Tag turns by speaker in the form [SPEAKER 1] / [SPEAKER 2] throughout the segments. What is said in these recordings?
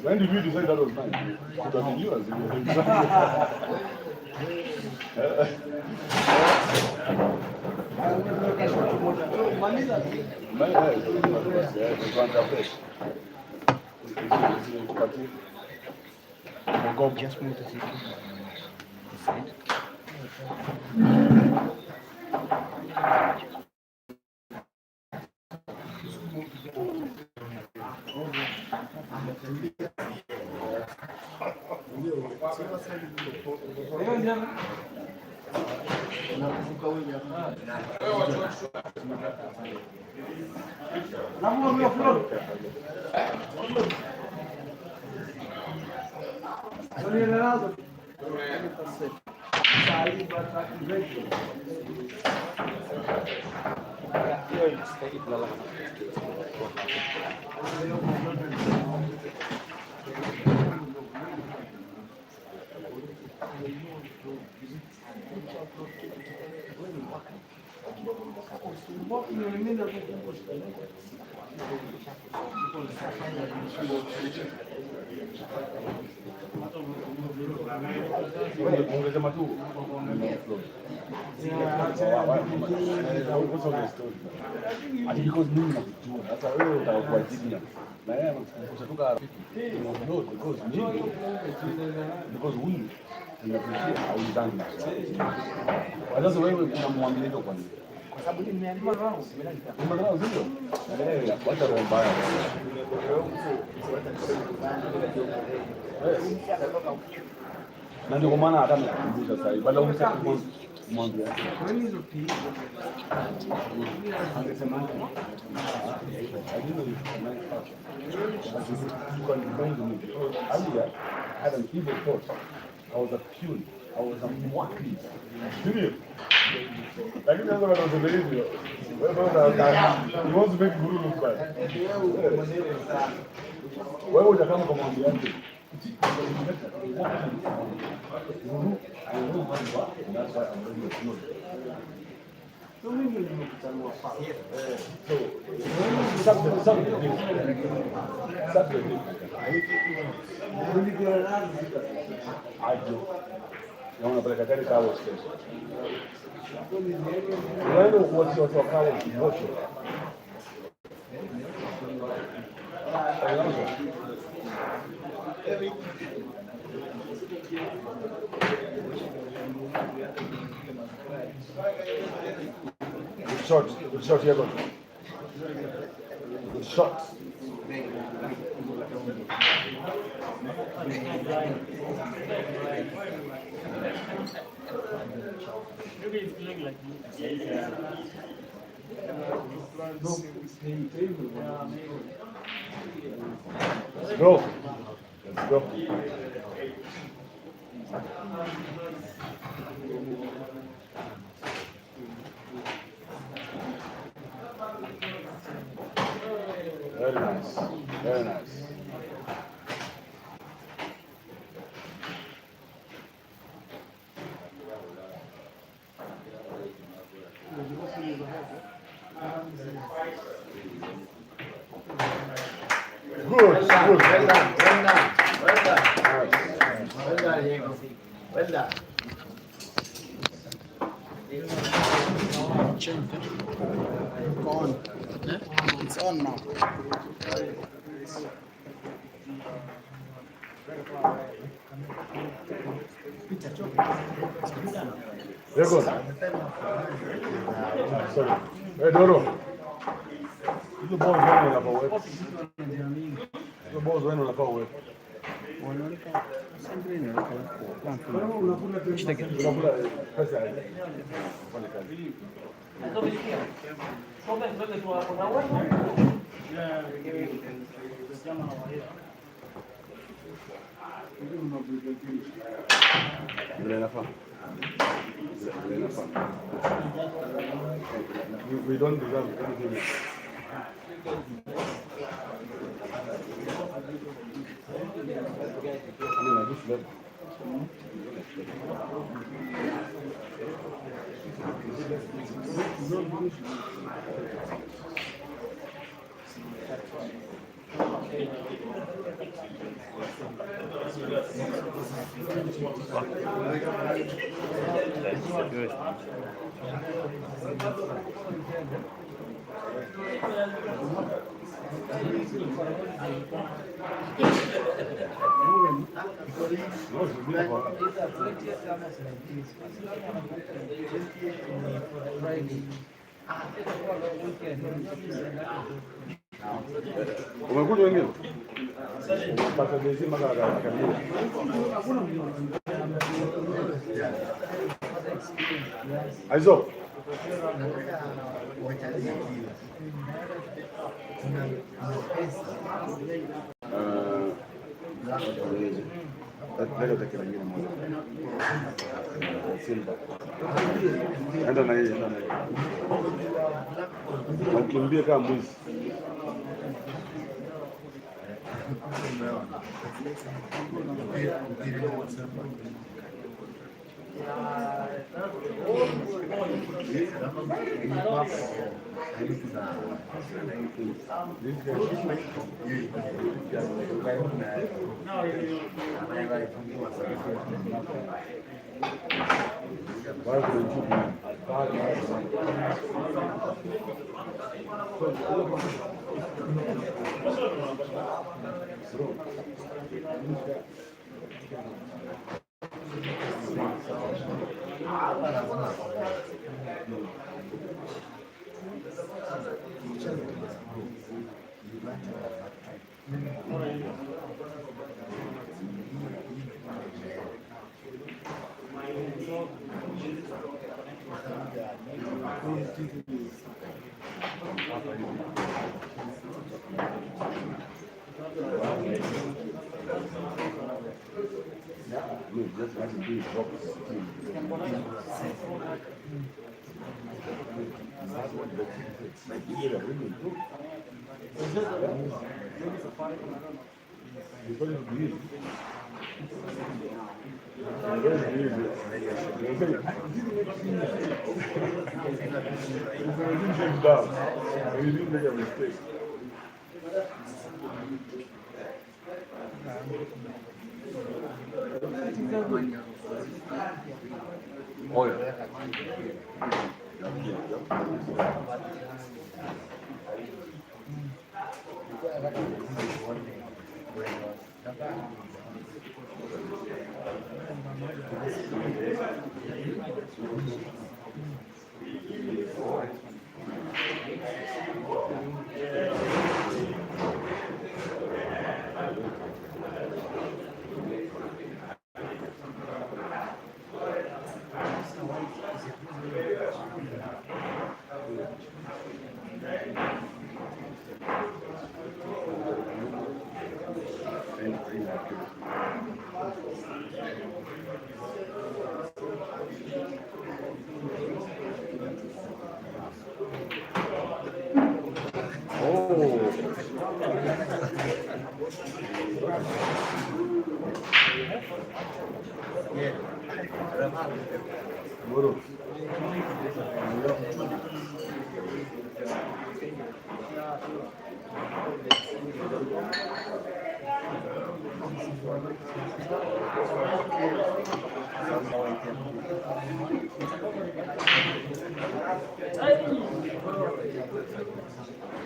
[SPEAKER 1] When did you decide that was mine? It was in yours.
[SPEAKER 2] Just move the seat. Ndio kwa maana hata mnakumbusha sasa hivi baada ya kumwambia I had an evil thought. I was a pune. I was a mwaki. Serious. Lakini sasa wanasema hivyo. You want to make Guru look bad. Wewe unataka kumwambia aje? Unapeleka gari kawa station. Wewe ukosi watu kawa wote. Short YEGON. Short.
[SPEAKER 3] Maybe it's feeling like
[SPEAKER 1] Let's go. Let's go. Very nice. Very nice. Good. Well done. Good. Well done. Well done. Well done. Well done, Diego. Well done.
[SPEAKER 2] On. It's on now. YEGON. Sorry. Hey, Doro. Hizo balls wenu wanapoweka. Hizo balls wenu wanapoweka. Unakula pesa. Fanya kazi. We don't deserve anything. Umekuja wengine? Pata jezi magara kabisa. Aizo. Leo take wengine moja. Simba. Enda na yeye, enda na yeye. Ukimbia kama mwizi.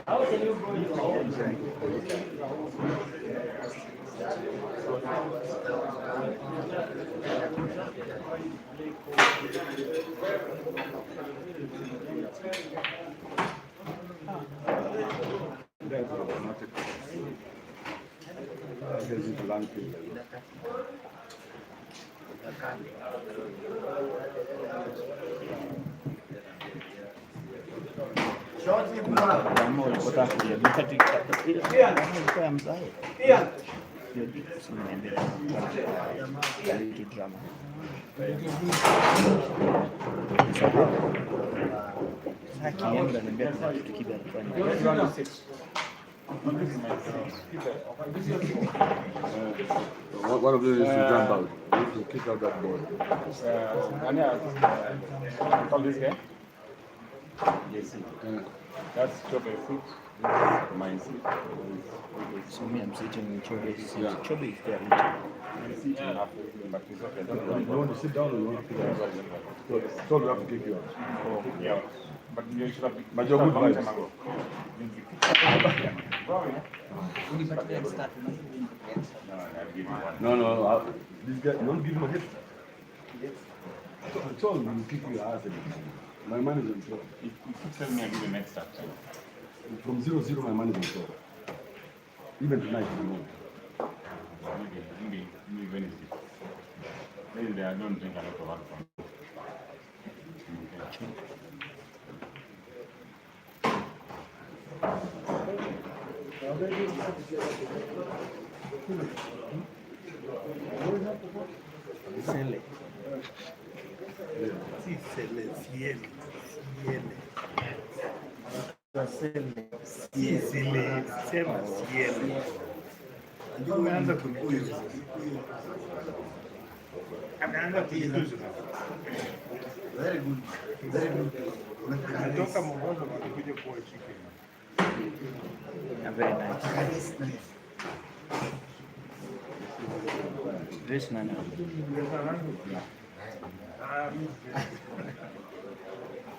[SPEAKER 3] How can you go in?
[SPEAKER 2] One of them is to jump out. You need to kick out that ball.
[SPEAKER 4] Call this guy?
[SPEAKER 2] Yes.
[SPEAKER 4] That's Chobe seat. My seat.
[SPEAKER 5] So me, I'm sitting in Chobe's seat.
[SPEAKER 2] Yeah.
[SPEAKER 5] Chobe is there.
[SPEAKER 4] I'm sitting half, but it's okay.
[SPEAKER 2] You want to sit down or you want to kick out? So we have to kick you out.
[SPEAKER 4] Oh, yeah. But you should have.
[SPEAKER 2] But you're good
[SPEAKER 4] long
[SPEAKER 2] vibes.
[SPEAKER 4] time ago.
[SPEAKER 2] No. This guy, you want to give him a hit? I told him you kick your ass again. My man is in trouble.
[SPEAKER 4] If you tell me, I'll give you next time.
[SPEAKER 2] From 0-0, my man is in trouble. Even tonight, you know.
[SPEAKER 4] Maybe Wednesday. Wednesday, I don't drink a lot of alcohol.
[SPEAKER 5] Sele. Sí, Sele, Ciele. Sí, Sele, sema Ciele. Ameanza kujiuza. Ameanza kujiuza.
[SPEAKER 1] Very good. Very good.
[SPEAKER 5] Natoka Mombasa wanakuja kwa chicken. Very nice. This nana.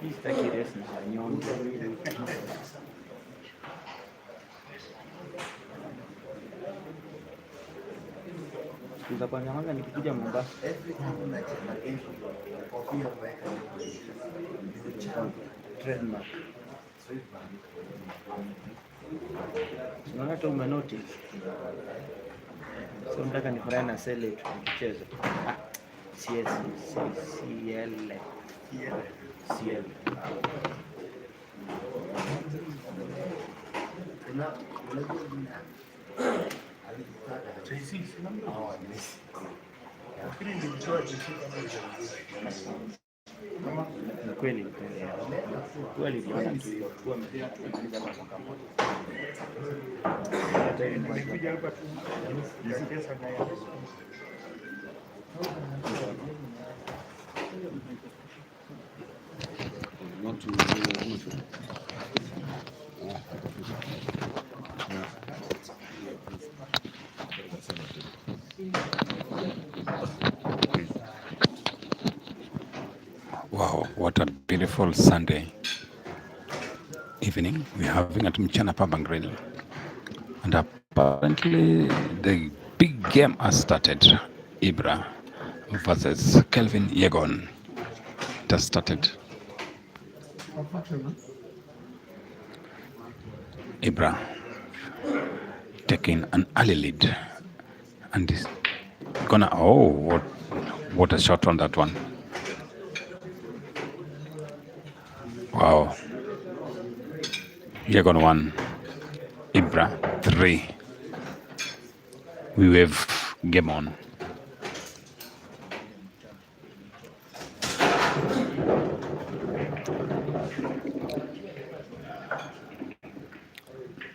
[SPEAKER 5] Hii sitaki resi na nyonge. Nitapanga nikikuja Mombasa. Trademark. Unaona tu umenotice. So nataka nifurahi na Sele tukicheza. Ciele. Kweli niliona tu kwa mzee tumaliza kwa mwaka mmoja. Hata nilikuja hapa tu hizi pesa na yeye.
[SPEAKER 2] Not to
[SPEAKER 6] Wow, what a beautiful Sunday evening we're having at MCHANA Pub and Grill. And apparently the big game has started. Ibra versus KELVIN YEGON. It has started. Ibra taking an early lead. And he's gonna, what a shot on that one. Wow. YEGON 1, Ibra 3. We wave game on.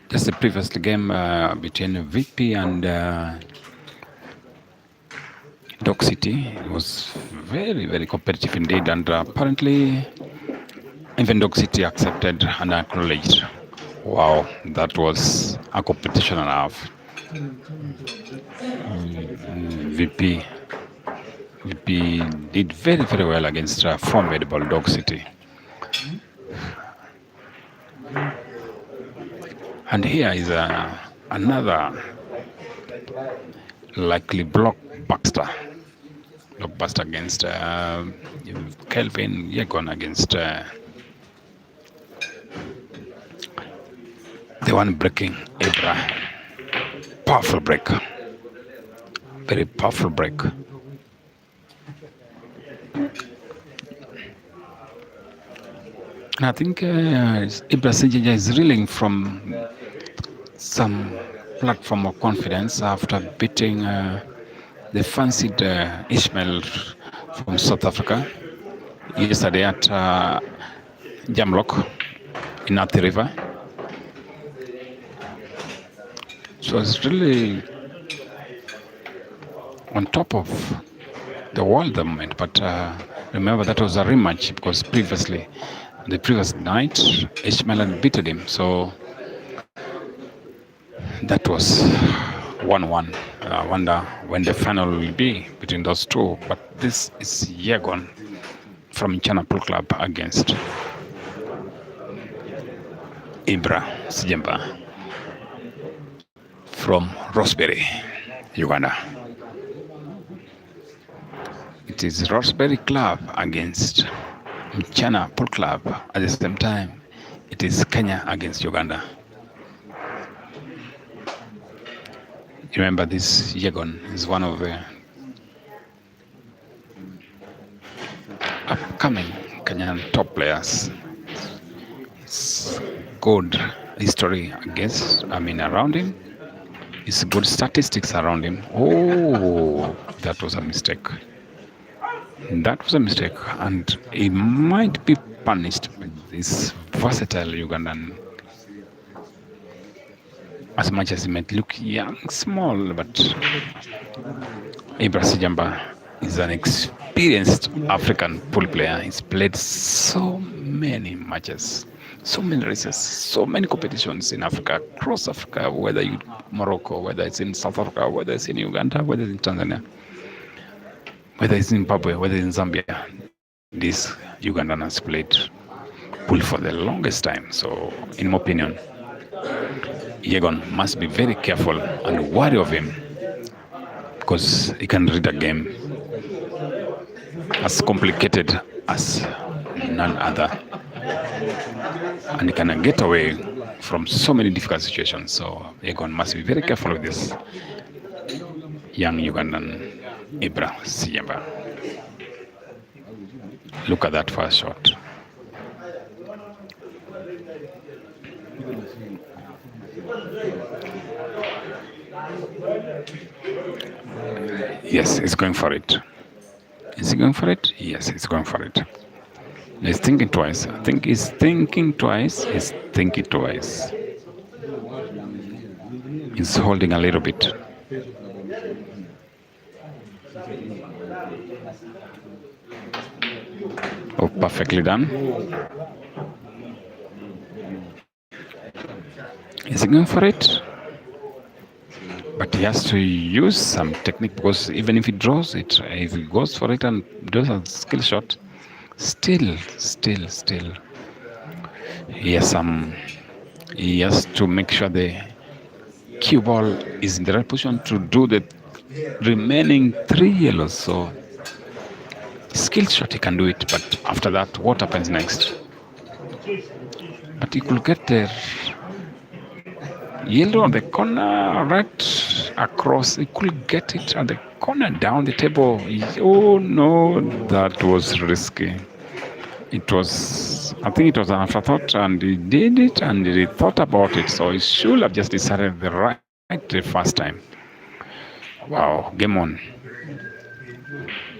[SPEAKER 6] Just the previous game between VP and Dock City was very, very competitive indeed, and apparently even Dock City accepted and acknowledged. Wow, that was a competition and a half. VP did very, very well against formidable Dog City. And here is another likely blockbuster against KELVIN YEGON against the one breaking Ibra. Powerful break. Very powerful break. And I think Ibra SEJJEMBA is reeling from some platform of confidence after beating the fancied Ishmael from South Africa yesterday at Jamlock in Athi River. So it's really on top of the world at the moment. But remember, that was a rematch because previously, the previous night, Ishmael had beaten him. So that was 1-1. I wonder when the final will be between those two. But this is YEGON from MCHANA Pool Club against SEJJEMBA from Rosebery, Uganda. It is Rosebery Club against MCHANA Pool Club. At the same time, it is Kenya against Uganda. Remember, this YEGON is one of the upcoming Kenyan top players. It's good history around him. It's good statistics around him. Oh, that was a mistake. That was a mistake, and he might be punished by this versatile Ugandan. As much as he might look young, small, but Ibra SEJJEMBA is an experienced African pool player. He's played so many matches, so many races, so many competitions in Africa, across Africa, whether in Morocco, whether it's in South Africa, whether it's in Uganda, whether it's in Tanzania, whether it's in Zimbabwe, whether it's in Zambia. This Ugandan has played pool for the longest time. So, in my opinion, YEGON must be very careful and wary of him because he can read a game as complicated as none other, and he can get away from so many difficult situations. So YEGON must be very careful with this young Ugandan Ibra SEJJEMBA. Look at that first shot. Yes, he's going for it. Is he going for it? Yes, he's going for it. He's thinking twice. I think he's thinking twice. He's thinking twice. He's holding a little bit. Oh, perfectly done. Is he going for it? But he has to use some technique because even if he draws it, if he goes for it and does a skill shot, still, he has to make sure the cue ball is in the right position to do the remaining 3 yellows. So skill shot, he can do it, but after that, what happens next? But he could get there. Yellow on the corner, right across. He could get it at the corner, down the table. Oh no, that was risky. I think it was an afterthought, and he did it, and he thought about it. So he should have just decided the right the first time. Wow, game on.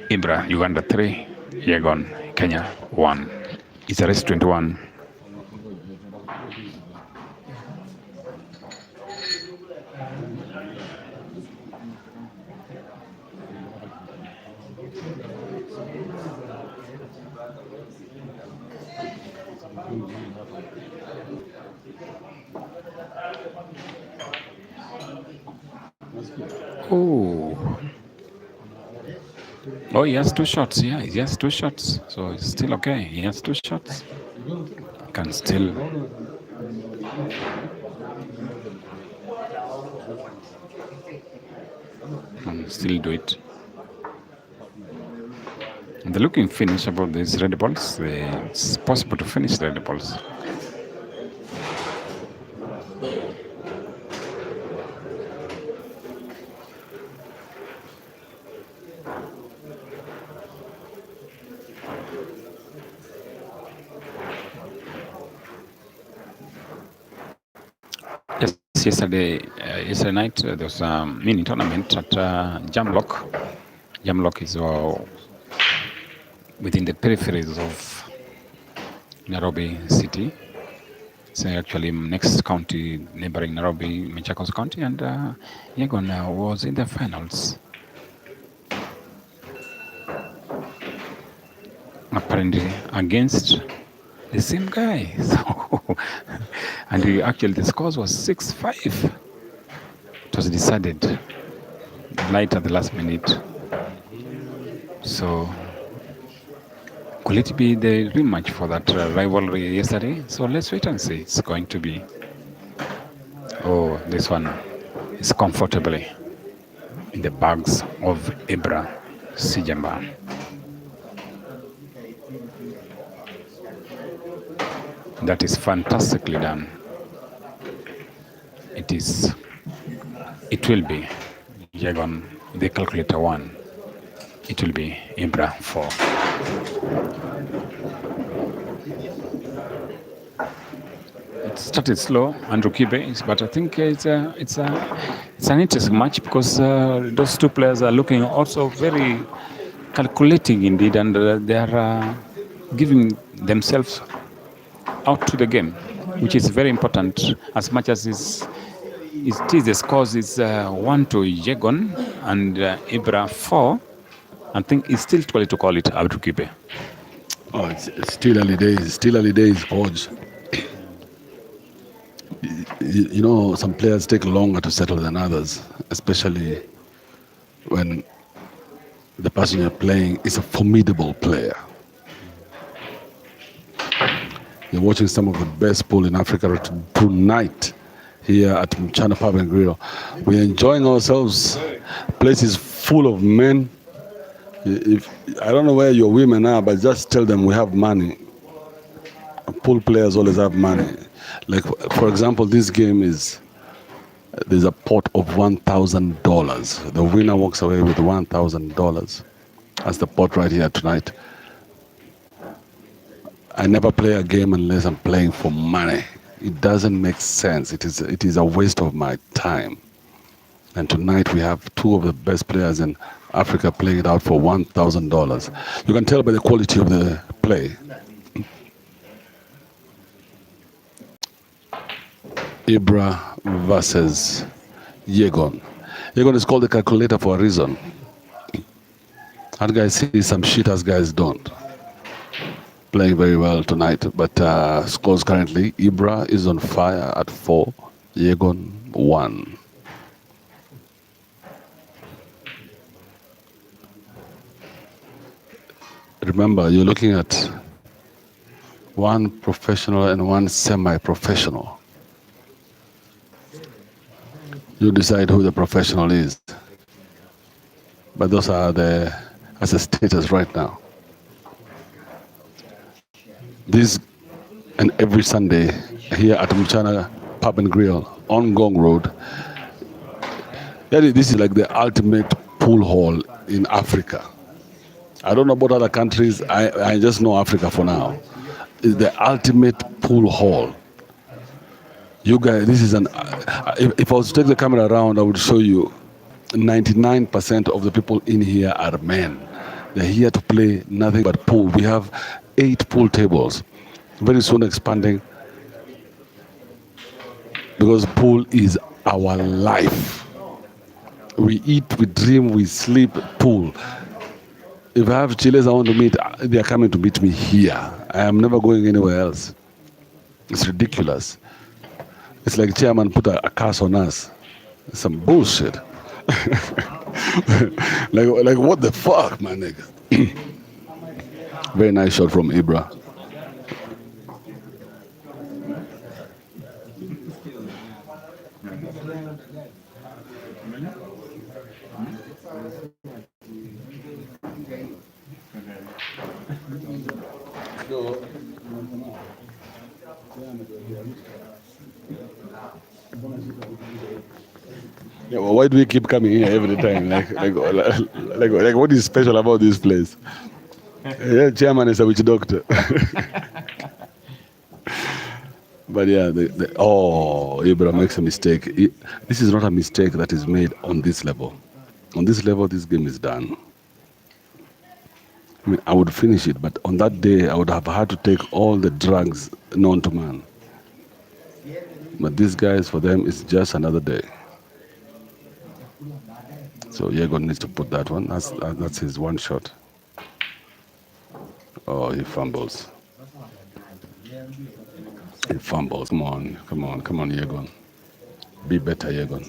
[SPEAKER 6] Ibra, Uganda 3, YEGON, Kenya 1. It's a race 21. Oh. Oh, he has 2 shots. Yeah, he has 2 shots. So it's still okay. He has 2 shots. Can still. Can still do it. And the looking finish about these red balls, it's possible to finish the red balls. Yes, yesterday night there was a mini tournament at Jamlock. Jamlock is within the peripheries of Nairobi city. It's actually next county neighboring Nairobi, Machakos County, and YEGON was in the finals. Apparently against the same guy. So, and actually the scores was 6-5. It was decided right at the last minute. So could it be the rematch for that rivalry yesterday? So let's wait and see. It's going to be. Oh, this one is comfortably in the bags of Ibra SEJJEMBA. That is fantastically done. It will be YEGON, the calculator 1. It will be Ibra 4. It started slow, Andrew Kibe, but I think it's an interesting match because those 2 players are looking also very calculating indeed, and they are giving themselves out to the game, which is very important. As much as the scores is 1 to YEGON and Ibra 4, I think it's still too early to call it Andrew Kibe.
[SPEAKER 2] Oh, it's still early days, coach. You know, some players take longer to settle than others, especially when the person you're playing is a formidable player. You're watching some of the best pool in Africa tonight here at MCHANA Pub and Grill. We're enjoying ourselves. The place is full of men. I don't know where your women are, but just tell them we have money. Pool players always have money. Like, for example, this game there's a pot of $1,000. The winner walks away with $1,000. That's the pot right here tonight. I never play a game unless I'm playing for money. It doesn't make sense. It is a waste of my time. And tonight we have 2 of the best players in Africa playing it out for $1,000. You can tell by the quality of the play. Ibra versus YEGON. YEGON is called the calculator for a reason. That guy sees some shit as guys don't. Playing very well tonight, but scores currently, Ibra is on fire at 4, YEGON 1. Remember, you're looking at 1 professional and 1 semi-professional. You decide who the professional is. But those are as a status right now. This and every Sunday here at MCHANA Pub and Grill on Gong Road. This is like the ultimate pool hall in Africa. I don't know about other countries. I just know Africa for now. It's the ultimate pool hall. You guys, this is if I was to take the camera around, I would show you 99% of the people in here are men. They're here to play nothing but pool. We have 8 pool tables, very soon expanding, because pool is our life. We eat, we dream, we sleep, pool. If I have Chiles I want to meet, they are coming to meet me here. I am never going anywhere else. It's ridiculous. It's like chairman put a curse on us. It's some bullshit. like what the fuck, my nigga? Very nice shot from Ibra. Yeah, well, why do we keep coming here every time? Like what is special about this place? Yeah, chairman is a witch doctor. But yeah, Ibra makes a mistake. This is not a mistake that is made on this level. On this level, this game is done. I mean, I would finish it, but on that day, I would have had to take all the drugs known to man. But these guys, for them, it's just another day. So YEGON needs to put that one. That's his one shot. Oh, he fumbles. He fumbles. Come on, YEGON. Be better, YEGON.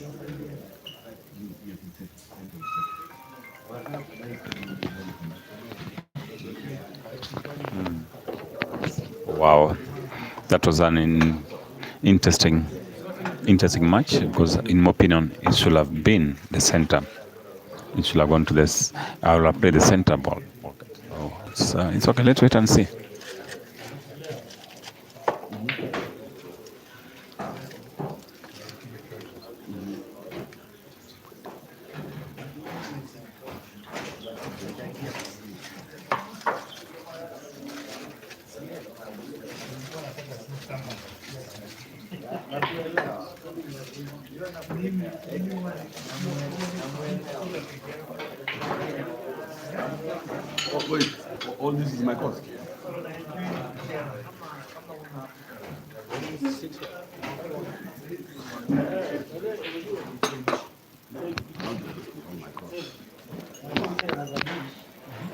[SPEAKER 6] Wow, that was an interesting match, because in my opinion, it should have been the center. It should have gone to this. I will play the center ball. So it's okay. Let's wait and see.
[SPEAKER 2] Oh, wait, all this is my cost.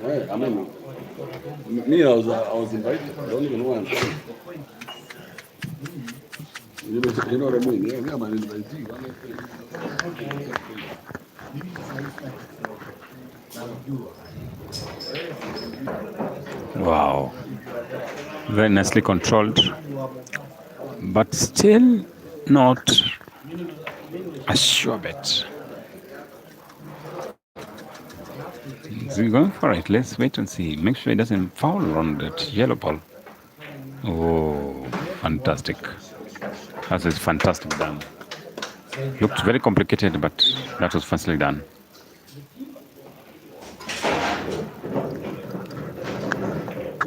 [SPEAKER 2] Right, I mean, me, I was invited. I don't even know why I'm saying. You know what I mean? Yeah, I'm an invitee.
[SPEAKER 6] Wow, very nicely controlled, but still not a sure bet. Is he going for it? Let's wait and see. Make sure he doesn't foul on that yellow ball. Oh, fantastic. That is fantastic done. Looked very complicated, but that was fastly done.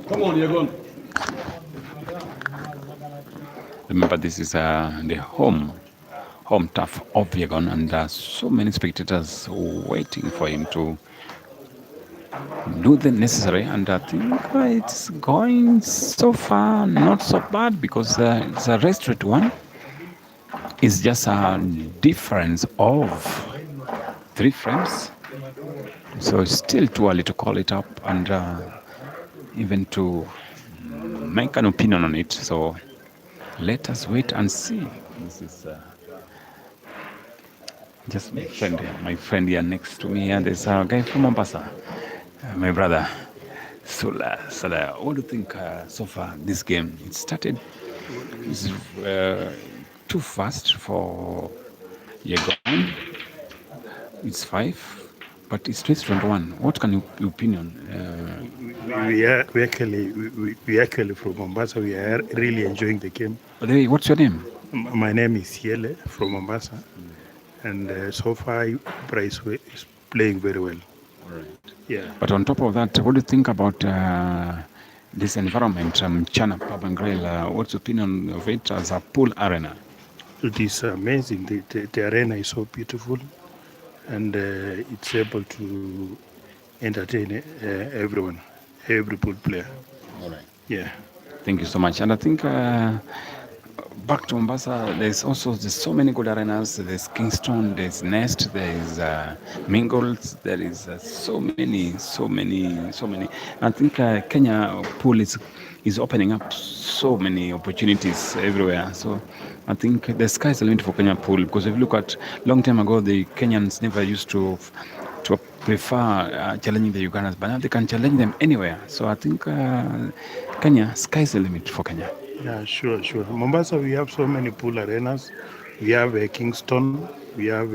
[SPEAKER 2] Come on, YEGON.
[SPEAKER 6] Remember, this is the home turf of YEGON, and so many spectators waiting for him to do the necessary. And I think it's going so far not so bad, because it's a race rate one. It's just a difference of 3 frames, so it's still too early to call it up and even to make an opinion on it. So let us wait and see. This is just my friend here next to me here. There's a guy from Mombasa, my brother Sula. What do you think so far this game? It started too fast for YEGON. It's 5, but it's 21. What can your opinion?
[SPEAKER 5] We actually from Mombasa. We are really enjoying the game.
[SPEAKER 6] What's your name?
[SPEAKER 5] My name is Yele from Mombasa, and so far Ibra is playing very well.
[SPEAKER 6] All right.
[SPEAKER 5] Yeah.
[SPEAKER 6] But on top of that, what do you think about this environment, MCHANA Pub and Grill? What's your opinion of it as a pool arena?
[SPEAKER 5] It is amazing. The arena is so beautiful, and it's able to entertain everyone, every pool player.
[SPEAKER 6] All right.
[SPEAKER 5] Yeah.
[SPEAKER 6] Thank you so much. And I think back to Mombasa, there's so many good arenas. There's Kingston, there's Nest, there's Mingles, there is so many. I think Kenya pool is opening up so many opportunities everywhere. So I think the sky is the limit for Kenya pool, because if you look at long time ago, the Kenyans never used to prefer challenging the Ugandans, but now they can challenge them anywhere. So I think Kenya, sky is the limit for Kenya.
[SPEAKER 5] Yeah, sure. Mombasa, we have so many pool arenas. We have Kingston, we have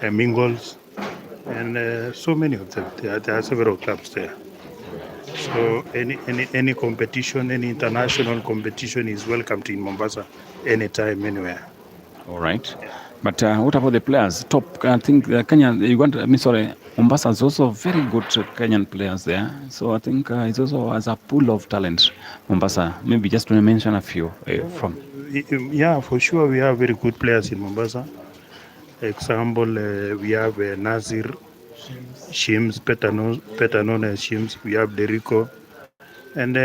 [SPEAKER 5] Mingles, and so many of them. There are several clubs there. So any competition, any international competition is welcomed in Mombasa, anytime, anywhere.
[SPEAKER 6] All right. But what about the players? Top, I think Kenya, Mombasa is also very good Kenyan players there. So I think it also has a pool of talent, Mombasa. Maybe just to mention a few from.
[SPEAKER 5] Yeah, for sure, we have very good players in Mombasa. Example, we have Nazir, Shims, Petanone Shims, we have Derico, and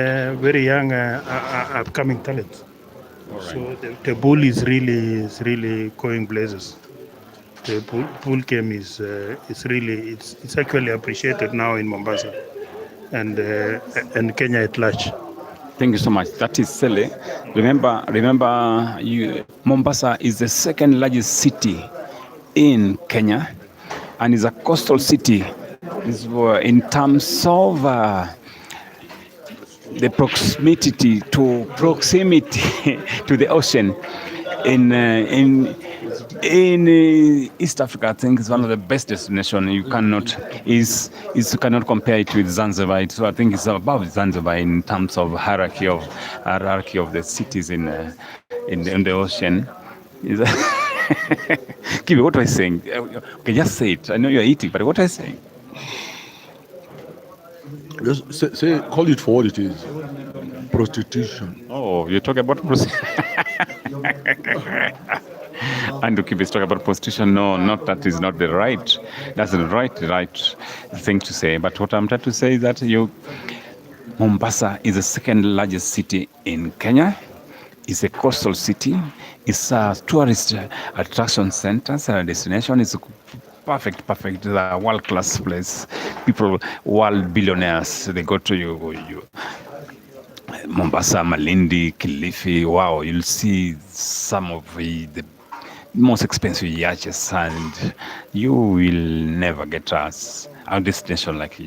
[SPEAKER 5] very young upcoming talent. Right. So the pool is really going blazes. The pool game is really it's actually appreciated now in Mombasa and Kenya at large.
[SPEAKER 6] Thank you so much. That is silly. Remember, Mombasa is the second largest city in Kenya, and is a coastal city. In terms of the proximity to the ocean in East Africa, I think is one of the best destinations. You cannot compare it with Zanzibar. So I think it's above Zanzibar in terms of hierarchy of the cities in the ocean. Kibi, what was I saying? Okay, just say it. I know you're eating, but what was I saying?
[SPEAKER 2] Just say, call it for what it is. Prostitution.
[SPEAKER 6] Oh, you're talking about prostitution. And to keep talking about prostitution, no, not that is not the right. That's the right thing to say. But what I'm trying to say is that Mombasa is the second largest city in Kenya. It's a coastal city. It's a tourist attraction center, destination. It's perfect, the world-class place. People, world billionaires, they go to you. Mombasa, Malindi, Kilifi. Wow, you'll see some of the most expensive yachts, and you will never get a destination like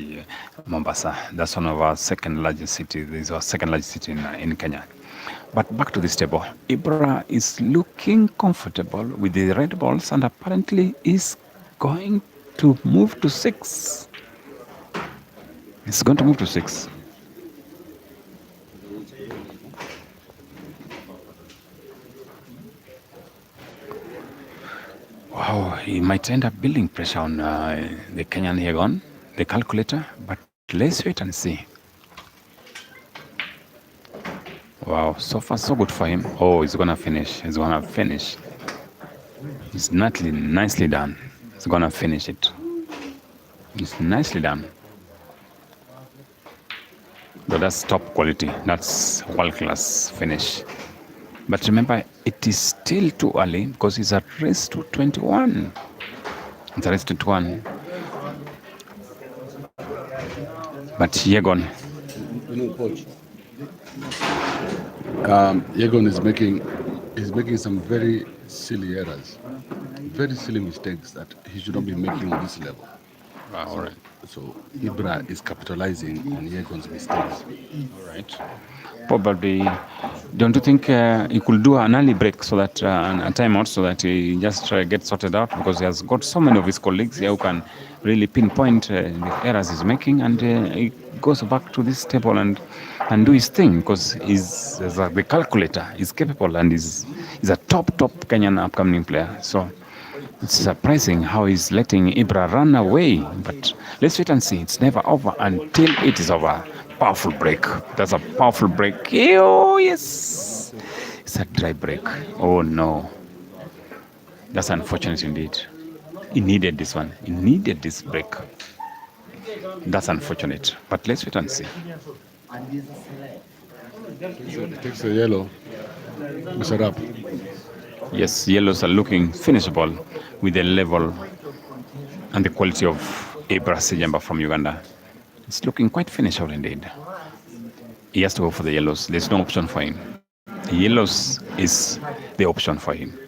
[SPEAKER 6] Mombasa. That's one of our second largest cities. This is our second largest city in Kenya. But back to this table. Ibra is looking comfortable with the red balls, and apparently is going to move to 6. It's going to move to 6. Wow, he might end up building pressure on the Kenyan YEGON, the calculator, but let's wait and see. Wow, so far so good for him. Oh, he's gonna finish. It's nicely done. He's gonna finish it. It's nicely done. But that's top quality. That's world-class finish. But remember, it is still too early because it's a race to 21. It's a race to 21. But YEGON.
[SPEAKER 2] Coach. YEGON is making some very silly errors, very silly mistakes that he should not be making on this level.
[SPEAKER 6] All right.
[SPEAKER 2] So Ibra is capitalizing on YEGON's mistakes.
[SPEAKER 6] All right. Probably, don't you think he could do an early break so that a timeout so that he just gets sorted out, because he has got so many of his colleagues here who can really pinpoint the errors he's making, and he goes back to this table and do his thing, because he's the calculator. He's capable, and he's a top Kenyan upcoming player. So it's surprising how he's letting Ibra run away. But let's wait and see. It's never over until it is over. Powerful break. That's a powerful break. Oh, yes. It's a dry break. Oh, no. That's unfortunate indeed. He needed this one. He needed this break. That's unfortunate. But let's wait and see.
[SPEAKER 2] So it takes a yellow. It's a wrap.
[SPEAKER 6] Yes, yellows are looking finishable with the level and the quality of Ibra SEJJEMBA from Uganda. It's looking quite finishable indeed. He has to go for the yellows. There's no option for him. The yellows is the option for him.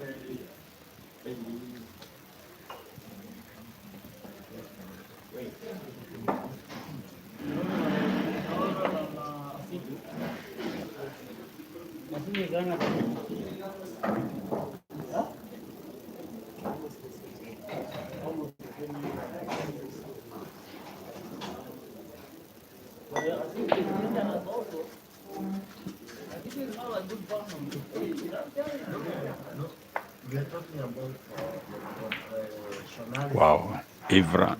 [SPEAKER 6] Wow, Ibra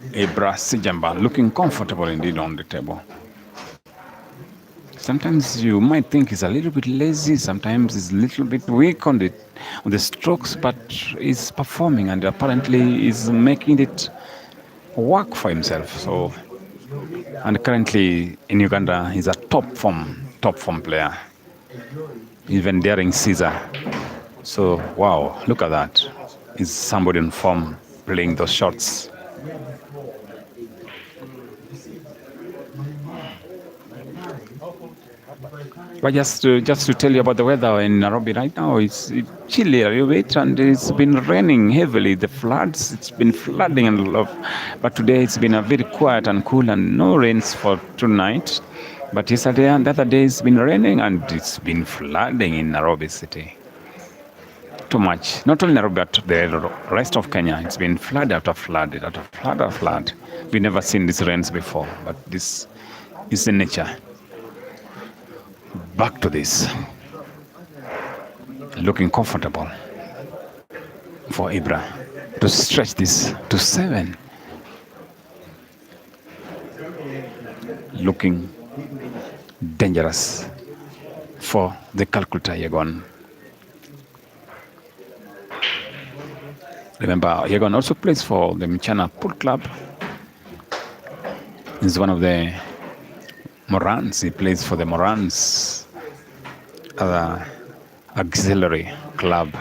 [SPEAKER 6] SEJJEMBA looking comfortable indeed on the table. Sometimes you might think he's a little bit lazy, sometimes he's a little bit weak on the strokes, but he's performing and apparently is making it work for himself. So, and currently in Uganda, he's a top form player, even daring Caesar. So, wow, look at that. Is somebody in form playing those shots? But just to tell you about the weather in Nairobi right now, it's chilly a little bit, and it's been raining heavily. The floods, it's been flooding and love. But today it's been a very quiet and cool, and no rains for tonight. But yesterday and the other day it's been raining, and it's been flooding in Nairobi city. Too much. Not only Nairobi, but the rest of Kenya. It's been flood after flood after flood after flood. We've never seen these rains before, but this is the nature. Back to this. Looking comfortable for Ibra to stretch this to 7. Looking dangerous for the calculator YEGON. Remember, YEGON also plays for the MCHANA Pool Club. He's one of the Morans. He plays for the Morans, auxiliary club,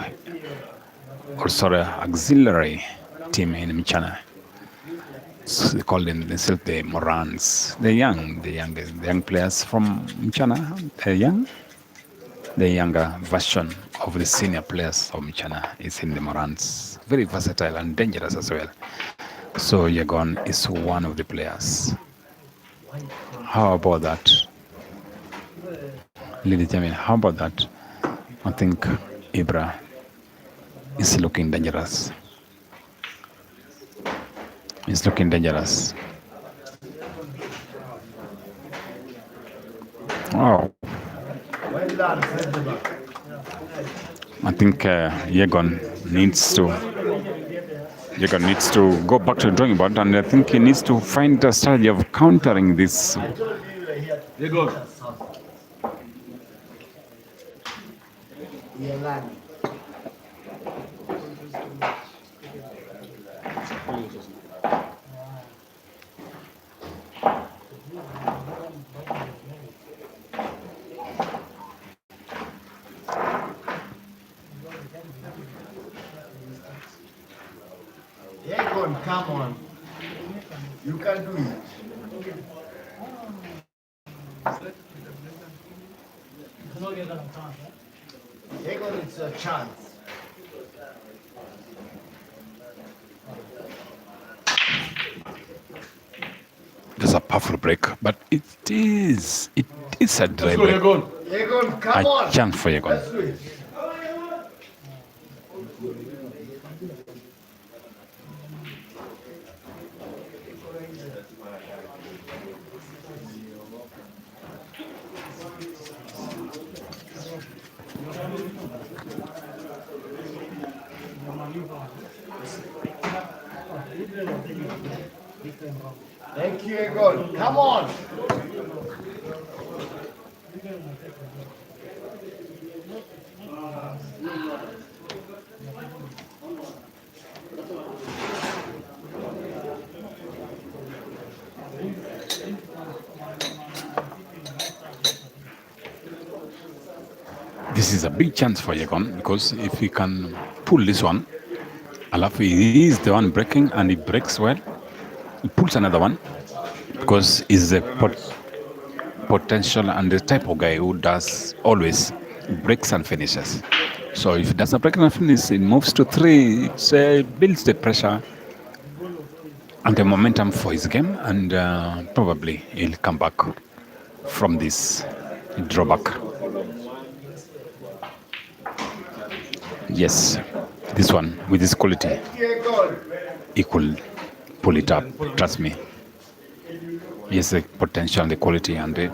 [SPEAKER 6] or sorry, auxiliary team in MCHANA. So they call themselves the Morans. The young players from MCHANA. The younger version of the senior players of MCHANA is in the Morans. Very versatile and dangerous as well. So YEGON is one of the players. How about that? Ladies and gentlemen, how about that? I think Ibra is looking dangerous. He's looking dangerous. Wow. I think YEGON needs to go back to the drawing board, and I think he needs to find a strategy of countering this.
[SPEAKER 1] YEGON, come on. You can do it. YEGON, it's a chance.
[SPEAKER 6] There's a powerful break, but it is a dry break.
[SPEAKER 1] YEGON, come on.
[SPEAKER 6] A chance for YEGON.
[SPEAKER 1] Let's do it. Thank you, YEGON. Come on.
[SPEAKER 6] This is a big chance for YEGON, because if he can pull this one, Alafu he is the one breaking, and he breaks well. He pulls another one, because he's the potential and the type of guy who does always breaks and finishes. So if it doesn't break and finish, it moves to 3. It builds the pressure and the momentum for his game, and probably he'll come back from this drawback. Yes, this one with this quality, he could pull it up. Trust me. He has the potential, the quality, and the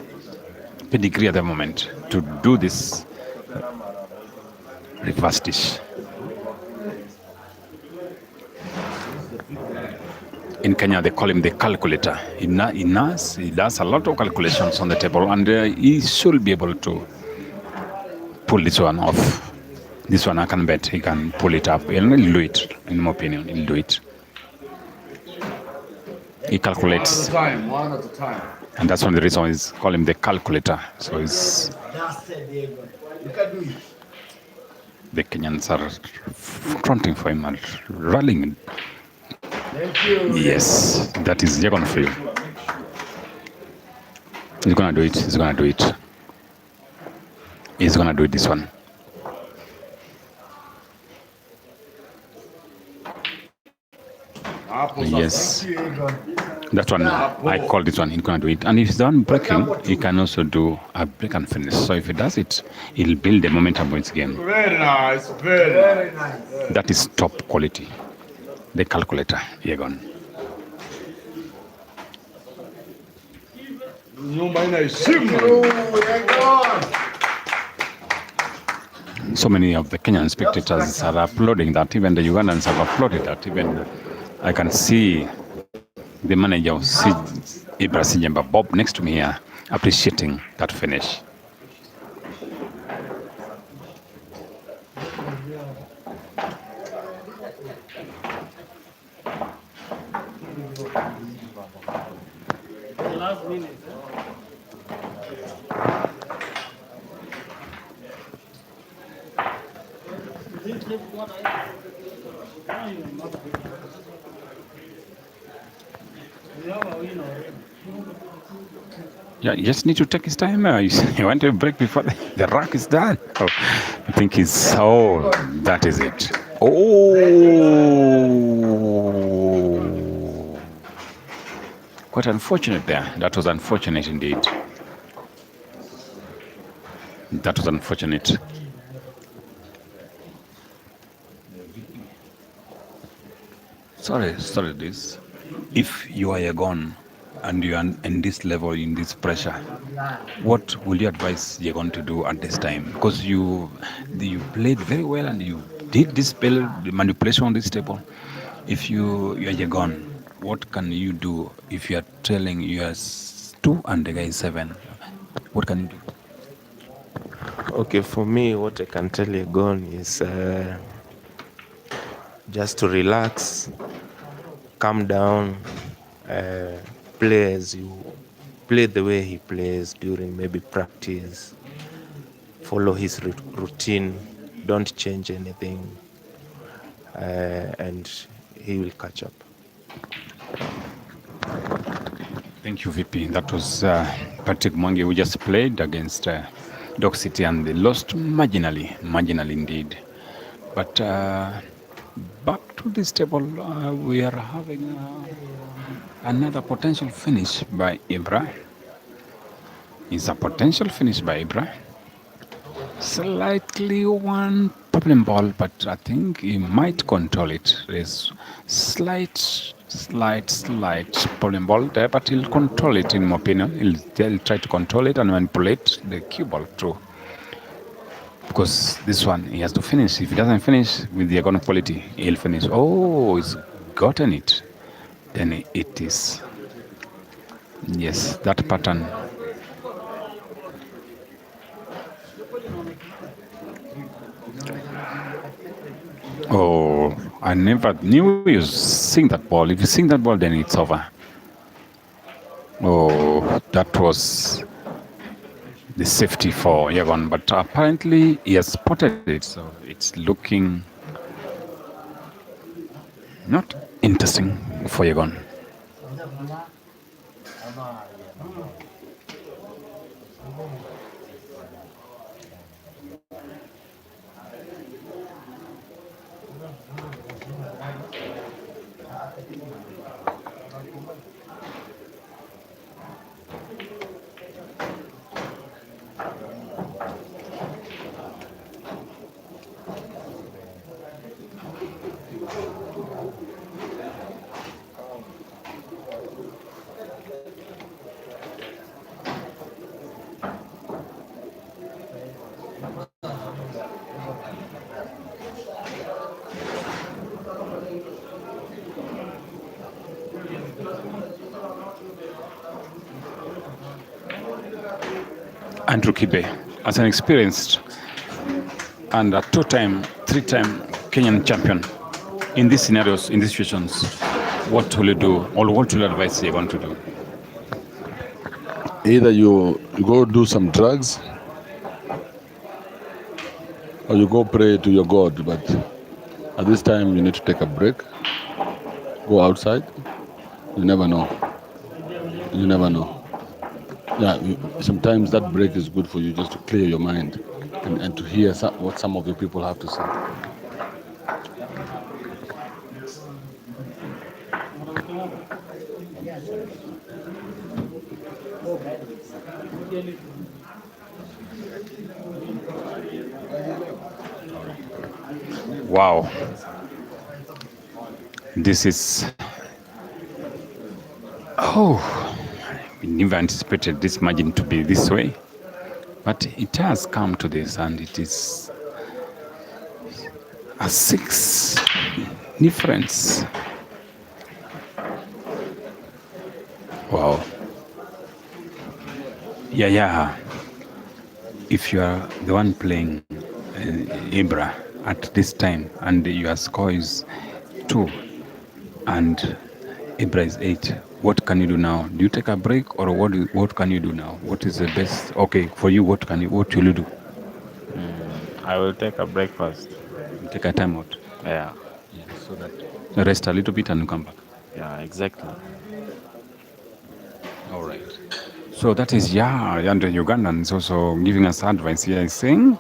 [SPEAKER 6] pedigree at the moment to do this reverse dish. In Kenya, they call him the calculator. He does a lot of calculations on the table, and he should be able to pull this one off. This one, I can bet he can pull it up. He'll do it, in my opinion. He'll do it. He calculates.
[SPEAKER 1] One at a time.
[SPEAKER 6] And that's one of the reasons we call him the calculator. So he's...
[SPEAKER 1] That's it, Diego. You can do it.
[SPEAKER 6] The Kenyans are fronting for him and rallying.
[SPEAKER 1] Thank you.
[SPEAKER 6] Yes, that is YEGON for you. He's gonna do it. He's gonna do it. He's gonna do it, this one. Yes. That one, I call this one, he's gonna do it. And if he's done breaking, he can also do a break and finish. So if he does it, he'll build the momentum for his game.
[SPEAKER 1] Very nice. Very nice.
[SPEAKER 6] That is top quality. The calculator, YEGON. So many of the Kenyan spectators are uploading that. Even the Ugandans have uploaded that. Even I can see the manager of Ibra SEJJEMBA, Bob, next to me here, appreciating that finish.
[SPEAKER 3] Last minute.
[SPEAKER 6] Yeah, you just need to take his time. You want to break before the rack is done. Oh, I think he's... Oh, that is it. Oh! Quite unfortunate there. That was unfortunate indeed. That was unfortunate. Sorry, this. If you are YEGON and you are in this level, in this pressure, what will you advise YEGON to do at this time? Because you played very well and you did this manipulation on this table. If you are YEGON, what can you do if you are trailing US 2 and the guy is 7? What can you do?
[SPEAKER 7] Okay, for me, what I can tell YEGON is just to relax, calm down, play the way he plays during maybe practice, follow his routine, don't change anything, and he will catch up.
[SPEAKER 6] Thank you, VP. That was Patrick Mwangi, who just played against Dog City, and they lost marginally indeed. But back to this table, we are having another potential finish by Ibra. It's a potential finish by Ibra. Slightly one problem ball, but I think he might control it. There's slight problem ball there, but he'll control it, in my opinion. He'll try to control it and manipulate the cue ball through. Because this one, he has to finish. If he doesn't finish with the YEGON quality, he'll finish. Oh, he's gotten it. Then it is. Yes, that pattern. Oh, I never knew you sing that ball. If you sing that ball, then it's over. Oh, that was the safety for YEGON, but apparently he has spotted it, so it's looking not interesting for YEGON. Andrew Kibe, as an experienced and a two-time, three-time Kenyan champion, in these scenarios, in these situations, what will you do, or what will you advise you want to do?
[SPEAKER 2] Either you go do some drugs or you go pray to your God, but at this time you need to take a break, go outside. You never know. You never know. Yeah, sometimes that break is good for you, just to clear your mind and to hear what some of your people have to say.
[SPEAKER 6] Wow. This is... Oh, we never anticipated this margin to be this way. But it has come to this, and it is a 6 difference. Wow. Yeah. If you are the one playing Ibra at this time, and your score is 2, and Ibra is 8, what can you do now? Do you take a break, or what can you do now? What is the best? Okay, for you, what will you do?
[SPEAKER 7] I will take a break first.
[SPEAKER 6] Take a time out.
[SPEAKER 7] Yeah.
[SPEAKER 6] So that you rest a little bit and come back.
[SPEAKER 7] Yeah, exactly.
[SPEAKER 6] All right. So that is, and the Ugandan is also giving us advice here, is saying,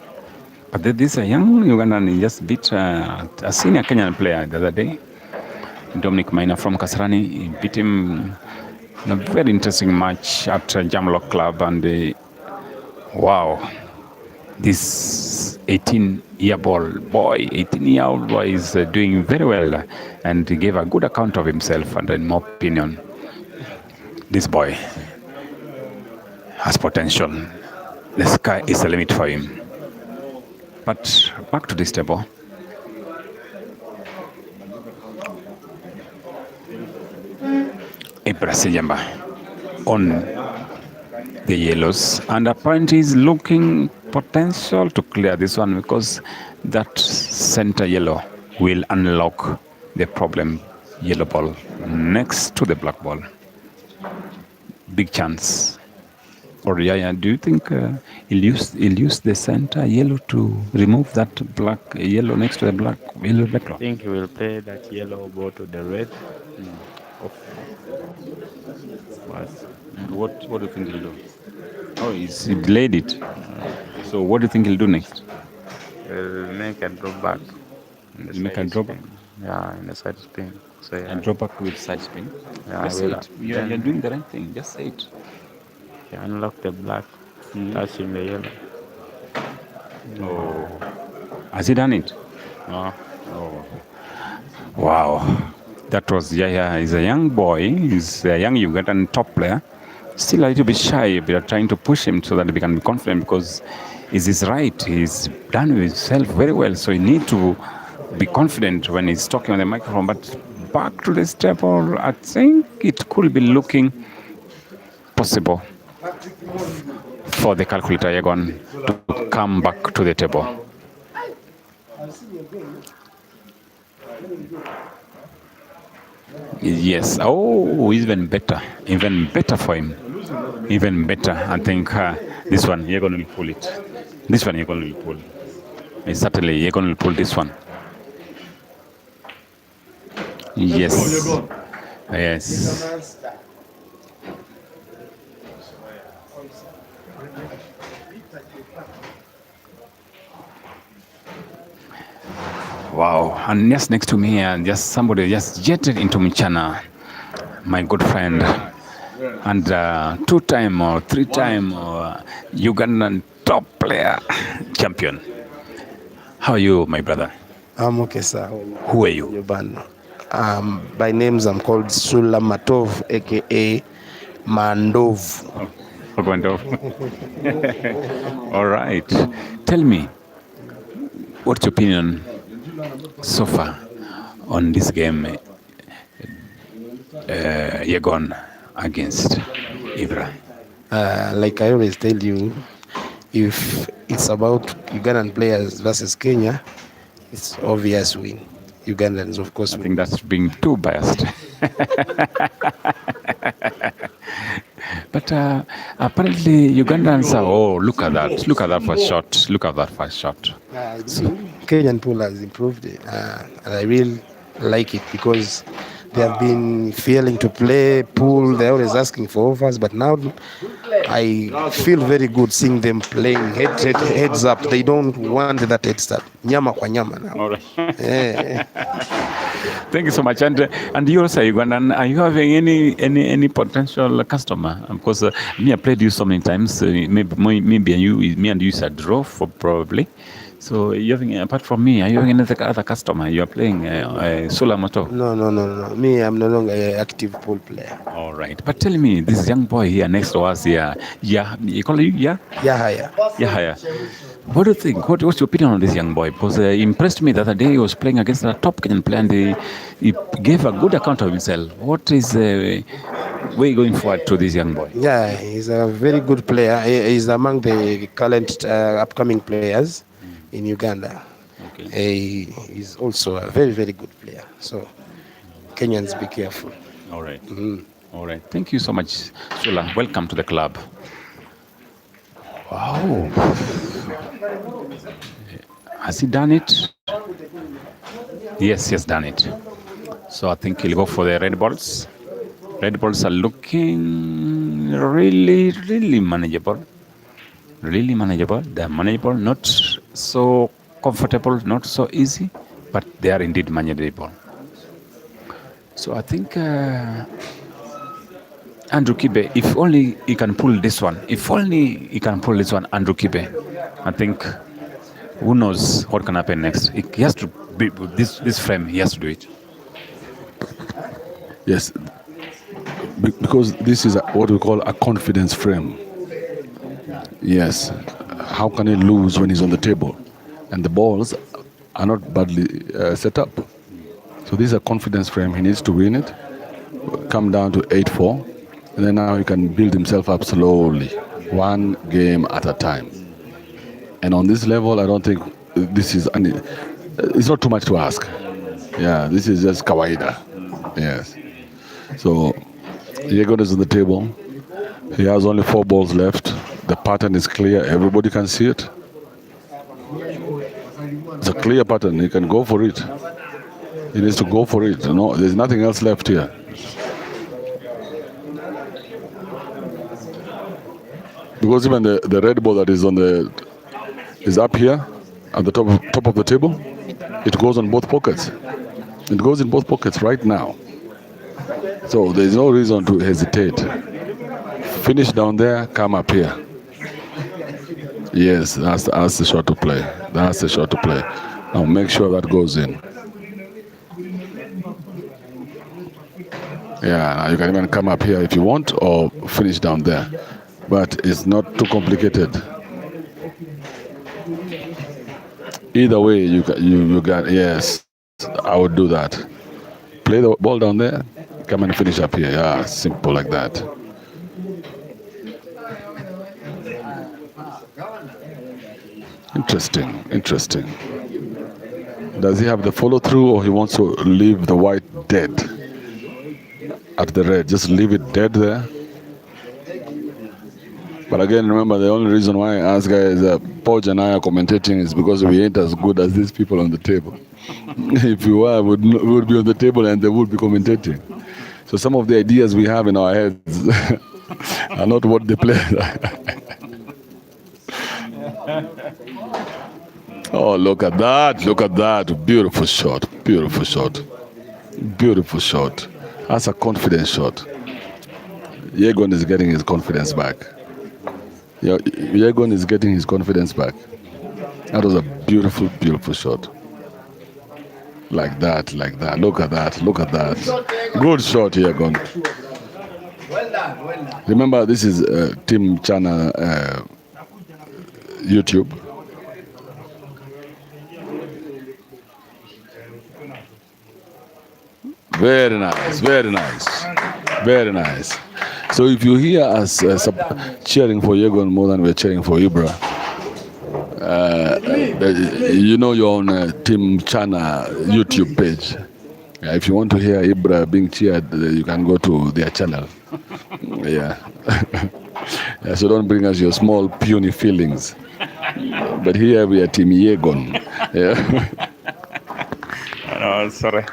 [SPEAKER 6] but this a young Ugandan, he just beat a senior Kenyan player the other day, Dominic Maina from Kasarani. He beat him in a very interesting match at Jamlock Club, and wow, this 18-year-old boy is doing very well, and he gave a good account of himself, and in my opinion, this boy has potential. The sky is the limit for him. But back to this table. SEJJEMBA on the yellows, and apparently he's looking potential to clear this one, because that center yellow will unlock the problem yellow ball next to the black ball. Big chance. Or do you think he'll use the center yellow to remove that black yellow next to the black yellow background?
[SPEAKER 7] I think he will play that yellow ball to the red.
[SPEAKER 6] What do you think he'll do? Oh, he delayed it. So what do you think he'll do next?
[SPEAKER 7] He'll make a drop back.
[SPEAKER 6] Make a drop back?
[SPEAKER 7] Yeah, in the side spin. So, yeah.
[SPEAKER 6] And drop back with side spin?
[SPEAKER 7] Yeah,
[SPEAKER 6] just say it. You're doing the right thing. Just say it.
[SPEAKER 7] You unlock the black, touching the yellow.
[SPEAKER 6] Oh. Has he done it?
[SPEAKER 7] No.
[SPEAKER 6] Oh. Wow. That was Yaya. He's a young boy. He's a young Ugandan top player. Still a little bit shy. We are trying to push him so that he can be confident, because he's right. He's done with himself very well. So you need to be confident when he's talking on the microphone. But back to this table, I think it could be looking possible for the calculator YEGON to come back to the table. Yes. Oh, even better for him. Even better. I think this one YEGON will pull it. This one YEGON will pull. Certainly YEGON will pull this one. Yes. Yes. Wow. And just next to me, just somebody just jetted into MCHANA, my good friend, and 2-time or 3-time Ugandan top player champion. How are you, my brother?
[SPEAKER 8] I'm okay, sir.
[SPEAKER 6] Who are you?
[SPEAKER 8] Uban. By names, I'm called Sulamatov, aka Mandov.
[SPEAKER 6] Mandov. All right. Tell me, what's your opinion so far on this game, YEGON against Ibra?
[SPEAKER 8] Like I always tell you, if it's about Ugandan players versus Kenya, it's obvious win. Ugandans, of course.
[SPEAKER 6] I think that's being too biased. But apparently Ugandans are, oh, look at that first shot. Look at that first shot.
[SPEAKER 8] Kenyan pool has improved, and I really like it because they have been failing to play pool. They're always asking for offers, but now I feel very good seeing them playing heads up. They don't want that head start. Nyama kwa nyama now.
[SPEAKER 6] All right.
[SPEAKER 8] Yeah.
[SPEAKER 6] Thank you so much. And you also Ugandan, are you having any potential customer? Because me, I played you so many times. Maybe me and you said draw for probably. So you having, apart from me, are you having any other customer? You are playing Sulamato?
[SPEAKER 8] No. Me, I'm no longer an active pool player.
[SPEAKER 6] All right. But tell me, this young boy here next to us here, you call him
[SPEAKER 8] Yahaya.
[SPEAKER 6] What do you think? What's your opinion on this young boy? Because he impressed me the other day. He was playing against a top Kenyan player and he gave a good account of himself. What is where are you going forward to this young boy?
[SPEAKER 8] Yeah, he's a very good player. He's among the current upcoming players in Uganda.
[SPEAKER 6] Okay.
[SPEAKER 8] He's also a very, very good player. So Kenyans, be careful.
[SPEAKER 6] All right. All right. Thank you so much, Sula. Welcome to the club. Wow. Has he done it? Yes, he has done it. So I think he'll go for the red balls. Red balls are looking really, really manageable. Really manageable. They're manageable, not so comfortable, not so easy, but they are indeed manageable. So I think Andrew Kibe, if only he can pull this one, Andrew Kibe, I think who knows what can happen next. He has to be this frame, he has to do it.
[SPEAKER 2] Yes, because this is what we call a confidence frame. Yes, how can he lose when he's on the table? And the balls are not badly set up. So this is a confidence frame. He needs to win it, come down to 8-4, and then now he can build himself up slowly, one game at a time. And on this level, I don't think this is, it's not too much to ask. Yeah, this is just kawaida. Yes. So YEGON is on the table. He has only 4 balls left. The pattern is clear. Everybody can see it. It's a clear pattern. He can go for it. He needs to go for it. No, there's nothing else left here. Because even the red ball that is is up here at the top of the table, it goes on both pockets. It goes in both pockets right now. So there's no reason to hesitate. Finish down there, come up here. Yes, that's the shot to play. That's the shot to play. Now make sure that goes in. Yeah, now you can even come up here if you want, or finish down there. But it's not too complicated. Either way, you got, yes, I would do that. Play the ball down there, come and finish up here. Yeah, simple like that. Interesting. Does he have the follow through, or he wants to leave the white dead at the red? Just leave it dead there. But again, remember, the only reason why I ask guys Poj and I are commentating is because we ain't as good as these people on the table. If we were, we would be on the table and they would be commentating. So some of the ideas we have in our heads are not what they play. Oh, look at that. Beautiful shot. That's a confidence shot. YEGON is getting his confidence back. YEGON is getting his confidence back. That was a beautiful shot. Like that. Look at that. Good shot, YEGON.
[SPEAKER 1] Well done.
[SPEAKER 2] Remember, this is Team MCHANA YouTube. Very nice. So if you hear us cheering for YEGON more than we're cheering for Ibra, You know you're on Team Chana YouTube page. If you want to hear Ibra being cheered, you can go to their channel. Yeah. Yeah, so don't bring us your small puny feelings. But here we are Team YEGON. Yeah.
[SPEAKER 6] No, sorry,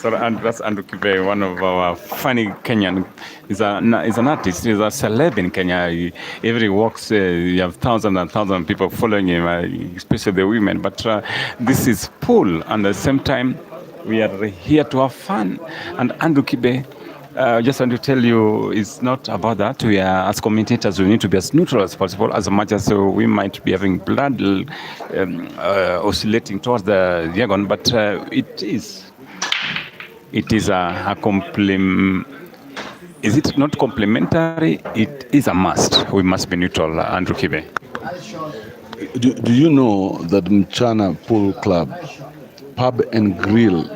[SPEAKER 6] and that's Andrew Kibe, one of our funny Kenyan. He's an artist. He's a celeb in Kenya. Every walks, you have thousands and thousands of people following him, especially the women. But this is pool, and at the same time, we are here to have fun. And Andrew Kibe, just want to tell you, it's not about that. We are, as commentators, we need to be as neutral as possible, as much as we might be having blood oscillating towards the YEGON, but it is a compliment. Is it not complimentary? It is a must. We must be neutral, Andrew Kibe.
[SPEAKER 2] Do you know that MCHANA Pool Club, Pub and Grill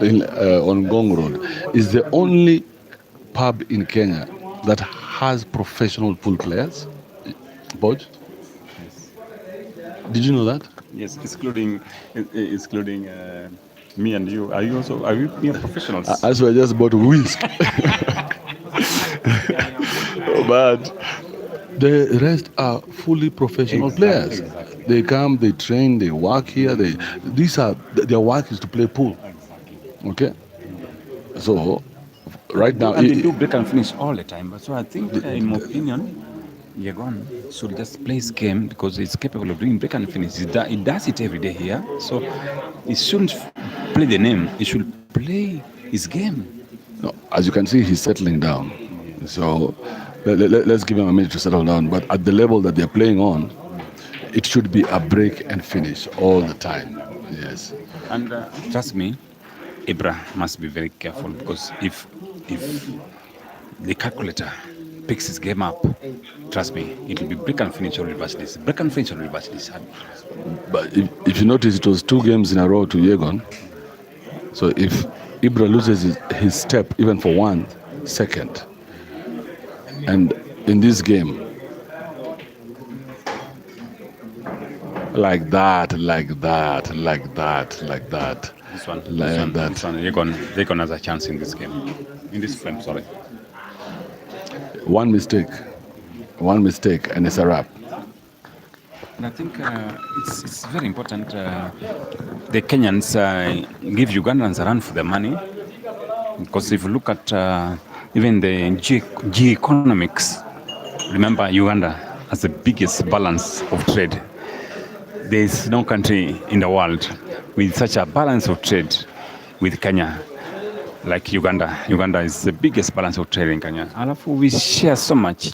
[SPEAKER 2] on Gong Road is the only pub in Kenya that has professional pool players? Bodge?
[SPEAKER 6] Yes.
[SPEAKER 2] Did you know that?
[SPEAKER 6] Yes, excluding me and you. Are you professionals?
[SPEAKER 2] As I just bought whisk. But the rest are fully professional players.
[SPEAKER 6] Exactly.
[SPEAKER 2] They come, they train, they work here. Their work is to play pool. Okay? So, right now...
[SPEAKER 6] And they do break and finish all the time. But so I think, in my opinion, YEGON should just play his game because he's capable of doing break and finish. He does it every day here. So he shouldn't play the name. He should play his game.
[SPEAKER 2] No, as you can see, he's settling down. So let's give him a minute to settle down. But at the level that they're playing on, it should be a break and finish all the time. Yes.
[SPEAKER 6] And trust me, Ibra must be very careful because if the calculator picks his game up, trust me, it will be break and finish or reverse this. Break and finish or reverse this.
[SPEAKER 2] But if you notice, it was 2 games in a row to YEGON. So if Ibra loses his step even for 1 second, and in this game, like that.
[SPEAKER 6] This one, YEGON has a chance in this game. In this frame, sorry.
[SPEAKER 2] One mistake, and it's a wrap.
[SPEAKER 6] And I think it's very important. The Kenyans give Ugandans a run for their money, because if you look at even the G-economics, remember Uganda has the biggest balance of trade. There is no country in the world with such a balance of trade with Kenya like Uganda. Uganda is the biggest balance of trade in Kenya. And we share so much.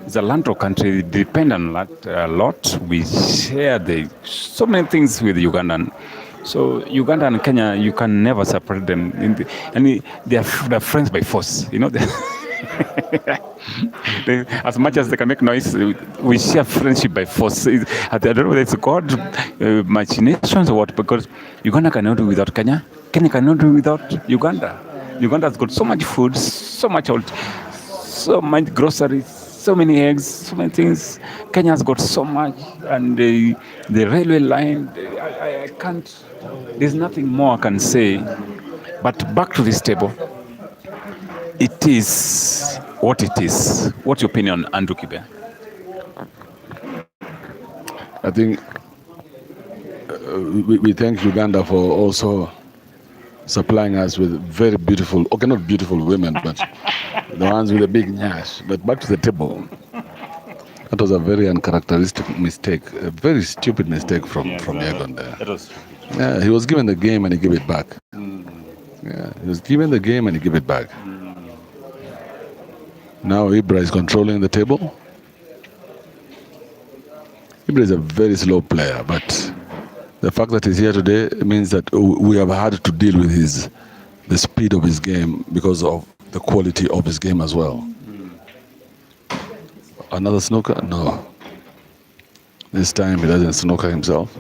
[SPEAKER 6] It's a landlocked country, depend on a lot. We share so many things with Ugandan. So Uganda and Kenya, you can never separate them. They're friends by force. You know, as much as they can make noise, we share friendship by force. I don't know whether it's God, machinations or what, because Uganda cannot do without Kenya. Kenya cannot do without Uganda. Uganda's got so much food, so much groceries, so many eggs, so many things. Kenya's got so much, and the railway line, I can't, there's nothing more I can say. But back to this table, it is what it is. What's your opinion, Andrew Kibe?
[SPEAKER 2] I think we thank Uganda for also supplying us with very beautiful, okay, not beautiful women, but the ones with a big nyash. But back to the table. That was a very uncharacteristic mistake, a very stupid mistake from YEGON there.
[SPEAKER 6] That was
[SPEAKER 2] Yeah, he was given the game and he gave it back. Yeah, he was given the game and he gave it back. Now Ibra is controlling the table. Ibra is a very slow player, but the fact that he's here today means that we have had to deal with the speed of his game because of the quality of his game as well. Another snooker? No. This time he doesn't snooker himself.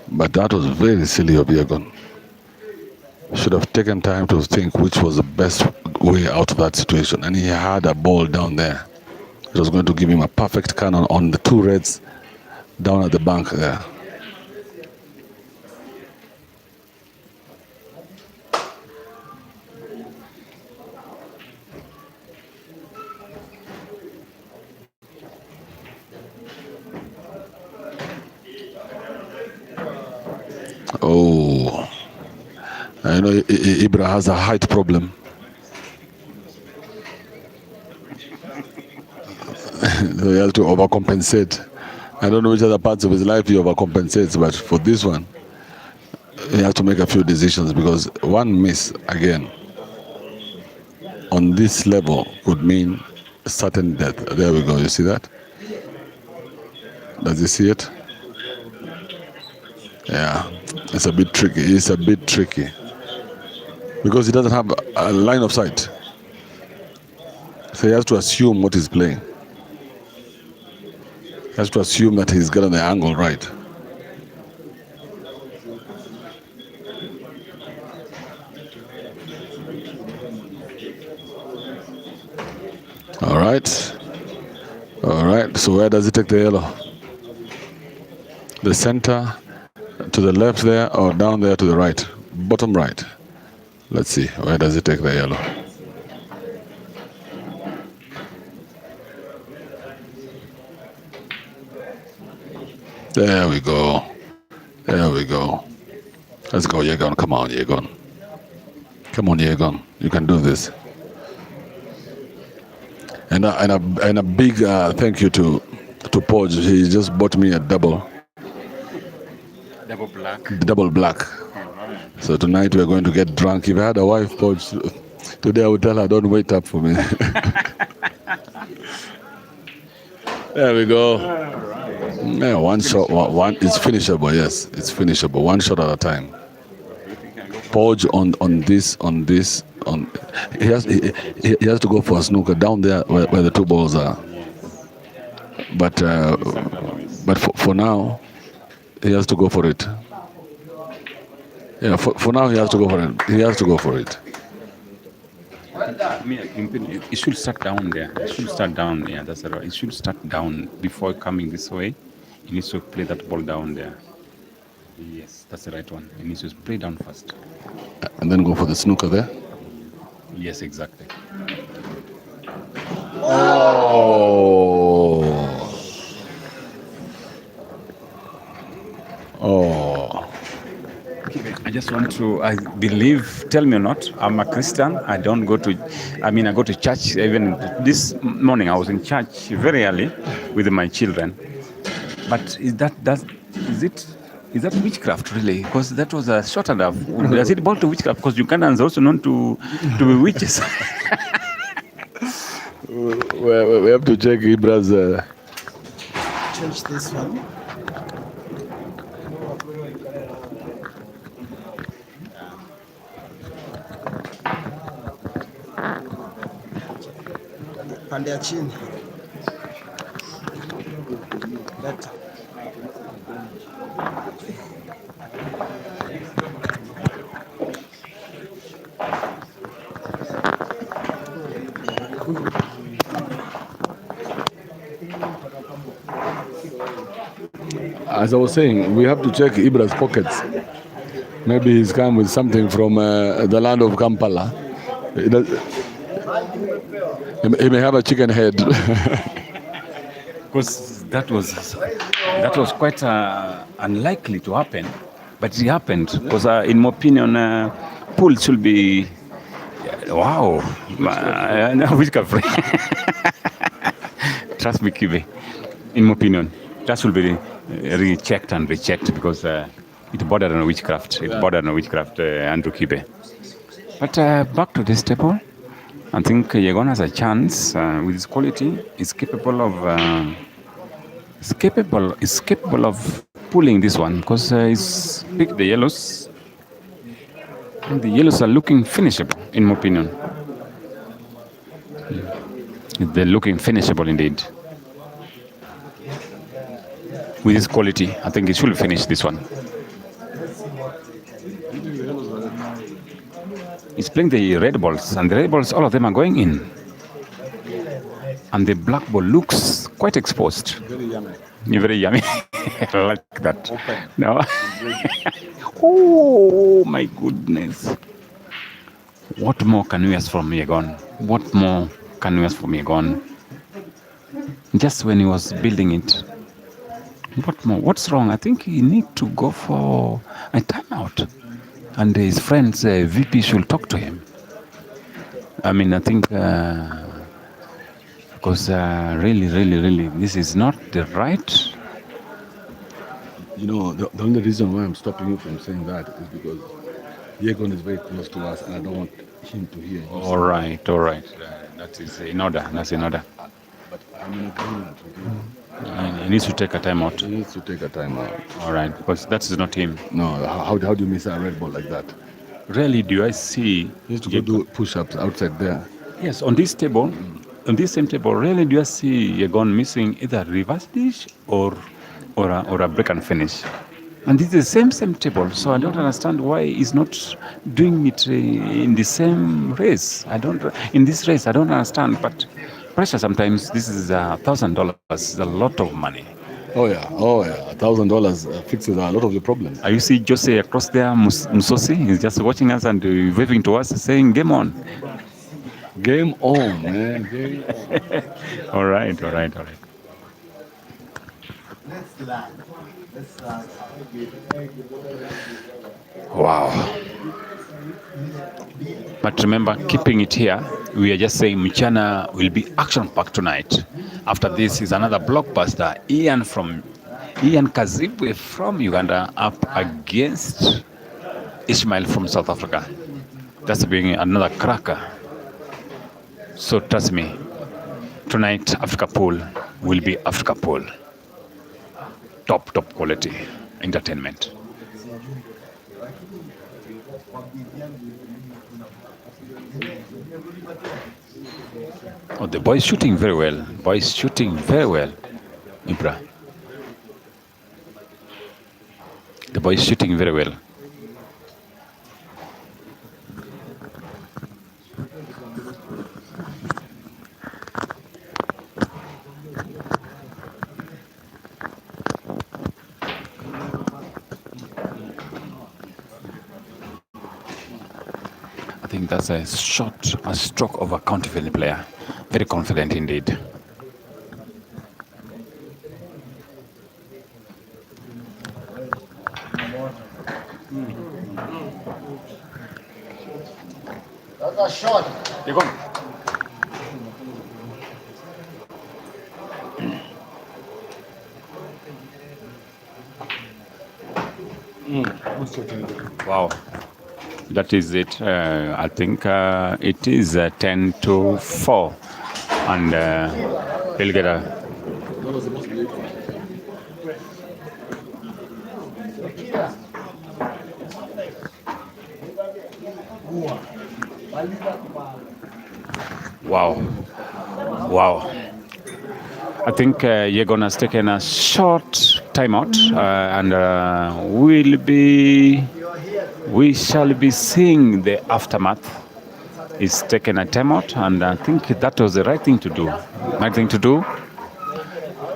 [SPEAKER 2] But that was very silly of YEGON. Should have taken time to think which was the best way out of that situation. And he had a ball down there. It was going to give him a perfect cannon on the 2 reds down at the bank there. Oh, I know Ibra has a height problem. So he has to overcompensate. I don't know which other parts of his life he overcompensates, but for this one, he has to make a few decisions because one miss again on this level could mean certain death. There we go. You see that? Does he see it? Yeah, it's a bit tricky. It's a bit tricky because he doesn't have a line of sight. So he has to assume what he's playing. He has to assume that he's gotten the angle right. All right. All right. So where does he take the yellow? The center, to the left there, or down there to the right? Bottom right. Let's see. Where does he take the yellow? There we go. There we go. Let's go, YEGON. Come on, YEGON. Come on, YEGON. You can do this. And a big thank you to Podge. He just bought me a double
[SPEAKER 6] black.
[SPEAKER 2] Double black. So tonight we're going to get drunk. If I had a wife, Podge, today I would tell her, don't wait up for me. There we go. Yeah, one shot. One. It's finishable. Yes, it's finishable. One shot at a time. Podge on this. He has to go for a snooker down there where the two balls are. But for now, he has to go for it. Yeah, for now he has to go for it. He has to go for it.
[SPEAKER 6] I mean, it should start down there. It should start down. Yeah, that's right. It should start down before coming this way. He needs to play that ball down there. Yes, that's the right one. He needs to play down first.
[SPEAKER 2] And then go for the snooker there?
[SPEAKER 6] Yes, exactly.
[SPEAKER 2] Oh. Oh.
[SPEAKER 6] I just want to, I believe, tell me or not, I'm a Christian. I don't go to, I go to church. Even this morning I was in church very early with my children. But is that witchcraft really? Because that was a short enough. Does it belong to witchcraft? Because Ugandans are also known to be witches.
[SPEAKER 2] We have to check Ibra's.
[SPEAKER 8] Change this one. Pande ya chini. Better.
[SPEAKER 2] As I was saying, we have to check Ibra's pockets. Maybe he's come with something from the land of Kampala. He may have a chicken head.
[SPEAKER 6] Because that was quite unlikely to happen, but it happened. Because in my opinion, pool should be wow. Witchcraft. Trust me, Kibe. In my opinion, that should be rechecked and rechecked because it bordered on witchcraft. It bordered on witchcraft, Andrew Kibe. But back to this table, I think YEGON has a chance with his quality. Is capable of pulling this one because he's picked the yellows. And the yellows are looking finishable, in my opinion. They're looking finishable indeed. With his quality, I think he should finish this one. He's playing the red balls, and the red balls, all of them are going in. And the black ball looks quite exposed.
[SPEAKER 2] Very yummy.
[SPEAKER 6] Very yummy. I like that. No. Oh my goodness. What more can we ask from YEGON? What more can we ask from YEGON? Just when he was building it, What more? What's wrong? I think he need to go for a timeout, and his friends VP should talk to him. I mean, I think because really, this is not the right.
[SPEAKER 2] You know, the only reason why I'm stopping you from saying that is because YEGON is very close to us, and I don't want him to hear you.
[SPEAKER 6] All right. That is in order. That's in order.
[SPEAKER 2] But I'm in agreement with you.
[SPEAKER 6] He needs to take a timeout.
[SPEAKER 2] He needs to take a time out.
[SPEAKER 6] All right, because that is not him.
[SPEAKER 2] No, how do you miss a red ball like that?
[SPEAKER 6] Rarely do I see.
[SPEAKER 2] He needs to go do push-ups outside there.
[SPEAKER 6] Yes, on this table, on this same table, rarely do I see YEGON missing either reverse dish or a break and finish. And this is the same table, so I don't understand why he's not doing it in the same race. In this race, I don't understand, but pressure sometimes, this is $1,000, it's a lot of money.
[SPEAKER 2] Oh yeah, $1,000 fixes a lot of the problems.
[SPEAKER 6] You see Jose across there, Musosi, he's just watching us and waving to us, saying, game on.
[SPEAKER 2] Game on, man, game on.
[SPEAKER 6] All right. Wow. But remember, keeping it here, we are just saying MCHANA will be action-packed tonight. After this is another blockbuster. Ian Kazibwe from Uganda up against Ishmael from South Africa. That's being another cracker. So trust me, tonight Africa Pool will be Africa Pool. Top quality entertainment. Oh, the boy is shooting very well. Ibra. The boy is shooting very well. I think that's a stroke of a confident player. Very confident indeed.
[SPEAKER 1] That's a shot.
[SPEAKER 6] YEGON. Wow. That is it. I think it is 10-4, and he'll get a. Wow. I think YEGON has taken a short timeout, and we shall be seeing the aftermath. He's taken a timeout, and I think that was the right thing to do.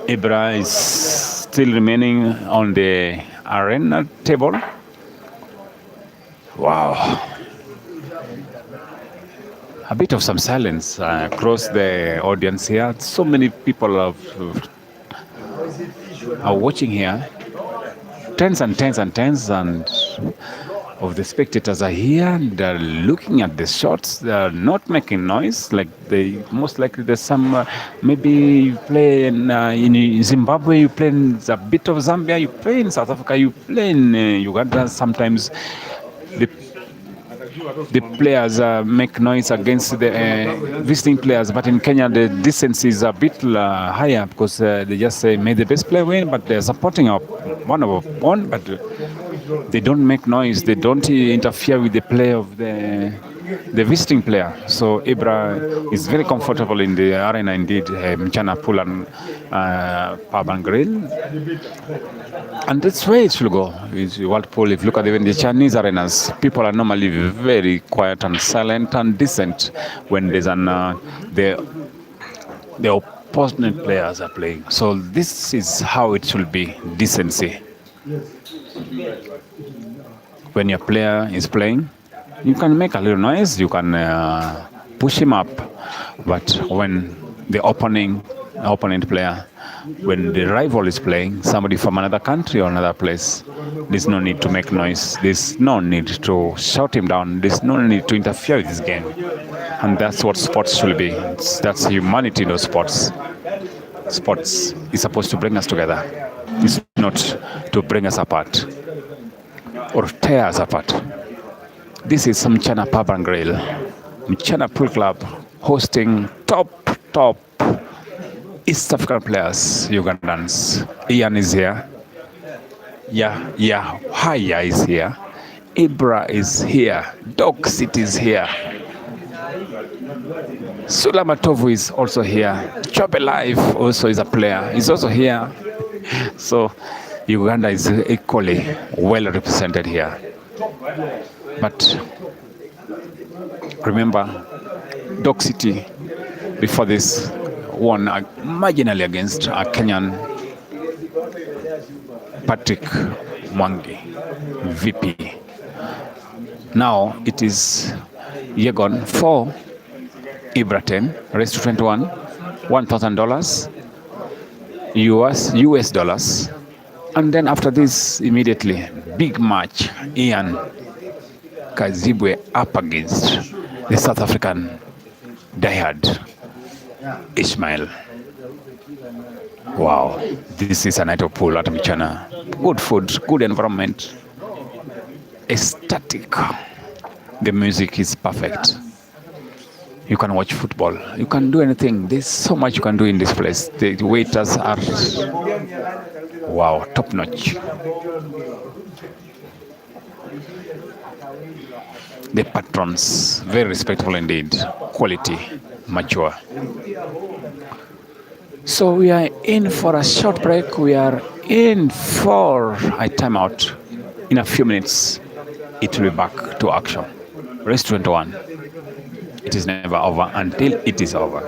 [SPEAKER 6] Ibra is still remaining on the arena table. Wow. A bit of some silence across the audience here. So many people are watching here. Tens and of the spectators are here. They're looking at the shots. They're not making noise. Like most likely there's some. Maybe you play in Zimbabwe. You play in a bit of Zambia. You play in South Africa. You play in Uganda. Sometimes the players make noise against the visiting players, but in Kenya the decency is a bit higher, because they just say may the best player win, but they're supporting one, but they don't make noise, they don't interfere with the play of the visiting player. So Ibra is very comfortable in the arena indeed, MCHANA Pool and Pub and Grill. And that's where it should go. It's World Pool. If you look at even the Chinese arenas, people are normally very quiet and silent and decent when there's the opponent players are playing. So this is how it should be, decency. When your player is playing, you can make a little noise, you can push him up, but when the opponent player when the rival is playing, somebody from another country or another place, there's no need to make noise. There's no need to shout him down. There's no need to interfere with this game. And that's what sports should be. That's humanity in those sports. Sports is supposed to bring us together. It's not to bring us apart or tear us apart. This is MCHANA Pub and Grill. MCHANA Pool Club hosting top East African players, Ugandans. Ian is here. Haya is here. Ibra is here. Dog City is here. Sulamatovu is also here. Chope Life also is a player. He's also here. So Uganda is equally well represented here. But remember, Dog City before this won marginally against a Kenyan, Patrick Mwangi, VP. Now it is YEGON 4, Ibra 10, raised to 21, $1,000 US dollars. And then after this, immediately, big match, Ian Kazibwe up against the South African diehard Ishmael. Wow, this is a night of pool at MCHANA. Good food, good environment, ecstatic. The music is perfect. You can watch football. You can do anything. There's so much you can do in this place. The waiters are, wow, top notch. The patrons, very respectful indeed. Quality, mature. So we are in for a short break. We are in for a timeout. In a few minutes, it will be back to action. Race 21. It is never over until it is over.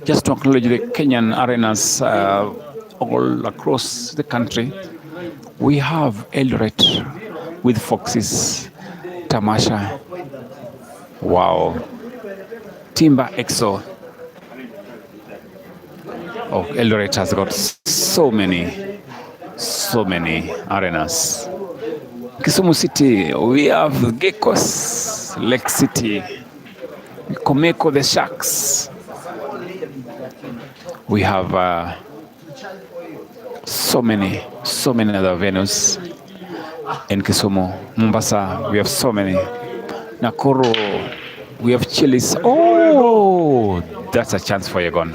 [SPEAKER 6] Just to acknowledge the Kenyan arenas all across the country, we have Eldoret with Foxes, Tamasha, wow, Timber EXO. Oh, Eldoret has got so many arenas. Kisumu City, we have Geckos, Lake City, Komeko the Sharks. We have so many other venues in Kisumu. Mombasa, we have so many. Nakuru, we have Chili's. Oh, that's a chance for YEGON.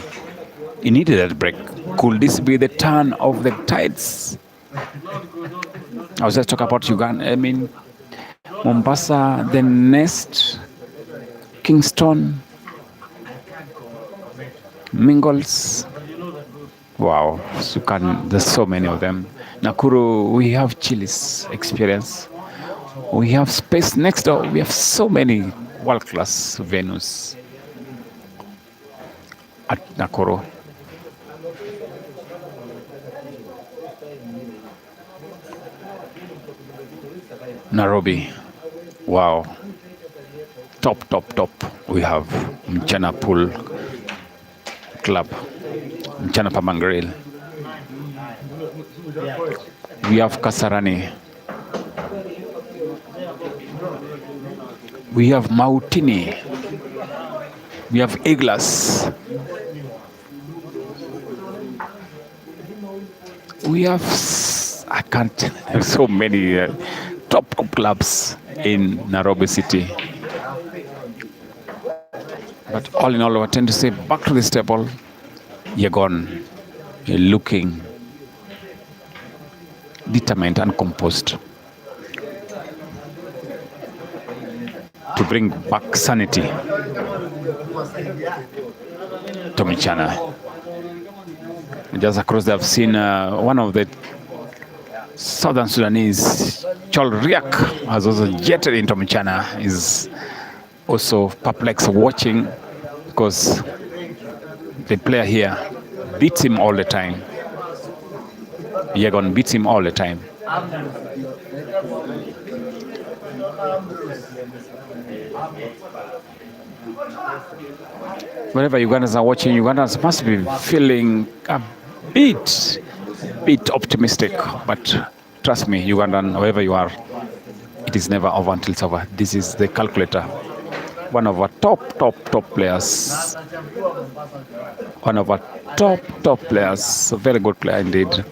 [SPEAKER 6] He needed that break. Could this be the turn of the tides? I was just talking about Uganda. I mean, Mombasa, the Nest, Kingston, Mingles. Wow, so there's so many of them. Nakuru, we have Chili's experience. We have space next door. We have so many world-class venues at Nakuru. Nairobi, wow, top. We have MCHANA Pool Club, MCHANA Pub and Grill. We have Kasarani. We have Mautini. We have Iglas. We have, so many top clubs in Nairobi City. But all in all, I tend to say back to this table, YEGON looking determined and composed to bring back sanity to MCHANA. Just across there, I've seen one of the Southern Sudanese, Chol Riak, has also jetted into MCHANA, is also perplexed watching because the player here beats him all the time. YEGON beats him all the time. Whenever Ugandans are watching, Ugandans must be feeling a bit optimistic. But trust me, Ugandan, wherever you are, it is never over until it's over. This is the calculator. One of our top players. One of our top players. A very good player indeed.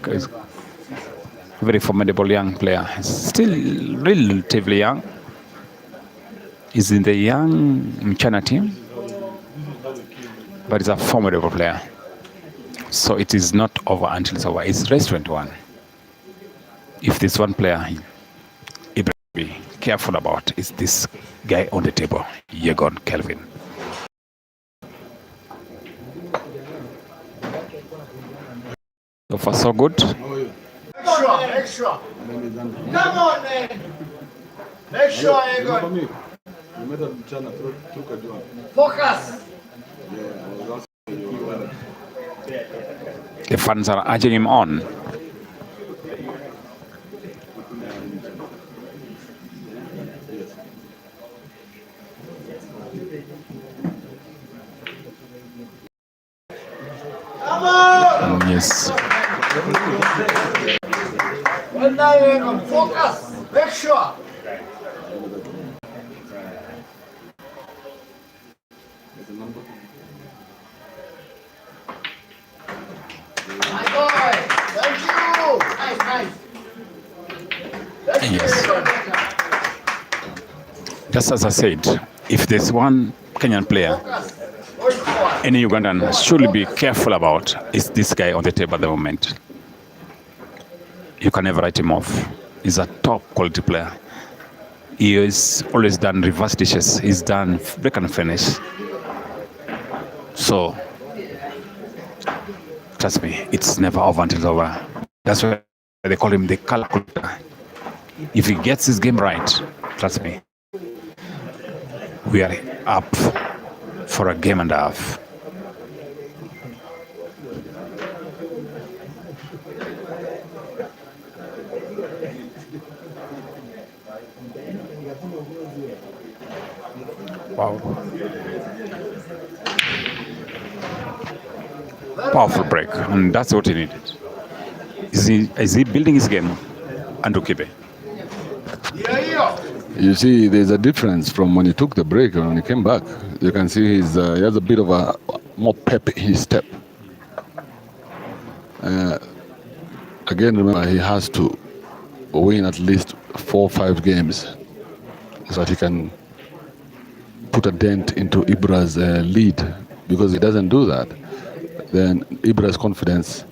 [SPEAKER 6] Very formidable young player. Still relatively young. He's in the young MCHANA team, but he's a formidable player. So it is not over until it's over. It's race 21. If this one player, Ibra, be careful about is this guy on the table, YEGON KELVIN. So far, so good.
[SPEAKER 1] Extra. Come on, man. Make sure, YEGON. Focus.
[SPEAKER 6] The fans are urging him on.
[SPEAKER 1] Come on.
[SPEAKER 6] Yes.
[SPEAKER 1] Well done, YEGON. Focus. Make sure. My boy. Thank you. Nice. Thank you,
[SPEAKER 6] Yes.
[SPEAKER 1] YEGON.
[SPEAKER 6] Just as I said, if there's one Kenyan player
[SPEAKER 1] Focus. Going forward.
[SPEAKER 6] any Ugandan should be careful about is this guy on the table at the moment. You can never write him off. He's a top quality player. He has always done reverse dishes. He's done break and finish. So, trust me, it's never over until it's over. That's why they call him the calculator. If he gets his game right, trust me, we are up for a game and a half. Wow. Powerful break, and that's what he needed. Is he building his game? Andrew Kibe.
[SPEAKER 2] You see, there's a difference from when he took the break and when he came back. You can see he has a bit of a more pep in his step. Again, remember, he has to win at least 4 or 5 games so that he can put a dent into Ibra's lead. Because if he doesn't do that, then Ibra's confidence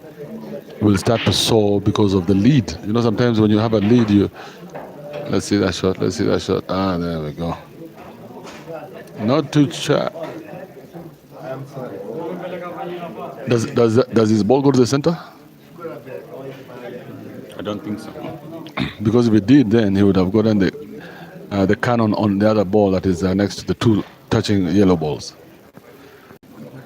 [SPEAKER 2] will start to soar because of the lead. You know, sometimes when you have a lead, let's see that shot. Ah, there we go. Not too sharp. Does his ball go to the center?
[SPEAKER 6] I don't think so.
[SPEAKER 2] Because if it did, then he would have gotten the cannon on the other ball that is next to the 2 touching yellow balls.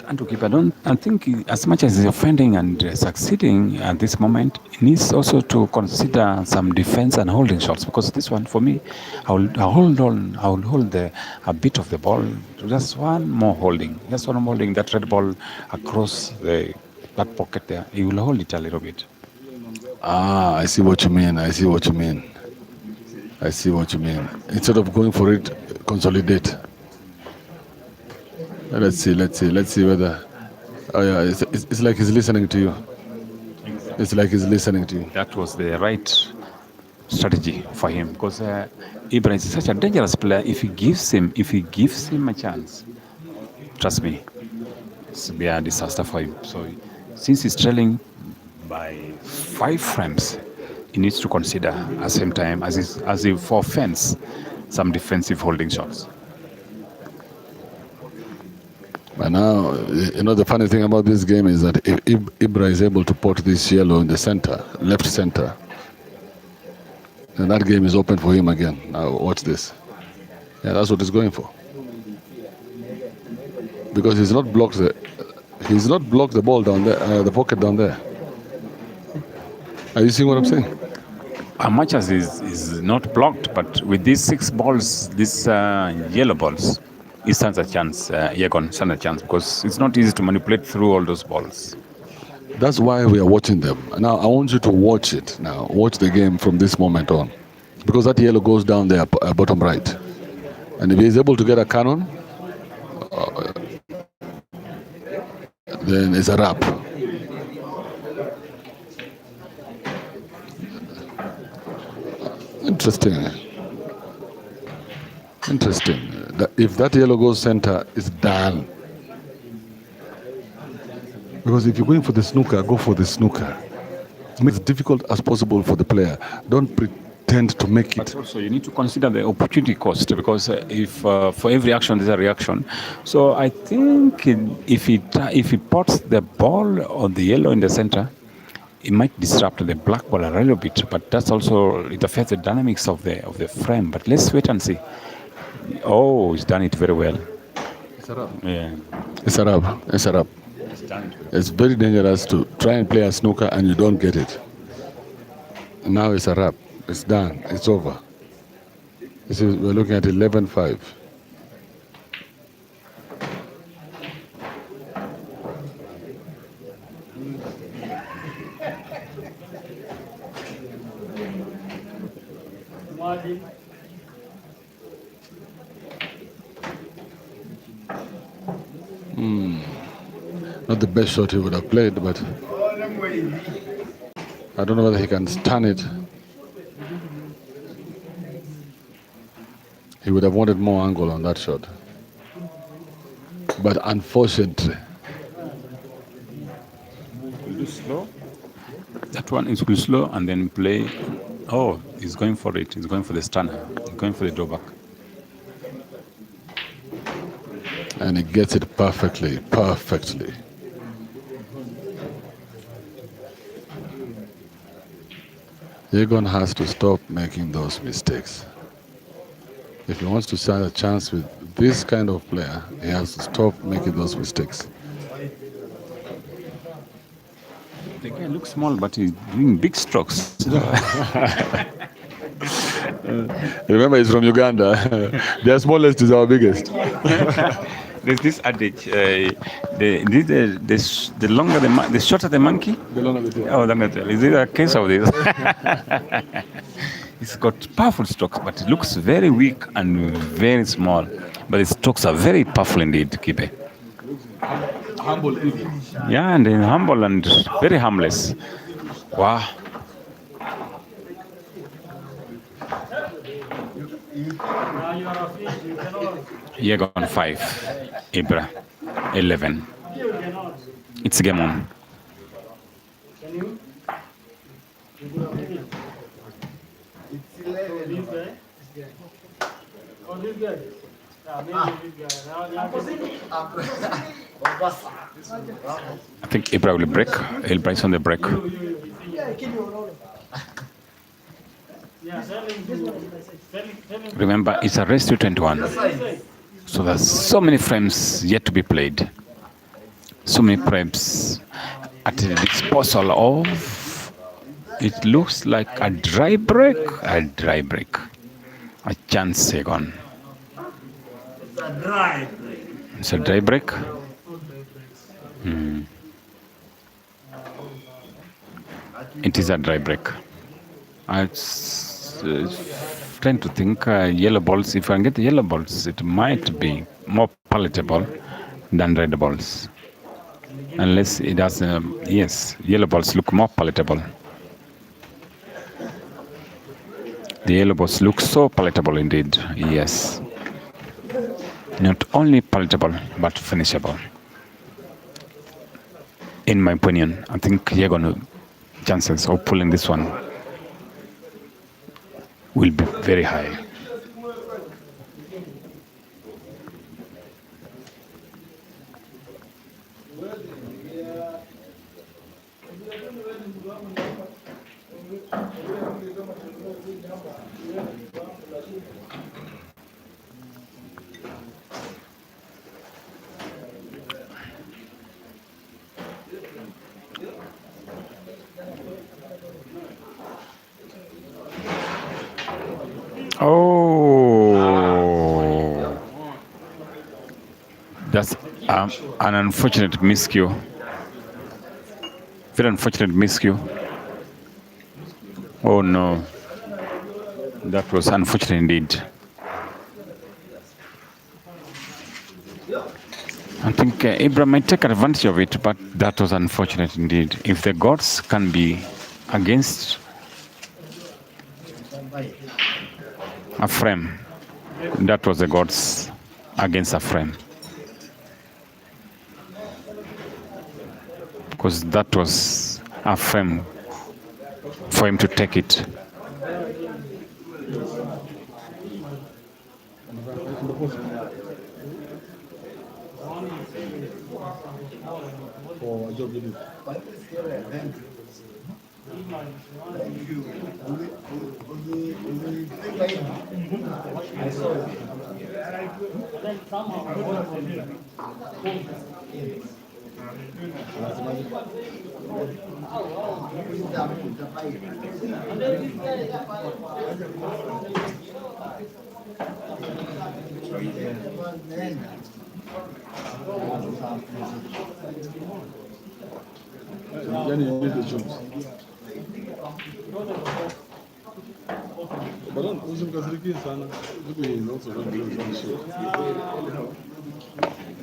[SPEAKER 6] Andrew Kibe, I think as much as he's offending and succeeding at this moment, he needs also to consider some defense and holding shots, because this one, for me, I will hold a bit of the ball. Just one more holding. That red ball across that pocket there. He will hold it a little bit.
[SPEAKER 2] Ah, I see what you mean. Instead of going for it, consolidate. Let's see whether. Oh yeah, it's like he's listening to you. It's like he's listening to you.
[SPEAKER 6] That was the right strategy for him, because Ibra is such a dangerous player. If he gives him a chance, trust me, it's be a disaster for him. So since he's trailing by 5 frames, he needs to consider at the same time as he for offense some defensive holding shots.
[SPEAKER 2] But now, you know, the funny thing about this game is that if Ibra is able to put this yellow in the center, left center, then that game is open for him again. Now watch this. Yeah, that's what he's going for. Because he's not blocked He's not blocked the ball down there, the pocket down there. Are you seeing what I'm saying?
[SPEAKER 6] Amachas is not blocked, but with these 6 balls, these yellow balls, he stands a chance. Yegon stands a chance because it's not easy to manipulate through all those balls.
[SPEAKER 2] That's why we are watching them. Now, I want you to watch it now. Watch the game from this moment on. Because that yellow goes down there, bottom right. And if he's able to get a cannon, then it's a wrap. Interesting. If that yellow goes center, it's done. Because if you're going for the snooker, go for the snooker. Make it as difficult as possible for the player. Don't pretend to make it.
[SPEAKER 6] But also, you need to consider the opportunity cost because if for every action there's a reaction. So I think if he puts the ball on the yellow in the center, it might disrupt the black ball a little bit. But that's also it affects the dynamics of the frame. But let's wait and see. Oh, he's done it very well.
[SPEAKER 2] It's a wrap.
[SPEAKER 6] Yeah.
[SPEAKER 2] It's a wrap. It's a wrap. It's very dangerous to try and play a snooker and you don't get it. And now it's a wrap. It's done. It's over. This is, we're looking at 11-5. Not the best shot he would have played, but I don't know whether he can stand it. He would have wanted more angle on that shot. But unfortunately,
[SPEAKER 6] Do slow. That one is too slow and then play. Oh, he's going for it. He's going for the stunner. He's going for the drawback.
[SPEAKER 2] and he gets it perfectly. YEGON has to stop making those mistakes. If he wants to stand a chance with this kind of player, he has to stop making those mistakes.
[SPEAKER 6] The guy looks small, but he's doing big strokes.
[SPEAKER 2] Remember, he's from Uganda. Their smallest is our biggest.
[SPEAKER 6] There's this adage: the longer the shorter the monkey,
[SPEAKER 2] The longer the tail.
[SPEAKER 6] oh, longer the tail. Is it a case of this? It's got powerful strokes, but it looks very weak and very small. But the strokes are very powerful indeed, Kibe.
[SPEAKER 2] Humble even.
[SPEAKER 6] Yeah, and humble and very harmless. Wow. YEGON 5, Ibra 11. It's game on. I think Ibra will break. Ibra is on the break. Remember, it's a race to 21. So there's so many frames yet to be played. So many frames at the disposal of. It looks like a dry break. A chance YEGON. It's a dry break. It is a dry break. I trying to think yellow balls. If I get the yellow balls, it might be more palatable than red balls. Unless it has, yes, yellow balls look more palatable. The yellow balls look so palatable indeed, yes. Not only palatable, but finishable. In my opinion, I think YEGON chances of pulling this one will be very high. That's an unfortunate miscue. Very unfortunate miscue. Oh no. That was unfortunate indeed. I think Ibra might take advantage of it, but that was unfortunate indeed. If the gods can be against a frame, that was the gods against a frame. Because that was a frame for him to take it.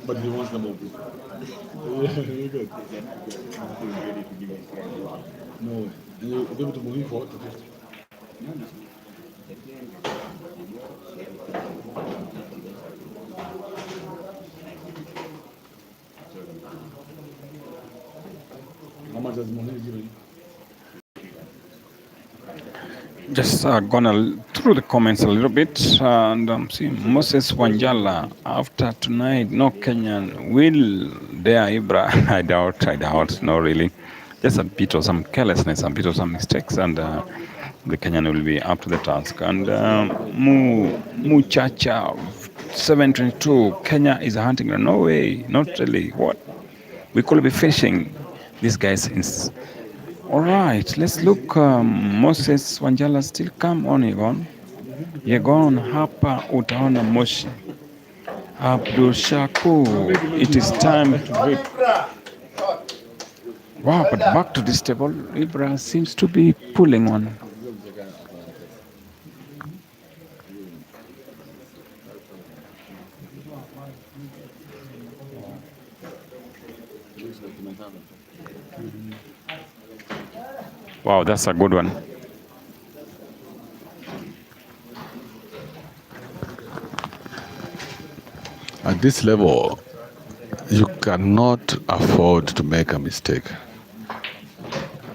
[SPEAKER 2] But he wants them all. No way. And you'll be able to move him forward to 50. How much has Mohin given?
[SPEAKER 6] Just gonna through the comments a little bit, and see Moses Wanjala. After tonight, no Kenyan will dare Ibra. I doubt. No, really, just a bit of some carelessness, a bit of some mistakes, and the Kenyan will be up to the task. And Muchacha 722, Kenya is a hunting ground. No way, not really. What we could be fishing these guys in. All right, let's look. Moses Wanjala still come on Yegon. Yegon hapa utaona moshi. Abdul Shakur, it is time to break. Wow, but back to this table, Ibra seems to be pulling one. Wow, that's a good one.
[SPEAKER 2] At this level, you cannot afford to make a mistake.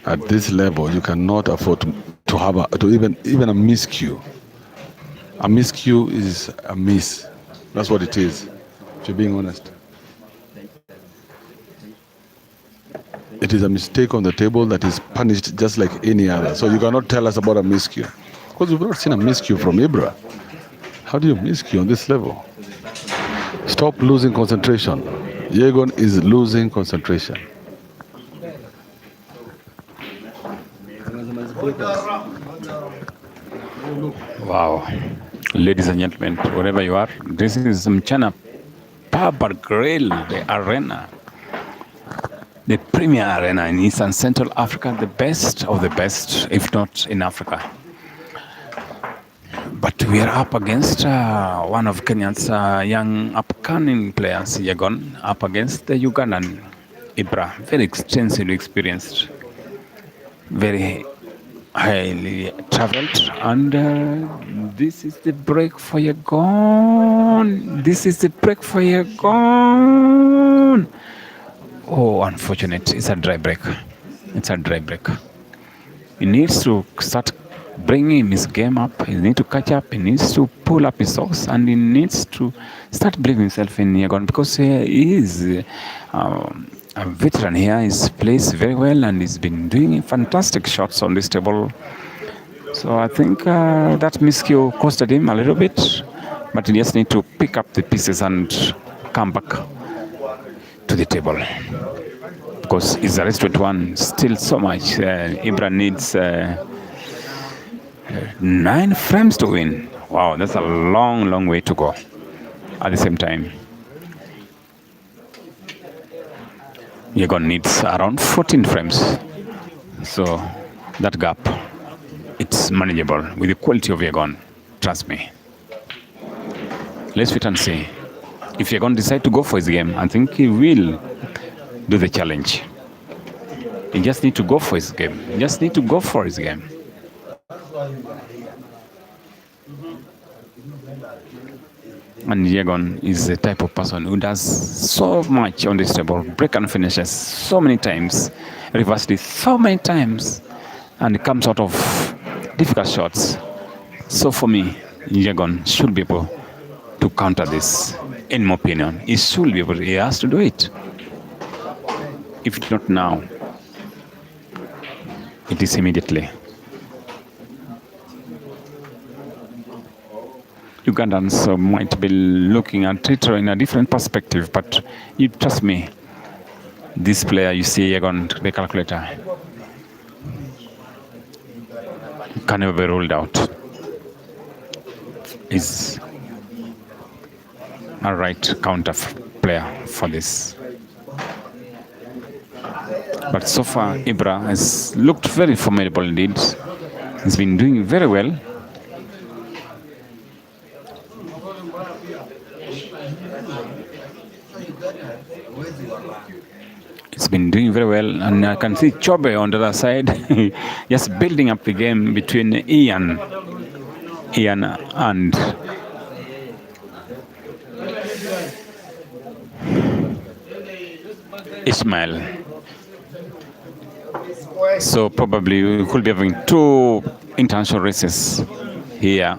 [SPEAKER 2] At this level, you cannot afford to have even a miscue. A miscue is a miss. That's what it is, if you're being honest. It is a mistake on the table that is punished just like any other. So you cannot tell us about a miscue. Because we've not seen a miscue from Ibra. How do you miscue on this level? Stop losing concentration. Yegon is losing concentration.
[SPEAKER 6] Wow. Ladies and gentlemen, wherever you are, this is MCHANA Pub and Grill, the arena. The premier arena in East and Central Africa, the best of the best, if not in Africa. But we are up against one of Kenya's young upcoming players, YEGON, up against the Ugandan, Ibra. Very extensively experienced, very highly traveled, and this is the break for YEGON. This is the break for YEGON. Oh, unfortunate. It's a dry break. It's a dry break. He needs to start bringing his game up. He needs to catch up. He needs to pull up his socks, and he needs to start believing himself in YEGON, because he is a veteran here. He's plays very well, and he's been doing fantastic shots on this table. So I think that miscue costed him a little bit, but he just needs to pick up the pieces and come back to the table, because it's a race to one. Still so much. Ibra needs 9 frames to win. Wow, that's a long way to go. At the same time, YEGON needs around 14 frames. So that gap, it's manageable with the quality of YEGON. Trust me. Let's wait and see. If YEGON decide to go for his game, I think he will do the challenge. He just need to go for his game. He just need to go for his game. And YEGON is the type of person who does so much on this table, break and finishes so many times, reverse it so many times, and comes out of difficult shots. So for me, YEGON should be able to counter this. In my opinion, he should be able. He has to do it. If not now, it is immediately. Ugandans might be looking at it in a different perspective, but you trust me, this player, you see YEGON, the calculator, can never be ruled out. Is a right counter player for this. But so far, Ibra has looked very formidable indeed. He's been doing very well. It's been doing very well, and I can see Chobe on the other side, just building up the game between Ian and Ismail. So probably we could be having two international races here.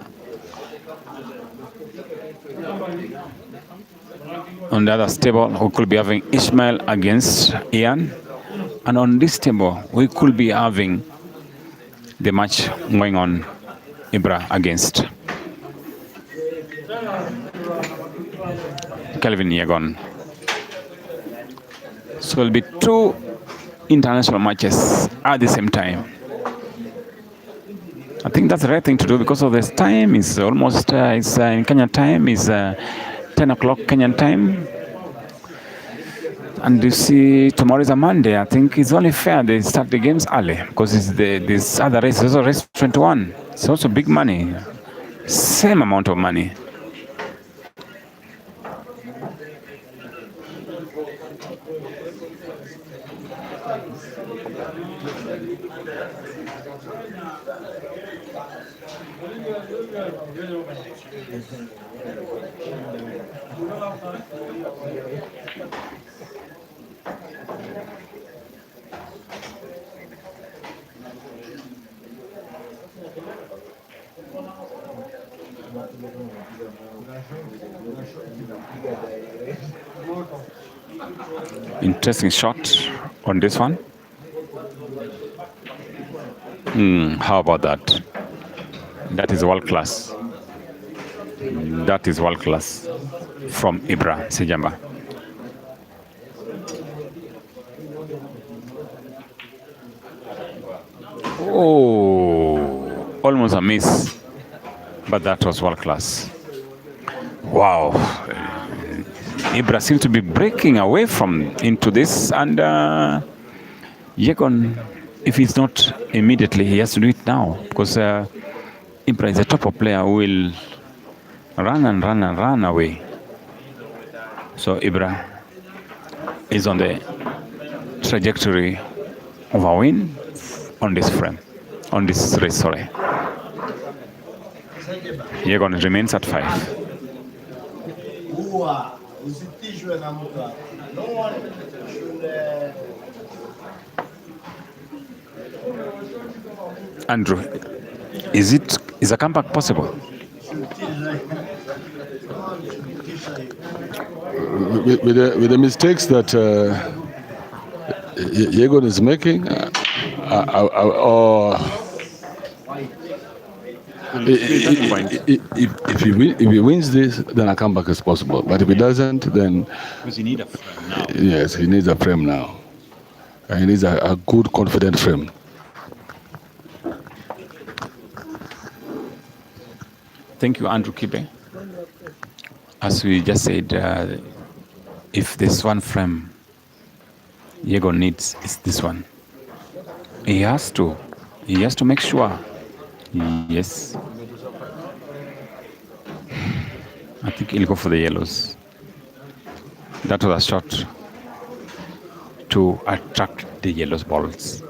[SPEAKER 6] On the other table, we could be having Ismail against Ian. And on this table, we could be having the match going on, Ibra against KELVIN YEGON. So it'll be two international matches at the same time. I think that's the right thing to do because of this time. Is almost it's in Kenyan time is 10 o'clock Kenyan time. And you see, tomorrow is a Monday. I think it's only fair they start the games early because it's this other race, also race 21. It's also big money, same amount of money. Interesting shot on this one. How about that? That is world class. That is world class from Ibra SEJJEMBA. Oh, almost a miss, but that was world class. Wow. Ibra seems to be breaking away from into this, and YEGON, if he's not immediately, he has to do it now because Ibra is a top player who will run and run and run away. So Ibra is on the trajectory of a win on this frame, on this race, sorry. YEGON remains at 5. Andrew, is a comeback possible?
[SPEAKER 2] With the mistakes that YEGON is making, if he wins this, then a comeback is possible. But if he doesn't, then
[SPEAKER 6] Because you need a frame now.
[SPEAKER 2] yes, he needs a frame now. And he needs a good, confident frame.
[SPEAKER 6] Thank you, Andrew Kibe. As we just said, if this one frame YEGON needs is this one. He has to make sure. Yes. I think he'll go for the yellows. That was a shot to attract the yellows balls.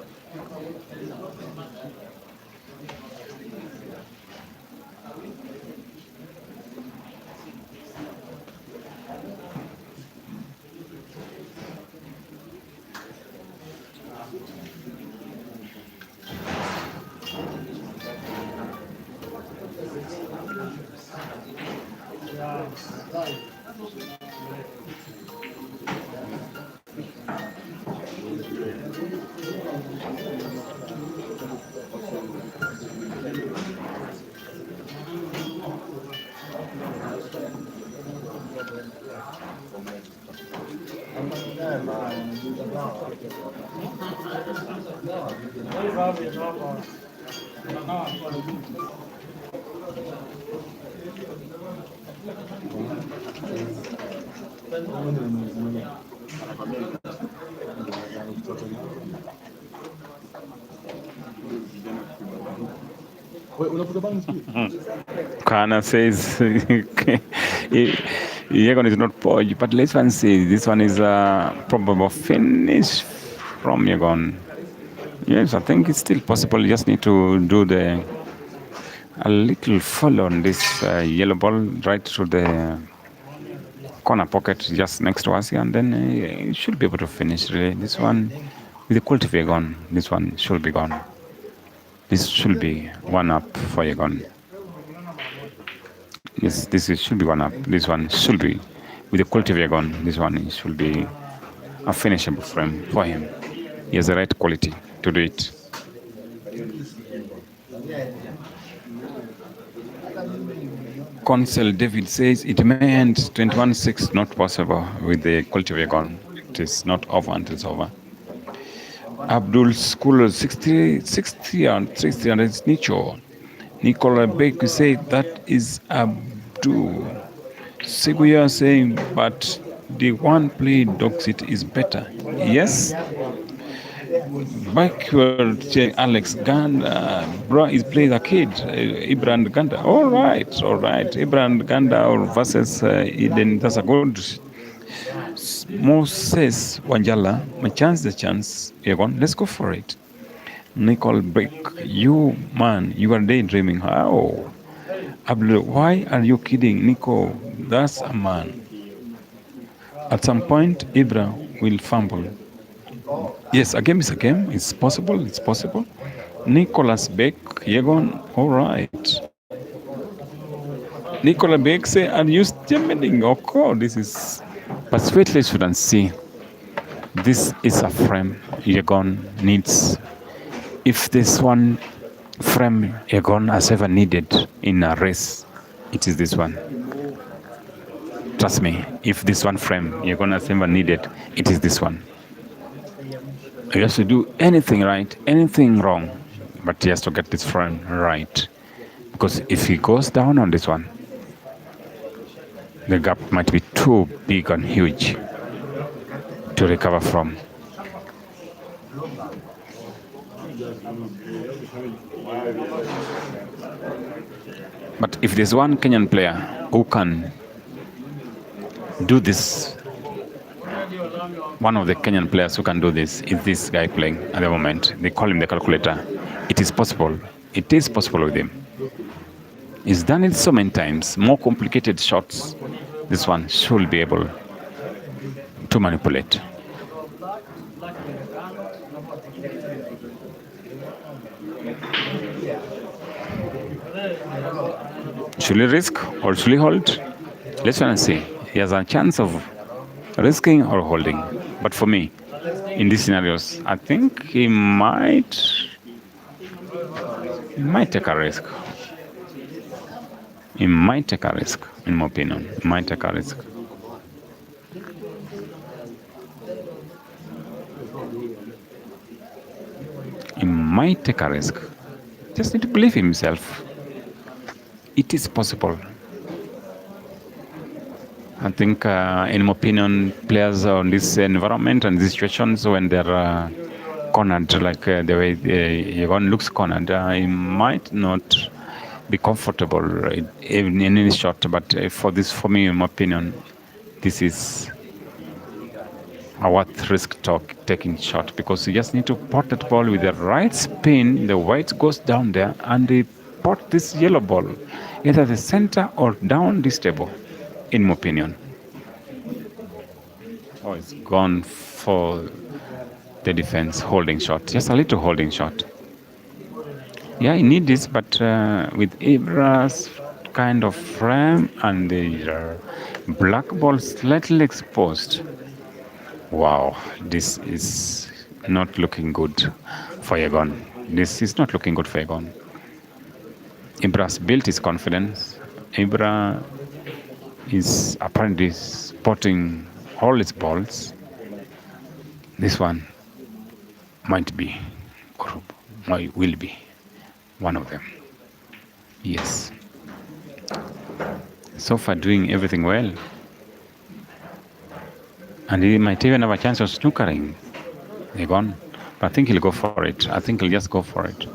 [SPEAKER 6] Kana says YEGON is not poised, but let's one see. This one is a probable finish from YEGON. Yes, I think it's still possible. You just need to do a little follow on this yellow ball right to the corner pocket just next to us here, and then you should be able to finish really. This one with the quality of YEGON, this one should be gone. This should be one up for YEGON. Yes, should be one up. This one should be with the quality of YEGON. This one should be a finishable frame for him. He has the right quality to do it. Consul David says it may end 21-6, not possible with the quality of YEGON. It is not over until it's over. Abdul School 60 and 60 and it's Nicho. Nicola Beck say that is Abdul. Seguya saying, but the one played Doxit is better. Yes. Backward Alex Ganda, bro, is playing a kid, Ibra and Ganda. All right. Ibra and Ganda versus Eden. That's a good. Moses Wanjala, my chance, YEGON, let's go for it. Nicole Beck, you man, you are daydreaming. How? Abdul, why are you kidding? Nico, that's a man. At some point, Ibra will fumble. Yes, a game is a game. It's possible. Nicholas Beck, YEGON, all right. Nicola Beck say, are you still Oh, God, this is... But sweetly shouldn't see. This is a frame YEGON needs. If this one frame YEGON has ever needed in a race, it is this one. Trust me, if this one frame YEGON has ever needed, it is this one. He has to do anything right, anything wrong, but he has to get this frame right. Because if he goes down on this one, the gap might be too big and huge to recover from. But if there's one Kenyan player who can do this, one of the Kenyan players who can do this is this guy playing at the moment. They call him the calculator. It is possible. It is possible with him. He's done it so many times. More complicated shots, this one should be able to manipulate. Should he risk or should he hold? Let's try and see. He has a chance of risking or holding. But for me, in these scenarios, I think he might take a risk. He might take a risk, in my opinion. He might take a risk. He might take a risk. Just need to believe in himself. It is possible. I think, in my opinion, players on this environment and these situations when they're cornered, like the way Yegon looks cornered, he might not be comfortable in any shot. But for me, in my opinion, this is a worth risk taking shot, because you just need to pot that ball with the right spin. The white goes down there, and they pot this yellow ball either the center or down this table, in my opinion. Oh, it's gone for the defense holding shot, just a little holding shot. Yeah, you need this, but with Ibra's kind of frame and the black ball slightly exposed. Wow, this is not looking good for Yegon. This is not looking good for Yegon. Ibra's built his confidence. Ibra is apparently spotting all his balls. This one might be, or will be, one of them. Yes. So far doing everything well. And he might even have a chance of snookering. Yegon. But I think he'll go for it. I think he'll just go for it.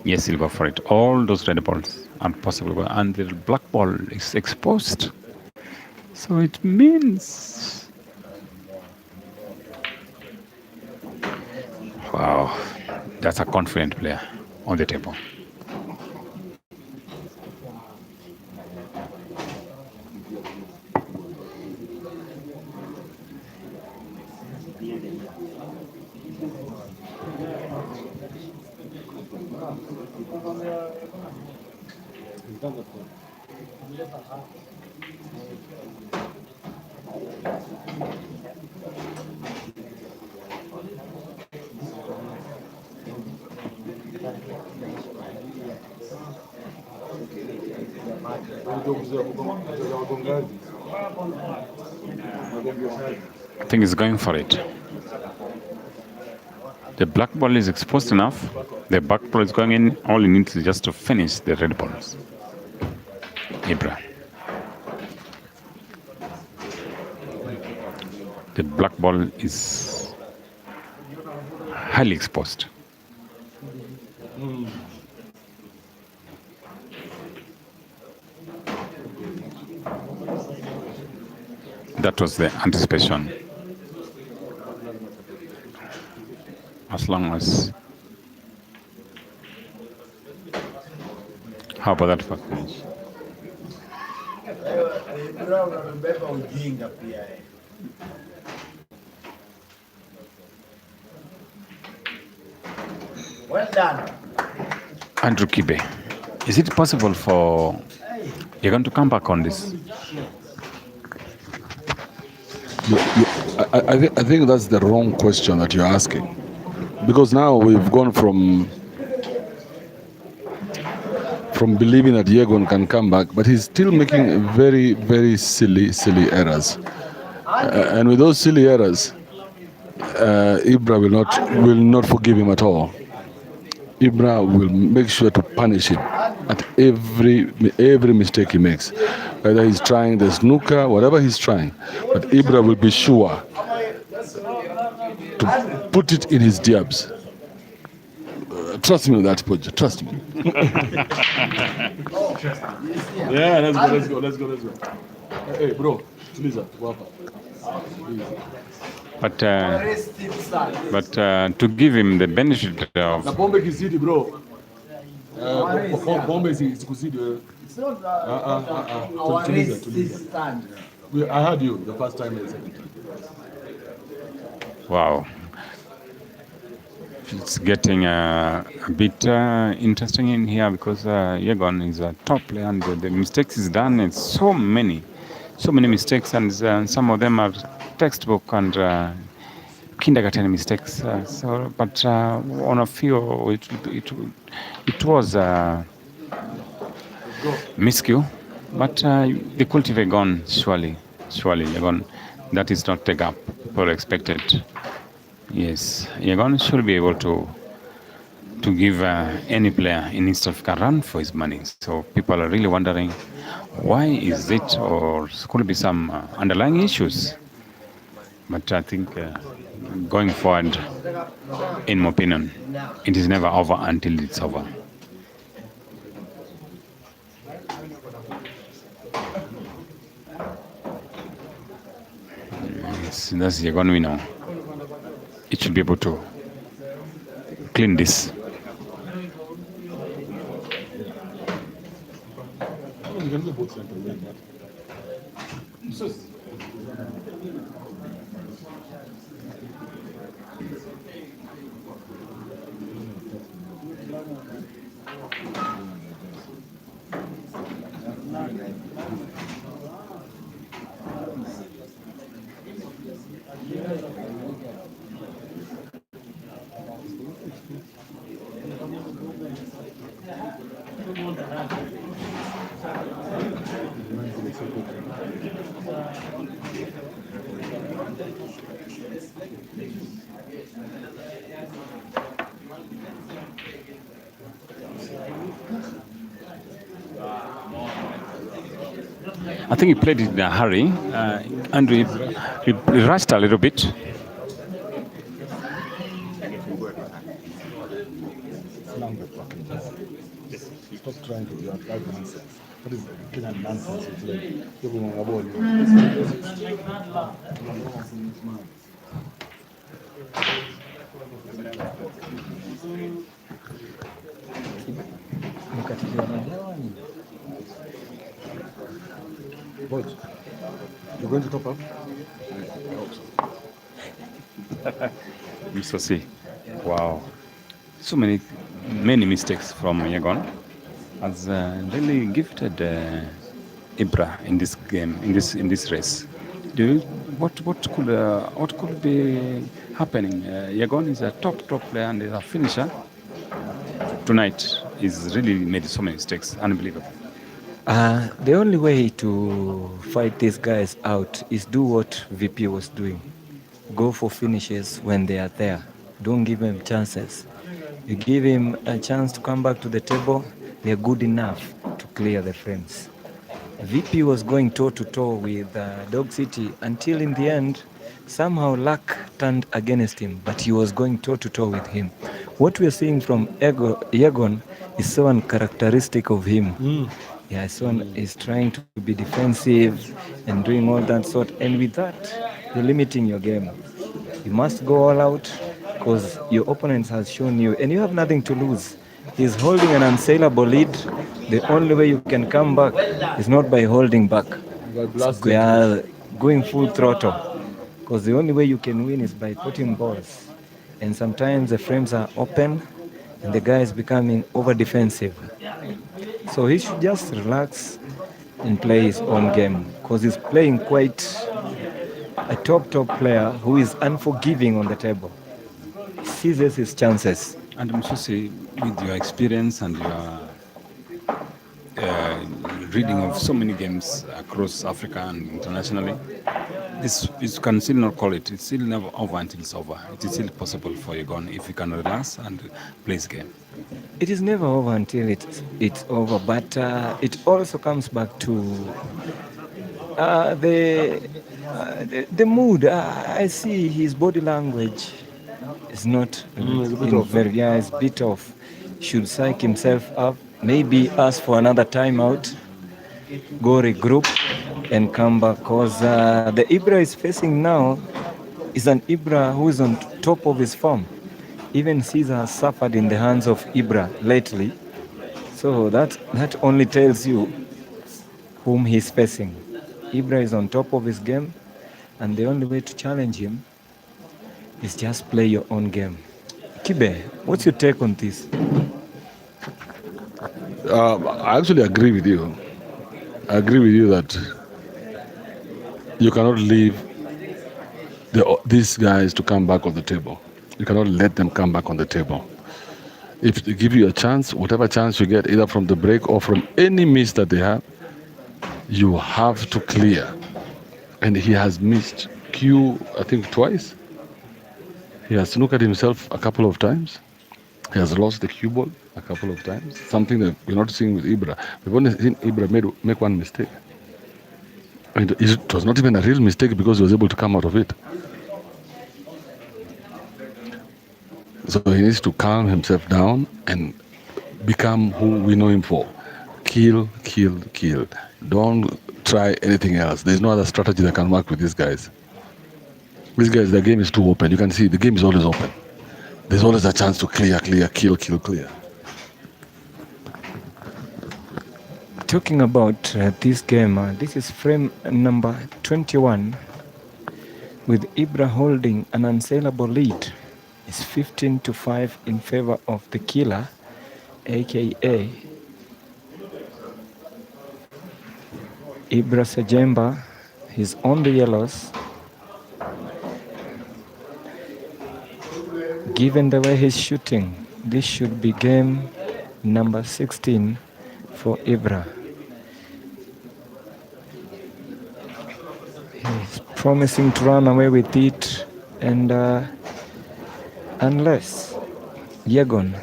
[SPEAKER 6] Yes, he'll go for it. All those red balls are possible. And the black ball is exposed. So it means... Wow. That's a confident player on the table. I think he's going for it. The black ball is exposed enough. The black ball is going in. All he needs is just to finish the red balls. Ibra. The black ball is highly exposed. That was the anticipation. As long as... How about that for finish?
[SPEAKER 1] Well done.
[SPEAKER 6] Andrew Kibe, is it possible for Yegon to come back on this?
[SPEAKER 2] I think that's the wrong question that you're asking, because now we've gone from believing that Yegon can come back, but he's still making very, very silly errors, and with those silly errors, Ibra will not forgive him at all. Ibra will make sure to punish him at every mistake he makes, whether he's trying the snooker, whatever he's trying. But Ibra will be sure to put it in his jabs. Trust me with that, Pooja. Trust me. Yeah, let's go. Hey, bro, please,
[SPEAKER 6] But to give him the benefit of...
[SPEAKER 2] Na pombe kizidi, bro. Pombe is kuzidi. Tuliza. I heard you the first time and the second time.
[SPEAKER 6] Wow. It's getting a bit interesting in here, because Yegon is a top player, and the mistakes he's done, it's so many mistakes, and some of them are textbook and kindergarten mistakes. But on a few, it was miscue. But the quality of Yegon, surely Yegon, that is not take up or expected. Yes, Yegon should be able to give any player in East Africa a run for his money. So people are really wondering Why is it, or could it be some underlying issues? But I think going forward, in my opinion, it is never over until it's over. Yes, that's YEGON we know. It should be able to clean this. I think he played in a hurry, and he rushed a little bit.
[SPEAKER 2] Stop trying to do that nonsense. What is Kenyan nonsense you play? What? You're going to top up? I hope so.
[SPEAKER 6] Mr. C. Wow. So many mistakes from YEGON has really gifted Ibra in this game, in this race. What could be happening? YEGON is a top player and is a finisher. Tonight he's really made so many mistakes, unbelievable.
[SPEAKER 9] The only way to fight these guys out is do what VP was doing. Go for finishes when they are there. Don't give them chances. You give him a chance to come back to the table, they're good enough to clear the frames. VP was going toe-to-toe with Dog City until in the end, somehow luck turned against him, but he was going toe-to-toe with him. What we're seeing from YEGON is so uncharacteristic of him. Yeah, someone is trying to be defensive and doing all that sort, and with that, you're limiting your game. You must go all out because your opponent has shown you, and you have nothing to lose. He's holding an unsaleable lead. The only way you can come back is not by holding back. We are going full throttle because the only way you can win is by putting balls. And sometimes the frames are open and the guy is becoming over defensive. So he should just relax and play his own game because he's playing quite a top player who is unforgiving on the table. He seizes his chances.
[SPEAKER 6] And Msusi, with your experience and your reading of so many games across Africa and internationally, this can still not call it. It's still never over until it's over. It is still possible for YEGON if you can relax and play his game.
[SPEAKER 9] It is never over until it's over, but it also comes back to the mood. I see his body language is not it's a bit off. Should psych himself up, maybe ask for another timeout, go regroup and come back, because the Ibra is facing now is an Ibra who is on top of his form. Even Caesar has suffered in the hands of Ibra lately, so that only tells you whom he's facing. Ibra is on top of his game, and the only way to challenge him is just play your own game. Kibe, what's your take on this?
[SPEAKER 2] I actually agree with you. I agree with you that you cannot leave these guys to come back on the table. You cannot let them come back on the table. If they give you a chance, whatever chance you get, either from the break or from any miss that they have, you have to clear. And he has missed Q, I think, twice. He has looked at himself a couple of times. He has lost the cue ball a couple of times, something that we're not seeing with Ibra. We've only seen Ibra make one mistake. And it was not even a real mistake because he was able to come out of it. So he needs to calm himself down and become who we know him for. Kill, kill, kill. Don't try anything else. There's no other strategy that can work with these guys. These guys, the game is too open. You can see the game is always open. There's always a chance to clear, kill, clear.
[SPEAKER 9] Talking about this game, this is frame number 21 with Ibra holding an unsaleable lead. It's 15-5 in favor of the killer, aka Ibra SEJJEMBA. He's on the yellows. Given the way he's shooting, this should be game number 16 for Ibra. He's promising to run away with it, and unless YEGON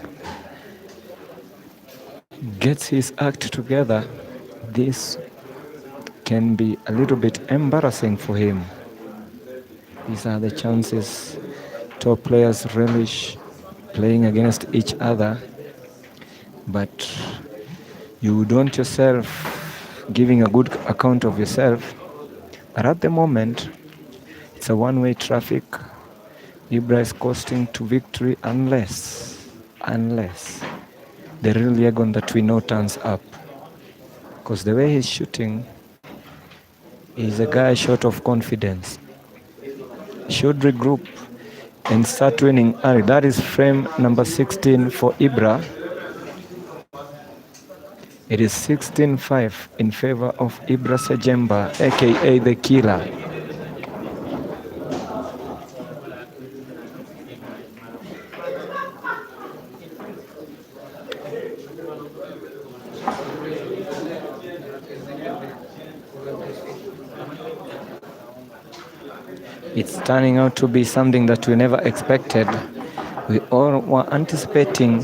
[SPEAKER 9] gets his act together, this can be a little bit embarrassing for him. These are the chances top players relish playing against each other, but you don't yourself giving a good account of yourself. But at the moment, it's a one-way traffic. Ibra is coasting to victory unless the real YEGON that we know turns up. Because the way he's shooting is a guy short of confidence. Should regroup and start winning early. That is frame number 16 for Ibra. It is 16-5 in favor of Ibra SEJJEMBA, aka the killer. It's turning out to be something that we never expected. We all were anticipating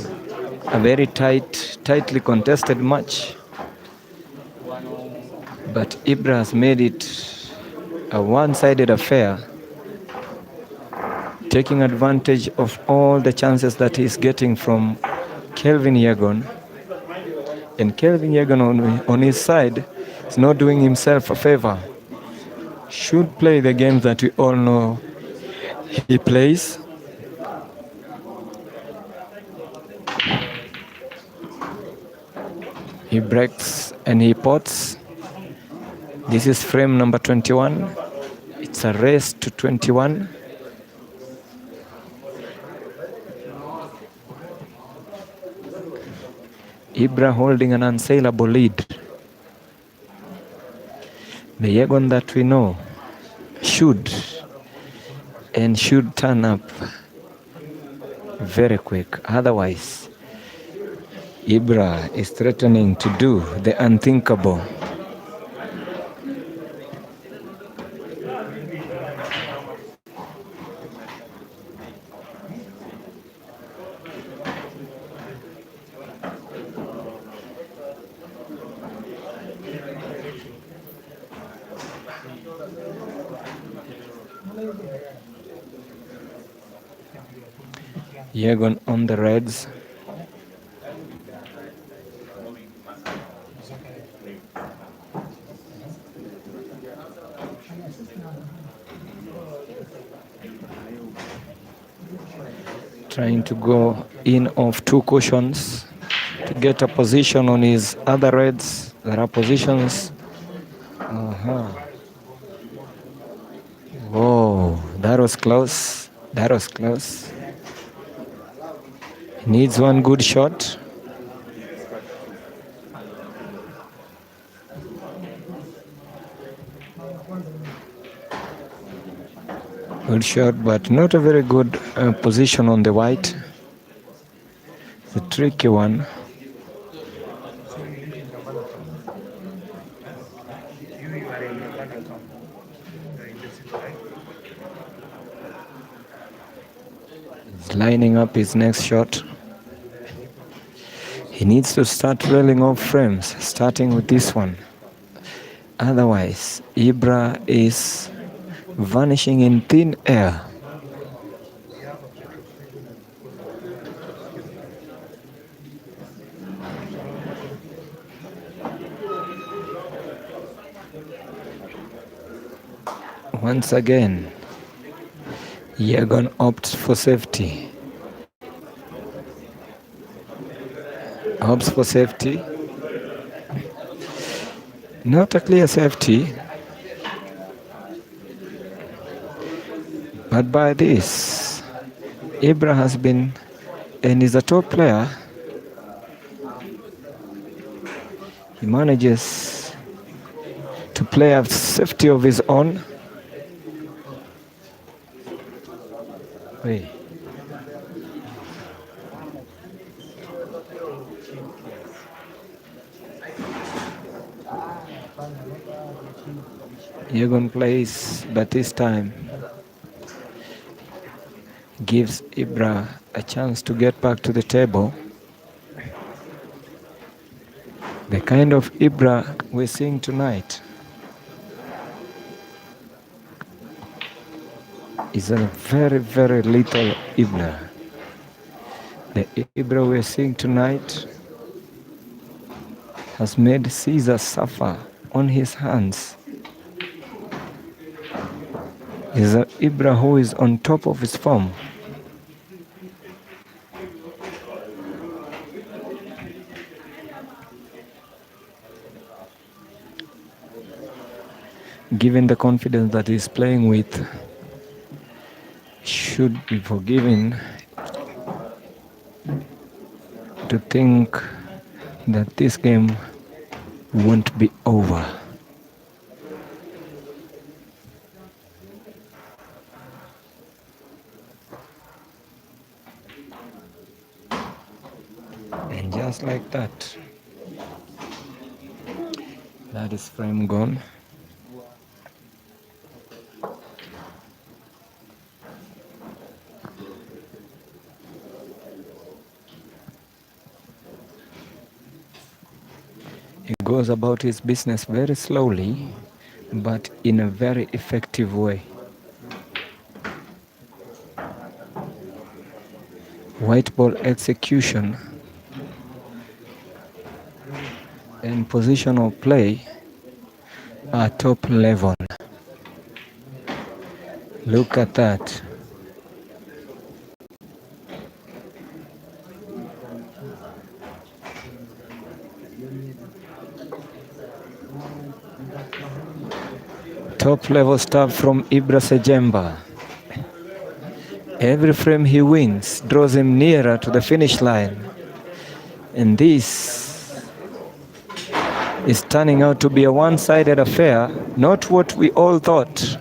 [SPEAKER 9] a very tightly contested match. But Ibra has made it a one-sided affair, taking advantage of all the chances that he's getting from KELVIN YEGON. And KELVIN YEGON on his side is not doing himself a favor. Should play the games that we all know he plays. He breaks and he pots. This is frame number 21. It's a race to 21. Ibra holding an unsaleable lead. The YEGON that we know should turn up very quick. Otherwise, Ibra is threatening to do the unthinkable. YEGON on the reds. Trying to go in off two cushions to get a position on his other reds. There are positions. Whoa, that was close. That was close. Needs one good shot. Good shot, but not a very good position on the white. It's a tricky one. He's lining up his next shot. He needs to start rolling off frames, starting with this one. Otherwise, Ibra is vanishing in thin air. Once again, YEGON opts for safety. Opts for safety. Not a clear safety. But by this, Ibra has been and is a top player. He manages to play a safety of his own. Wait. YEGON plays, but this time gives Ibra a chance to get back to the table. The kind of Ibra we're seeing tonight is a very, very little Ibra. The Ibra we're seeing tonight has made Caesar suffer on his hands. Is an Ibra who is on top of his form. Given the confidence that he's playing with, should be forgiven to think that this game won't be over. And just like that, that is frame gone. He goes about his business very slowly, but in a very effective way. White ball execution and positional play are top level. Look at that. Top level stuff from Ibra SEJJEMBA. Every frame he wins draws him nearer to the finish line. And this is turning out to be a one-sided affair, not what we all thought.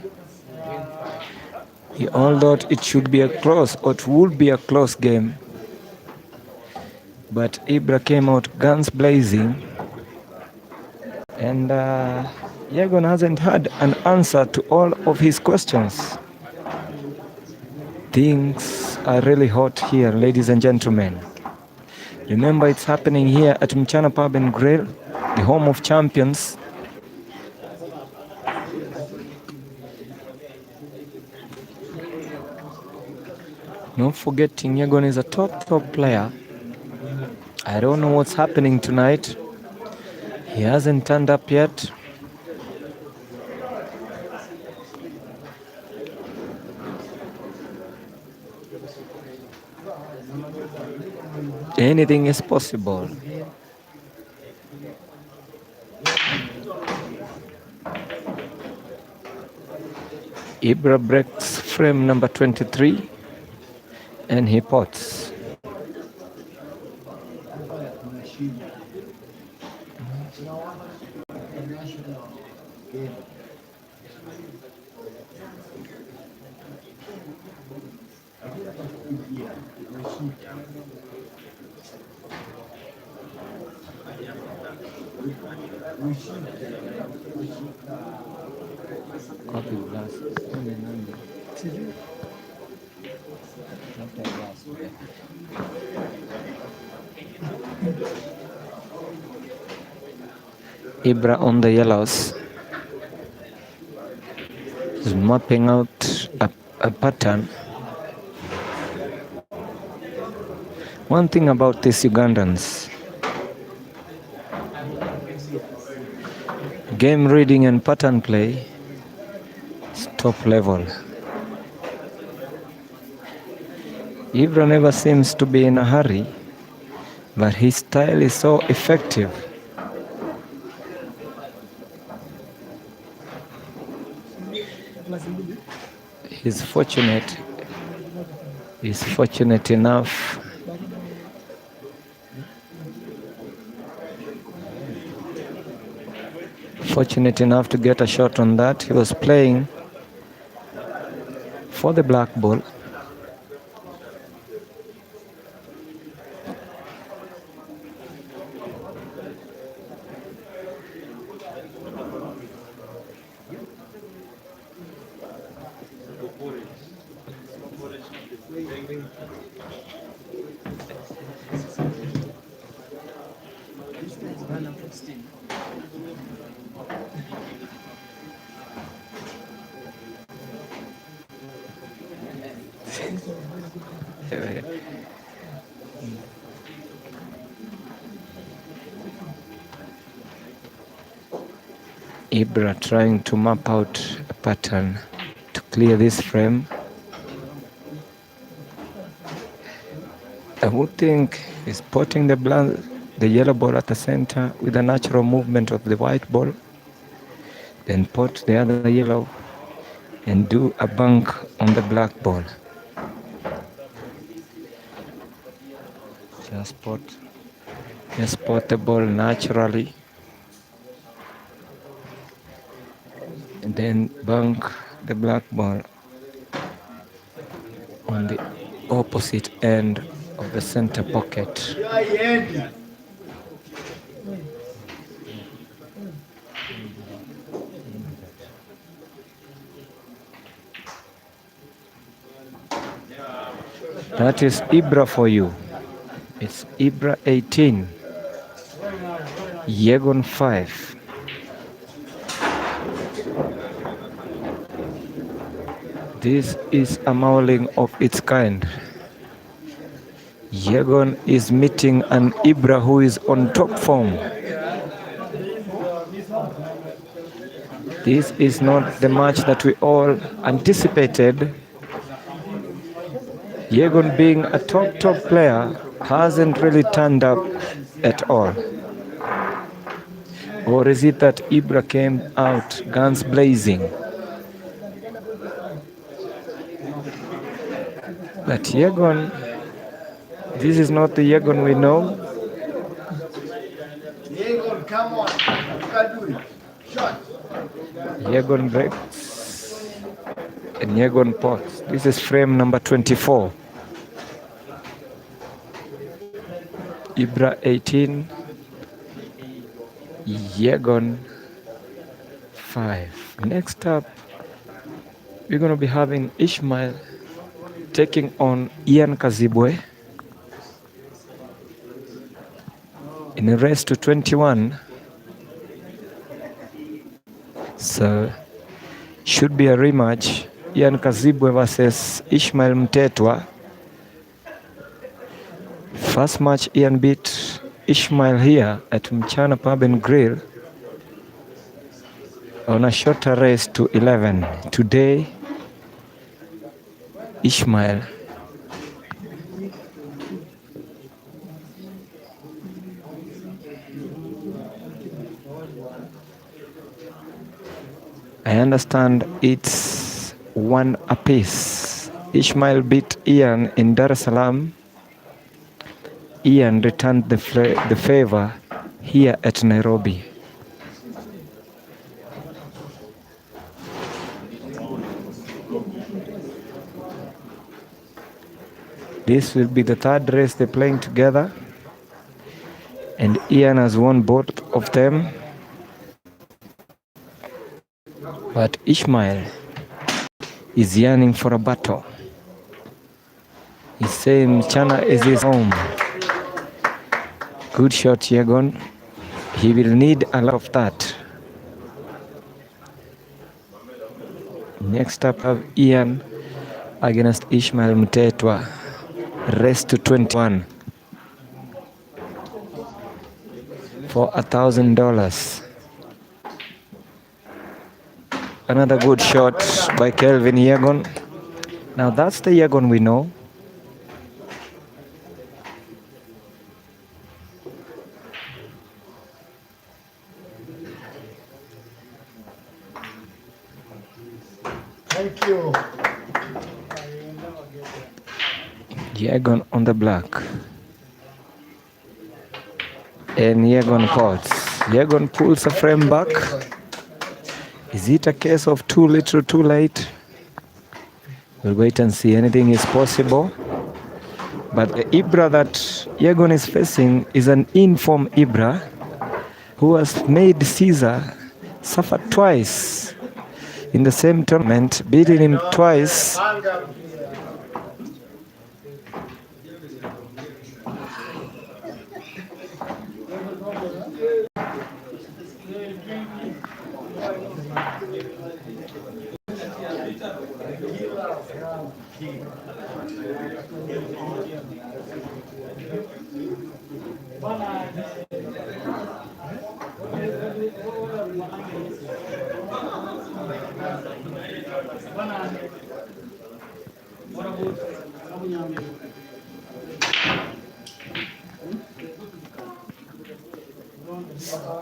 [SPEAKER 9] We all thought it should be a close, or it would be a close game. But Ibra came out guns blazing. And YEGON hasn't had an answer to all of his questions. Things are really hot here, ladies and gentlemen. Remember, it's happening here at MCHANA Pub and Grill, the home of champions. Not forgetting, YEGON is a top player. I don't know what's happening tonight. He hasn't turned up yet. Anything is possible. Ibra breaks frame number 23 and he pots. Copy glass. Ibra on the yellows is mapping out a pattern. One thing about these Ugandans, game reading and pattern play is top level. Ibra never seems to be in a hurry, but his style is so effective. He's fortunate enough to get a shot on that. He was playing for the black ball. Ibra trying to map out a pattern to clear this frame. I would think he's putting the yellow ball at the center with a natural movement of the white ball, then put the other yellow and do a bank on the black ball. Just put the ball naturally and then bank the black ball on the opposite end of the center pocket. That is Ibra for you. It's Ibra 18, YEGON 5. This is a mauling of its kind. YEGON is meeting an Ibra who is on top form. This is not the match that we all anticipated. YEGON, being a top player, hasn't really turned up at all. Or is it that Ibra came out guns blazing? But YEGON, this is not the YEGON we know.
[SPEAKER 1] YEGON, come on, you can do it. Shot.
[SPEAKER 9] YEGON breaks and YEGON pots. This is frame number 24. Ibra 18, YEGON 5. Next up, we're going to be having Ishmael taking on Ian Kazibwe in a race to 21. So, should be a rematch. Ian Kazibwe versus Ishmael Mtetwa. First match, Ian beat Ishmael here at MCHANA Pub and Grill on a shorter race to 11. Today, Ishmael I understand it's one apiece. Ishmael beat Ian in Dar es Salaam. Ian returned the favor here at Nairobi. This will be the third race they're playing together, and Ian has won both of them. But Ishmael is yearning for a battle. He's saying MCHANA is his home. Good shot, YEGON. He will need a lot of that. Next up, have Ian against Ishmael Mtetwa. Rest to 21 for $1,000. Another good shot by Kelvin YEGON. Now that's the YEGON we know.
[SPEAKER 1] Thank you.
[SPEAKER 9] YEGON on the black. And YEGON cuts. YEGON pulls a frame back. Is it a case of too little, too late? We'll wait and see. Anything is possible. But the Ibra that YEGON is facing is an informed Ibra who has made Caesar suffer twice in the same tournament, beating him twice.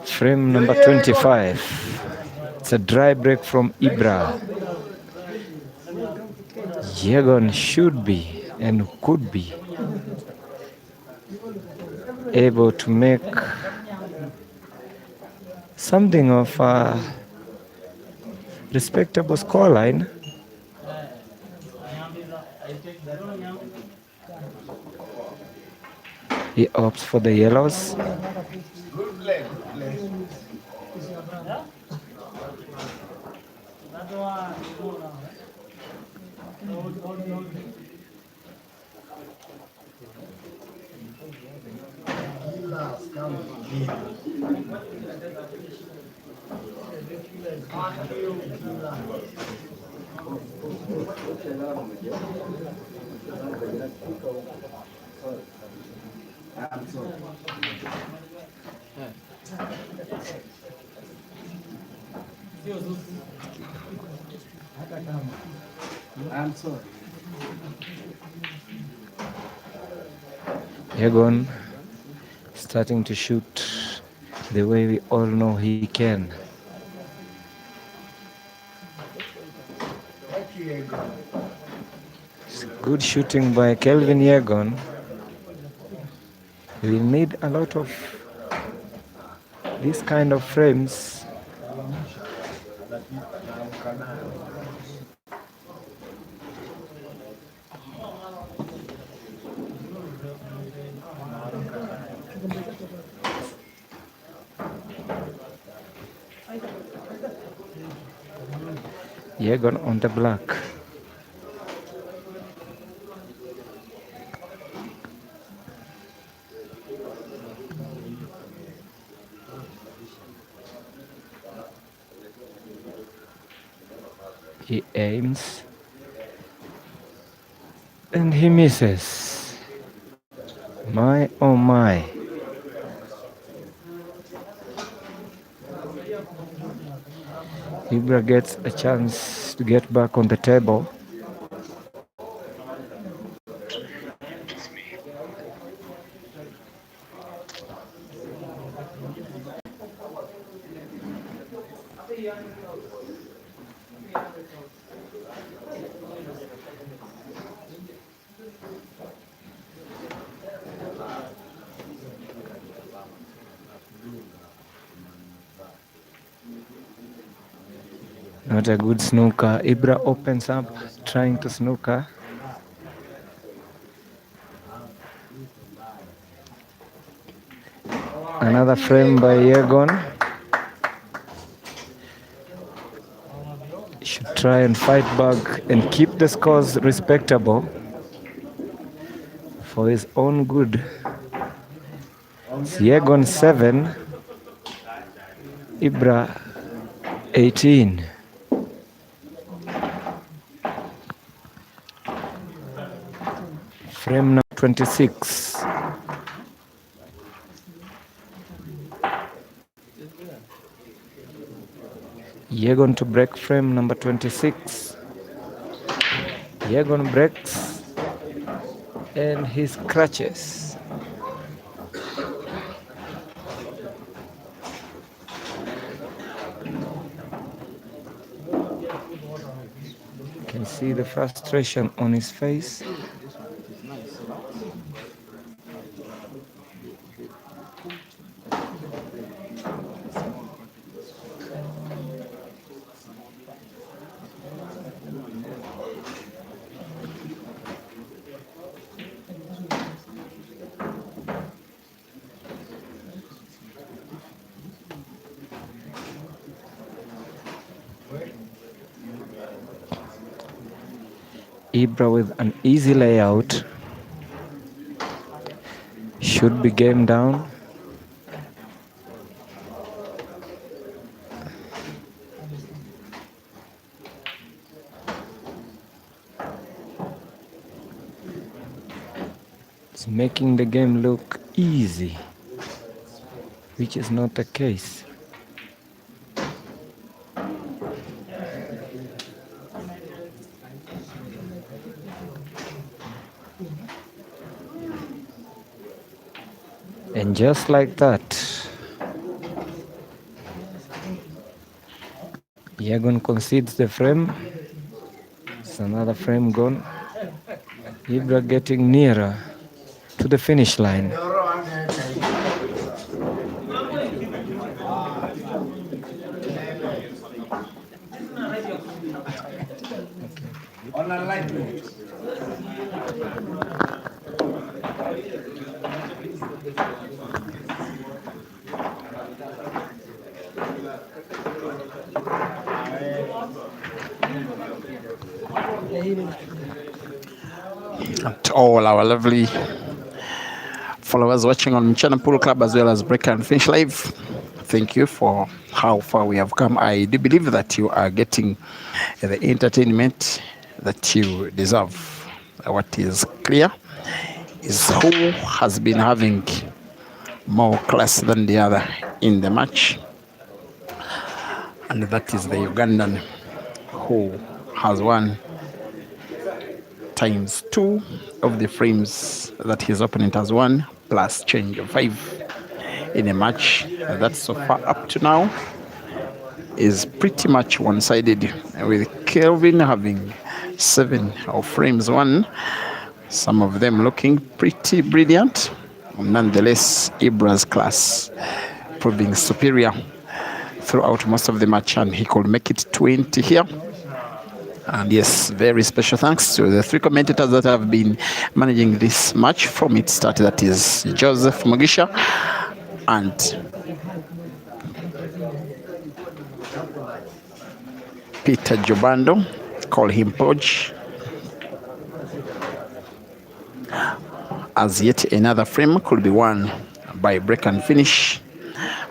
[SPEAKER 9] Frame number 25. It's a dry break from Ibra. YEGON should be and could be able to make something of a respectable scoreline. He opts for the yellows.
[SPEAKER 1] I'm sorry.
[SPEAKER 9] YEGON starting to shoot the way we all know he can. It's good shooting by Kelvin YEGON. We need a lot of these kind of frames. YEGON on the black. He aims and he misses. My oh my. Ibra gets a chance to get back on the table. Not a good snooker. Ibra opens up, trying to snooker. Another frame by YEGON. Should try and fight back and keep the scores respectable for his own good. It's YEGON 7, Ibra 18. Frame number 26. YEGON to break frame number 26. YEGON breaks and he scratches. You can see the frustration on his face. Ibra with an easy layout. Should be game down. It's making the game look easy, which is not the case. And just like that, YEGON concedes the frame. It's another frame gone. Ibra getting nearer to the finish line.
[SPEAKER 10] To all our lovely followers watching on MCHANA Pool Club as well as Break and Finish Live, thank you for how far we have come. I do believe that you are getting the entertainment that you deserve. What is clear is who has been having more class than the other in the match, and that is the Ugandan, who has won times 2 of the frames that his opponent has won, plus change of 5 in a match that so far up to now is pretty much one-sided, with KELVIN having 7 of frames won, some of them looking pretty brilliant. Nonetheless, Ibra's class proving superior throughout most of the match, and he could make it 20 here. And yes, very special thanks to the 3 commentators that have been managing this match from its start. That is Joseph Mugisha and Peter Jobando, call him Podge. As yet another frame could be won by break and finish,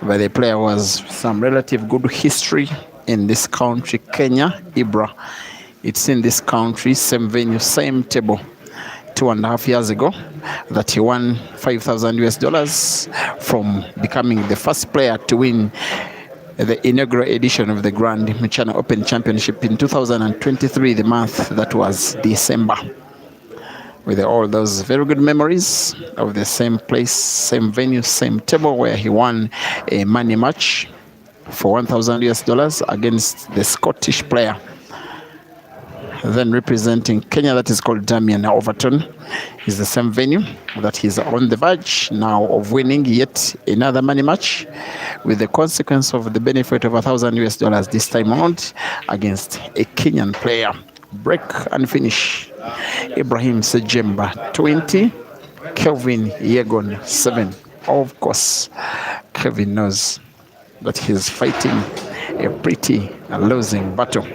[SPEAKER 10] where the player was some relative good history in this country, Kenya, Ibra. It's in this country, same venue, same table, 2.5 years ago, that he won $5,000 from becoming the first player to win the inaugural edition of the Grand MCHANA Open Championship in 2023, the month that was December. With all those very good memories of the same place, same venue, same table, where he won a money match for $1,000 against the Scottish player then representing Kenya, that is called Damian Overton. Is the same venue that he's on the verge now of winning yet another money match, with the consequence of the benefit of $1,000 this time around against a Kenyan player. Break and finish. IBRAHIM SEJJEMBA 20, KELVIN YEGON 7. Of course, Kevin knows that he's fighting a pretty losing battle,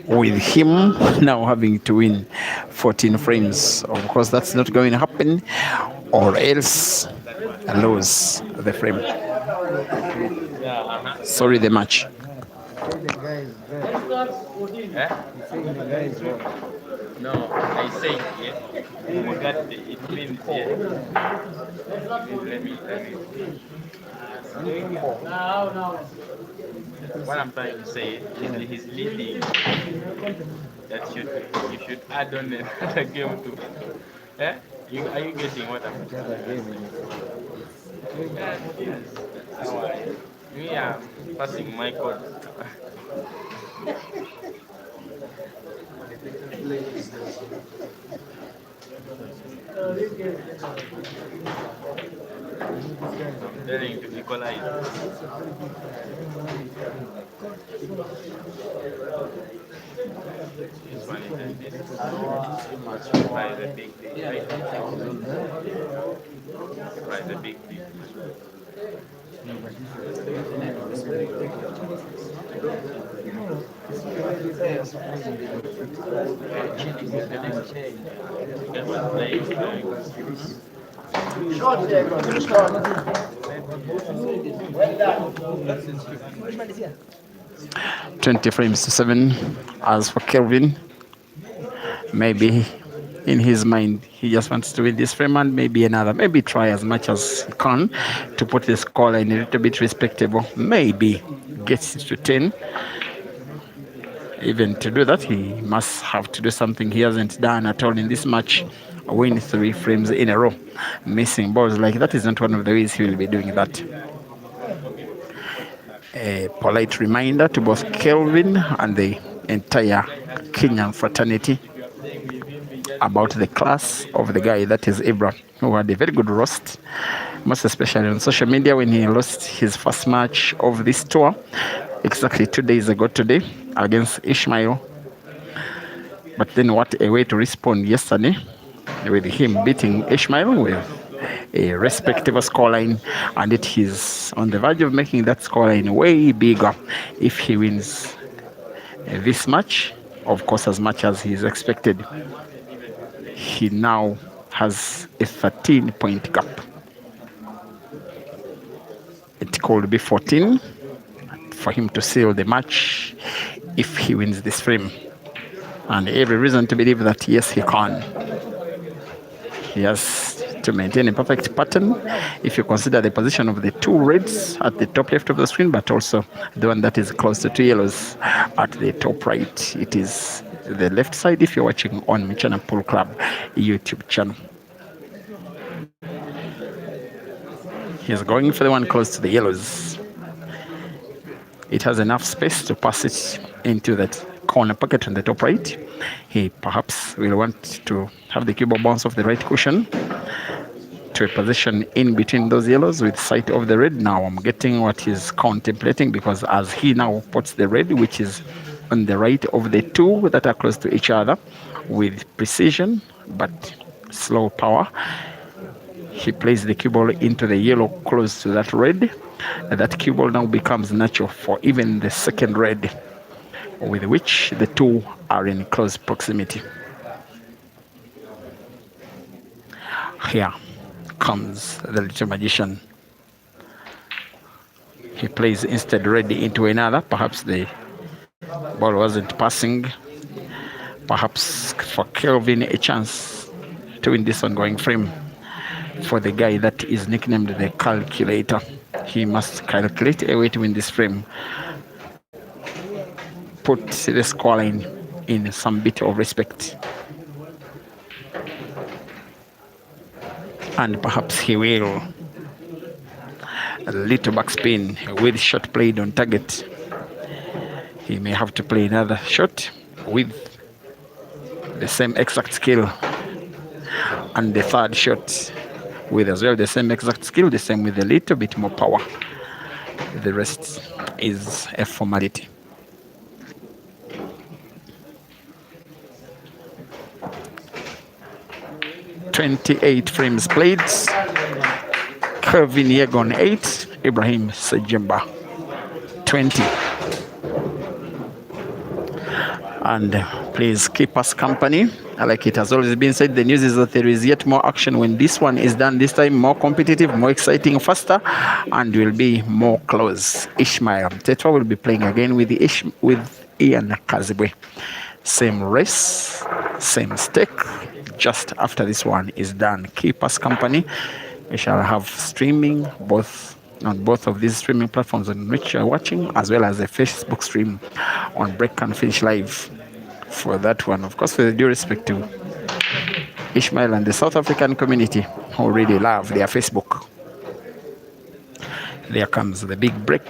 [SPEAKER 10] with him now having to win 14 frames. Of course, that's not going to happen, or else lose the frame. Sorry, the match.
[SPEAKER 1] No, I say it means what I'm trying to say is he's leading. That you should add on another game to. Eh? Are you getting what I'm saying? Yes. That's how me, I'm passing my code. I'm telling to equalize. This one is like this. Try the big thing. Right? Try the big thing.
[SPEAKER 3] Short there, short. Well done.
[SPEAKER 10] 20 frames to 7. As for Kelvin, maybe in his mind he just wants to win this frame and maybe another, maybe try as much as he can to put the scoreline a little bit respectable, maybe gets it to 10. Even to do that, he must have to do something he hasn't done at all in this match. Win 3 frames in a row. Missing balls like that is not one of the ways he will be doing that. A polite reminder to both Kelvin and the entire Kenyan fraternity about the class of the guy that is Ibra, who had a very good roast, most especially on social media when he lost his first match of this tour exactly 2 days ago today against Ishmael. But then what a way to respond yesterday with him beating Ishmael with a respectable scoreline, and it is on the verge of making that scoreline way bigger if he wins this match, of course, as much as he is expected. He now has a 13-point gap. It could be 14 for him to seal the match if he wins this frame, and every reason to believe that yes, he can. He has to maintain a perfect pattern if you consider the position of the 2 reds at the top left of the screen, but also the one that is close to 2 yellows at the top right. It is the left side if you're watching on MCHANA Pool Club YouTube channel. He's going for the one close to the yellows. It has enough space to pass it into that corner pocket on the top right. He perhaps will want to have the cue ball bounce off the right cushion to a position in between those yellows with sight of the red. Now I'm getting what he's contemplating, because as he now puts the red, which is on the right of the 2 that are close to each other, with precision but slow power, he plays the cue ball into the yellow close to that red. That cue ball now becomes natural for even the second red, with which the 2 are in close proximity. Here comes the little magician. He plays instead red into another. Perhaps the ball wasn't passing. Perhaps for Kelvin a chance to win this ongoing frame. For the guy that is nicknamed the calculator, he must calculate a way to win this frame. Put the scoreline in some bit of respect. And perhaps he will. A little backspin with shot played on target. He may have to play another shot with the same exact skill. And the third shot with as well the same exact skill, the same with a little bit more power. The rest is a formality. .28 frames played. KELVIN YEGON 8, IBRAHIM SEJJEMBA 20. And please keep us company. Like it has always been said, the news is that there is yet more action when this one is done. This time more competitive, more exciting, faster, and will be more close. Ishmael Tetwa will be playing again with Ian Kazibwe. Same race, same stake. Just after this one is done, keep us company. We shall have streaming on both of these streaming platforms on which you're watching, as well as a Facebook stream on Break and Finish Live for that one. Of course, with due respect to Ishmael and the South African community who really love their Facebook. There comes the big break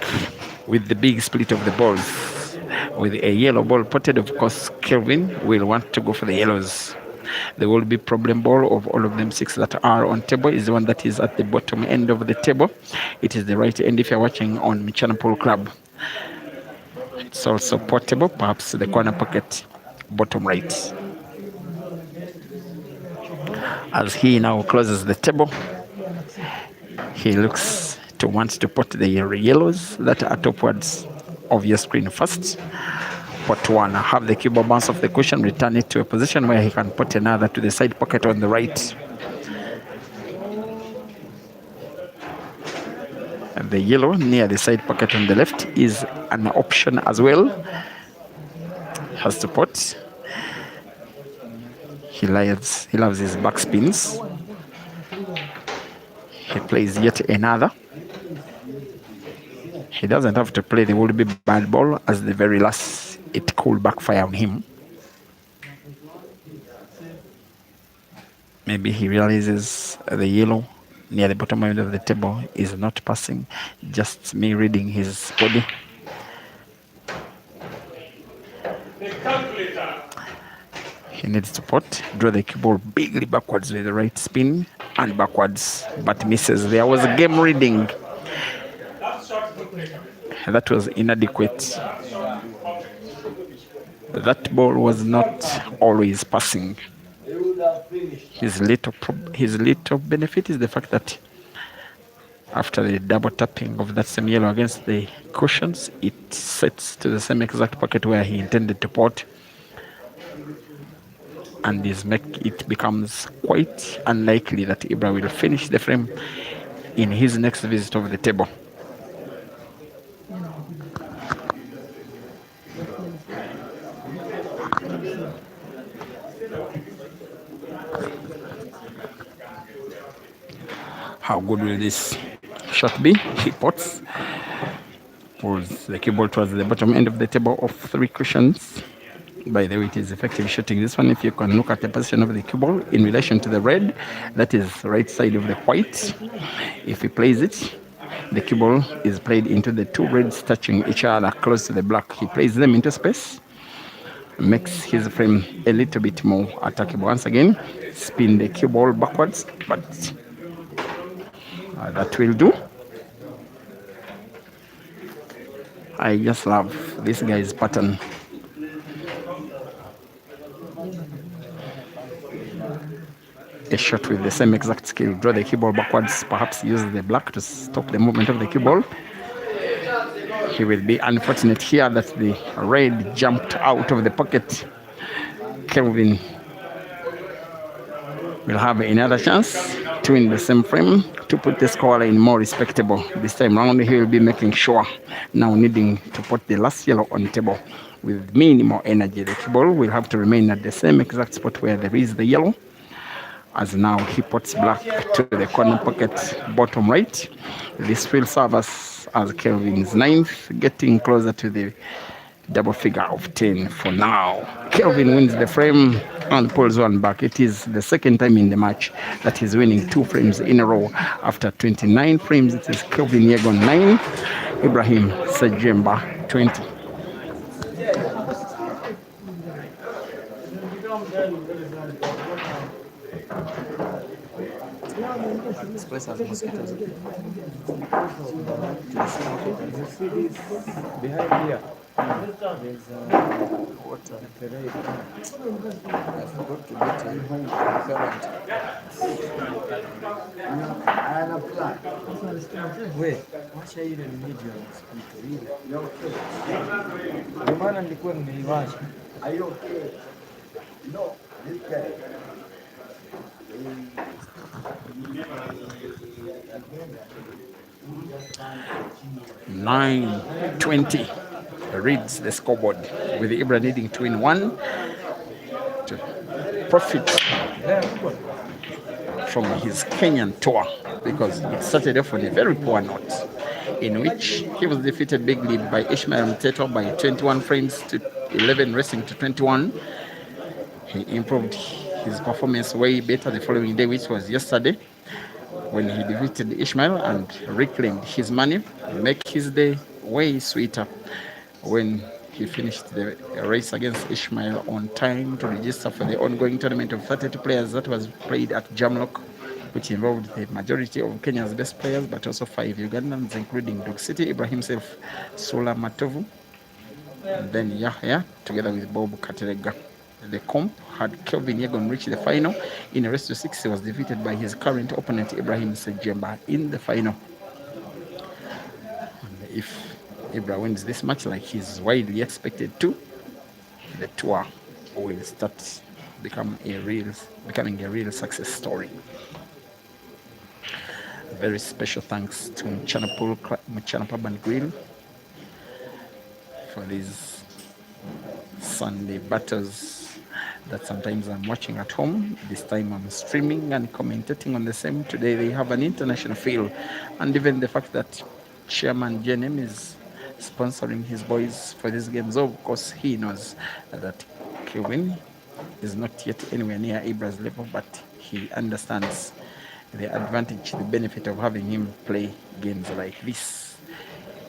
[SPEAKER 10] with the big split of the balls. With a yellow ball potted, of course, Kelvin will want to go for the yellows. There will be problem ball of all of them 6 that are on table is the one that is at the bottom end of the table. It is the right end if you're watching on MCHANA Pool Club. It's also portable, perhaps the corner pocket, bottom right. As he now closes the table, he looks to want to put the yellows that are upwards of your screen first. Put one, have the cue ball bounce off the cushion, return it to a position where he can put another to the side pocket on the right. And the yellow near the side pocket on the left is an option as well. Has to put. He loves his back spins. He plays yet another. He doesn't have to play the would-be bad ball as the very last. It could backfire on him. Maybe he realizes the yellow near the bottom end of the table is not passing. Just me reading his body. He needs to put, draw the cue ball bigly backwards with the right spin and backwards, but misses. There was a game reading. That was inadequate. That ball was not always passing. His little benefit is the fact that after the double tapping of that same yellow against the cushions, it sets to the same exact pocket where he intended to put, and it becomes quite unlikely that Ibra will finish the frame in his next visit of the table. How good will this shot be? He puts. Pulls the cue ball towards the bottom end of the table of 3 cushions. By the way, it is effective shooting this one. If you can look at the position of the cue ball in relation to the red, that is right side of the white. If he plays it, the cue ball is played into the 2 reds touching each other close to the black. He plays them into space, makes his frame a little bit more attackable. Once again, spin the cue ball backwards, but that will do. I just love this guy's pattern. A shot with the same exact skill. Draw the cue ball backwards, perhaps use the black to stop the movement of the cue ball. He will be unfortunate here that the red jumped out of the pocket. Kelvin will have another chance to win the same frame to put the scoreline more respectable. This time round, he will be making sure, now needing to put the last yellow on the table with minimal energy. The cue ball will have to remain at the same exact spot where there is the yellow, as now he puts black to the corner pocket bottom right. This will serve us as Kelvin's 9th, getting closer to the double figure of 10 for now. Kelvin wins the frame and pulls one back. It is the second time in the match that he's winning 2 frames in a row. After 29 frames, it is Kelvin Yegon 9, Ibrahim SEJJEMBA 20.
[SPEAKER 9] This place has mosquitoes. You see this behind here? There's water. I forgot to get it. Wait, wacha ile ni video ya mosquito ile. Ndio maana nilikuwa nimeiwasha.
[SPEAKER 3] Are you okay? No, this guy.
[SPEAKER 10] 9:20 reads the scoreboard with Ibra needing to win one to profit from his Kenyan tour, because it started off on a very poor note in which he was defeated bigly by Ishmael Mteto by 21 frames to 11 racing to 21. He improved his performance way better the following day, which was yesterday, when he defeated Ishmael and reclaimed his money, make his day way sweeter when he finished the race against Ishmael on time to register for the ongoing tournament of 32 players that was played at Jamlock, which involved the majority of Kenya's best players, but also 5 Ugandans, including Dog City, Ibrahim himself, Sula Matovu, and then Yahya, together with Bob Katerega. The comp had KELVIN YEGON reach the final. In a race to 6, he was defeated by his current opponent, IBRAHIM SEJJEMBA, in the final. And if Ibra wins this match like he's widely expected to, the tour will start becoming a real success story. A very special thanks to MCHANA Pub and Grill for these Sunday battles that sometimes I'm watching at home. This time I'm streaming and commentating on the same. Today they have an international feel, and even the fact that Chairman JNM is sponsoring his boys for these games. Of course, he knows that KELVIN is not yet anywhere near Ibra's level, but he understands the advantage, the benefit of having him play games like this.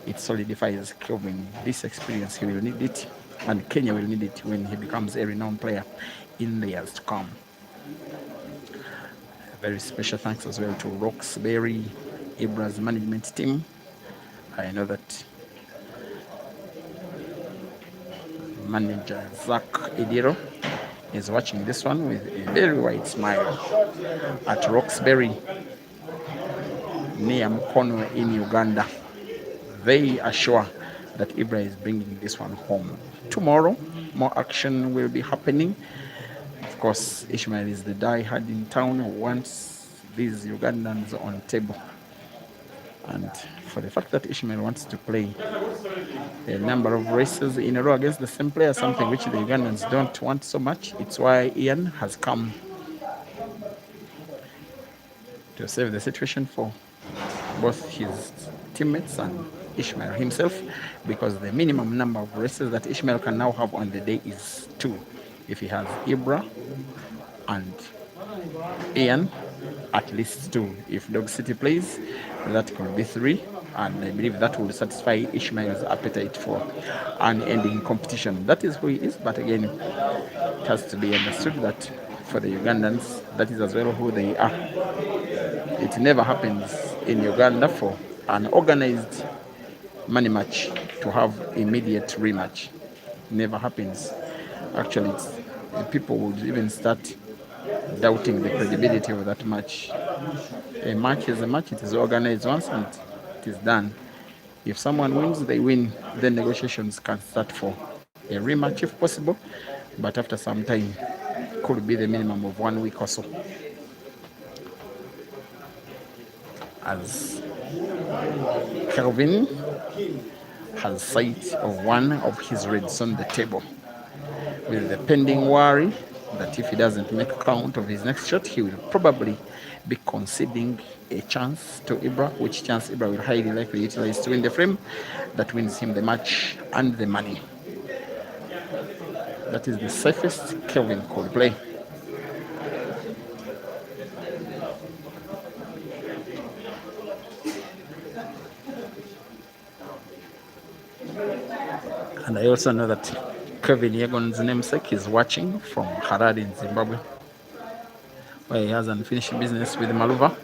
[SPEAKER 10] It solidifies KELVIN. This experience, he will need it, and Kenya will need it when he becomes a renowned player in the years to come. A very special thanks as well to Roxbury, Ibra's management team. I know that manager Zach Ediro is watching this one with a very wide smile at Roxbury near Mukono in Uganda. They are sure that Ibra is bringing this one home. Tomorrow, more action will be happening. Of course, Ishmael is the die-hard in town who wants these Ugandans on table. And for the fact that Ishmael wants to play a number of races in a row against the same player, something which the Ugandans don't want so much, it's why Ian has come to save the situation for both his teammates and Ishmael himself, because the minimum number of races that Ishmael can now have on the day is 2. If he has Ibra and Ian, at least 2. If Dog City plays, that could be 3, and I believe that will satisfy Ishmael's appetite for unending competition. That is who he is, but again, it has to be understood that for the Ugandans, that is as well who they are. It never happens in Uganda for an organized money match to have immediate rematch. Never happens. Actually, people would even start doubting the credibility of that match. A match is a match. It is organized once and it is done. If someone wins, they win. Then negotiations can start for a rematch if possible, but after some time, could be the minimum of 1 week or so. As KELVIN has sight of one of his reds on the table, with the pending worry that if he doesn't make count of his next shot, he will probably be conceding a chance to Ibra, which chance Ibra will highly likely utilize to win the frame that wins him the match and the money. That is the safest KELVIN could play. And I also know that KELVIN YEGON's namesake is watching from Harare in Zimbabwe, where he has unfinished business with Maluva.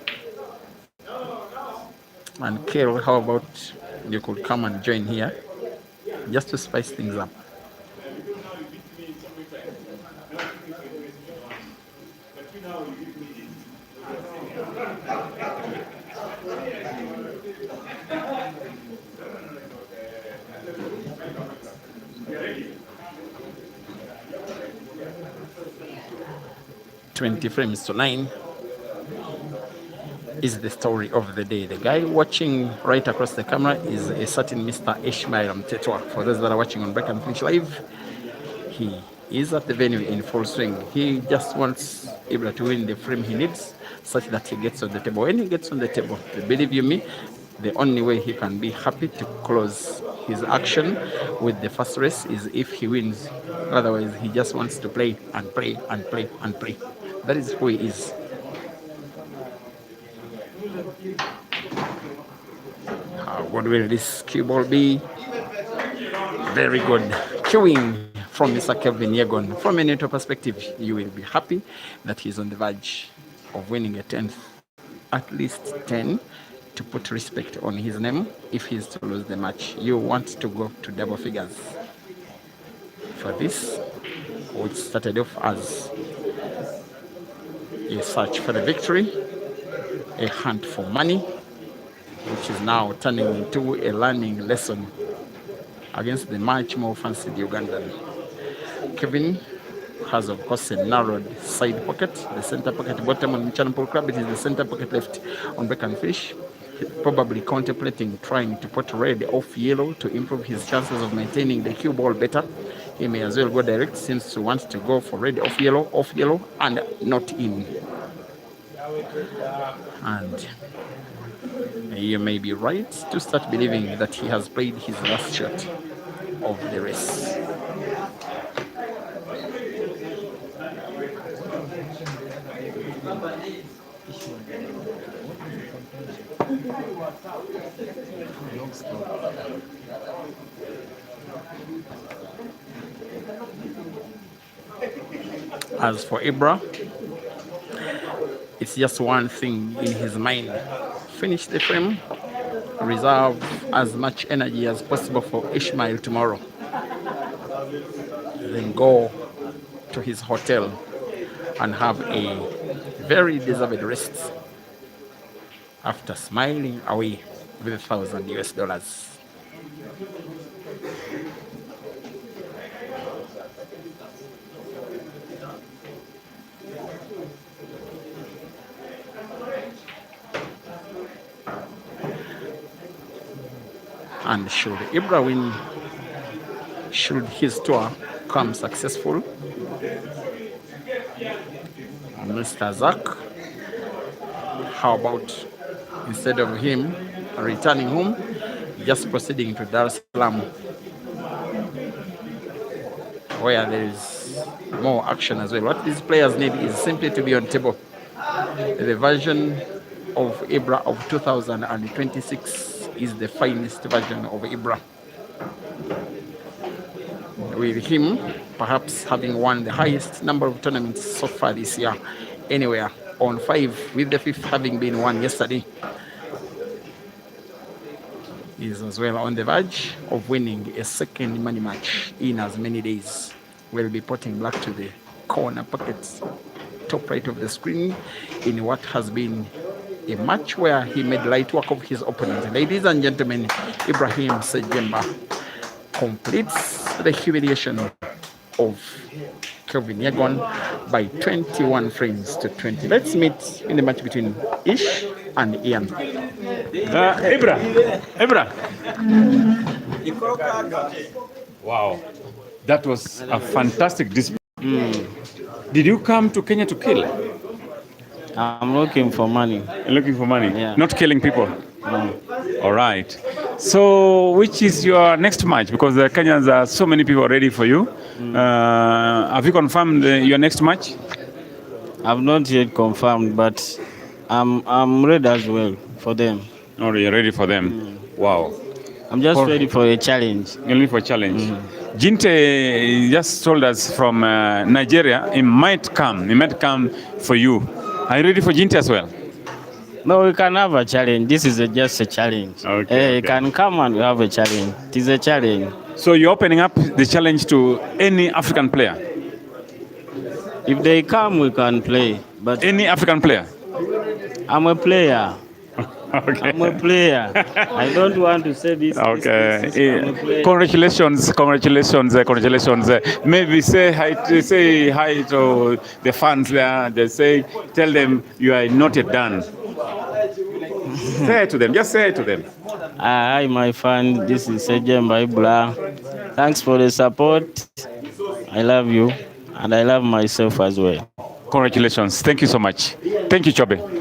[SPEAKER 10] And Kel, how about you could come and join here just to spice things up? 20 frames to 9 is the story of the day. The guy watching right across the camera is a certain Mr. Ishmael Mtetwa. For those that are watching on Break and Finish Live, he is at the venue in full swing. He just wants Ibra to win the frame he needs such that he gets on the table. When he gets on the table, believe you me, the only way he can be happy to close his action with the first race is if he wins. Otherwise, he just wants to play and play and play and play. That is who he is. How good will this cue ball be? Very good. Queuing from Mr. Kelvin Yegon. From a neutral perspective, you will be happy that he's on the verge of winning a 10th, at least 10, to put respect on his name if he's to lose the match. You want to go to double figures. For this, which started off as a search for the victory, a hunt for money, which is now turning into a learning lesson against the much more fancied Ugandan. Kevin has, of course, a narrowed side pocket, the center pocket bottom on MCHANA Pool Club. It is the center pocket left on Break and Fish. Probably contemplating trying to put red off yellow to improve his chances of maintaining the cue ball better. He may as well go direct, since he wants to go for red off yellow, and not in. And you may be right to start believing that he has played his last shot of the race. As for Ibra, it's just one thing in his mind. Finish the frame, reserve as much energy as possible for Ishmael tomorrow, then go to his hotel and have a very deserved rest after smiling away with $1,000 US. And should Ibra win, should his tour come successful, Mr. Zach, how about instead of him returning home, just proceeding to Dar es Salaam, where there is more action as well. What these players need is simply to be on table. The version of Ibra of 2026 is the finest version of Ibra. With him perhaps having won the highest number of tournaments so far this year, anywhere on 5, with the 5th having been won yesterday. He is as well on the verge of winning a second money match in as many days. We'll be putting black to the corner pockets, top right of the screen, in what has been a match where he made light work of his opponent. Ladies and gentlemen, IBRAHIM SEJJEMBA completes the humiliation of KELVIN Yegon by 21 frames to 20. Let's meet in the match between Ish and Ian.
[SPEAKER 6] Ibra. Wow, that was a fantastic display. Did you come to Kenya to kill?
[SPEAKER 11] I'm looking for money.
[SPEAKER 6] Looking for money?
[SPEAKER 11] Yeah.
[SPEAKER 6] Not killing people?
[SPEAKER 11] No.
[SPEAKER 6] All right. So, which is your next match? Because the Kenyans are so many people ready for you. Have you confirmed your next match?
[SPEAKER 11] I've not yet confirmed, but I'm ready as well for them.
[SPEAKER 6] Oh, you're ready for them? Wow.
[SPEAKER 11] I'm just ready for a challenge.
[SPEAKER 6] You're ready for a challenge? Jinte just told us from Nigeria, he might come for you. Are you ready for Jinte as well?
[SPEAKER 11] No, we can have a challenge. This is just a challenge.
[SPEAKER 6] Okay.
[SPEAKER 11] You can come and we have a challenge. It is a challenge.
[SPEAKER 6] So you're opening up the challenge to any African player?
[SPEAKER 11] If they come, we can play. But
[SPEAKER 6] any African player?
[SPEAKER 11] I'm a player. Okay. I'm a player. I don't want to say this.
[SPEAKER 6] Okay. Congratulations. Maybe say hi to the fans there. Tell them you are not yet done. Say it to them. Just say it to them.
[SPEAKER 11] Hi, my fan. This is SEJJEMBA Ibra. Thanks for the support. I love you, and I love myself as well.
[SPEAKER 6] Congratulations. Thank you so much. Thank you, Chobe.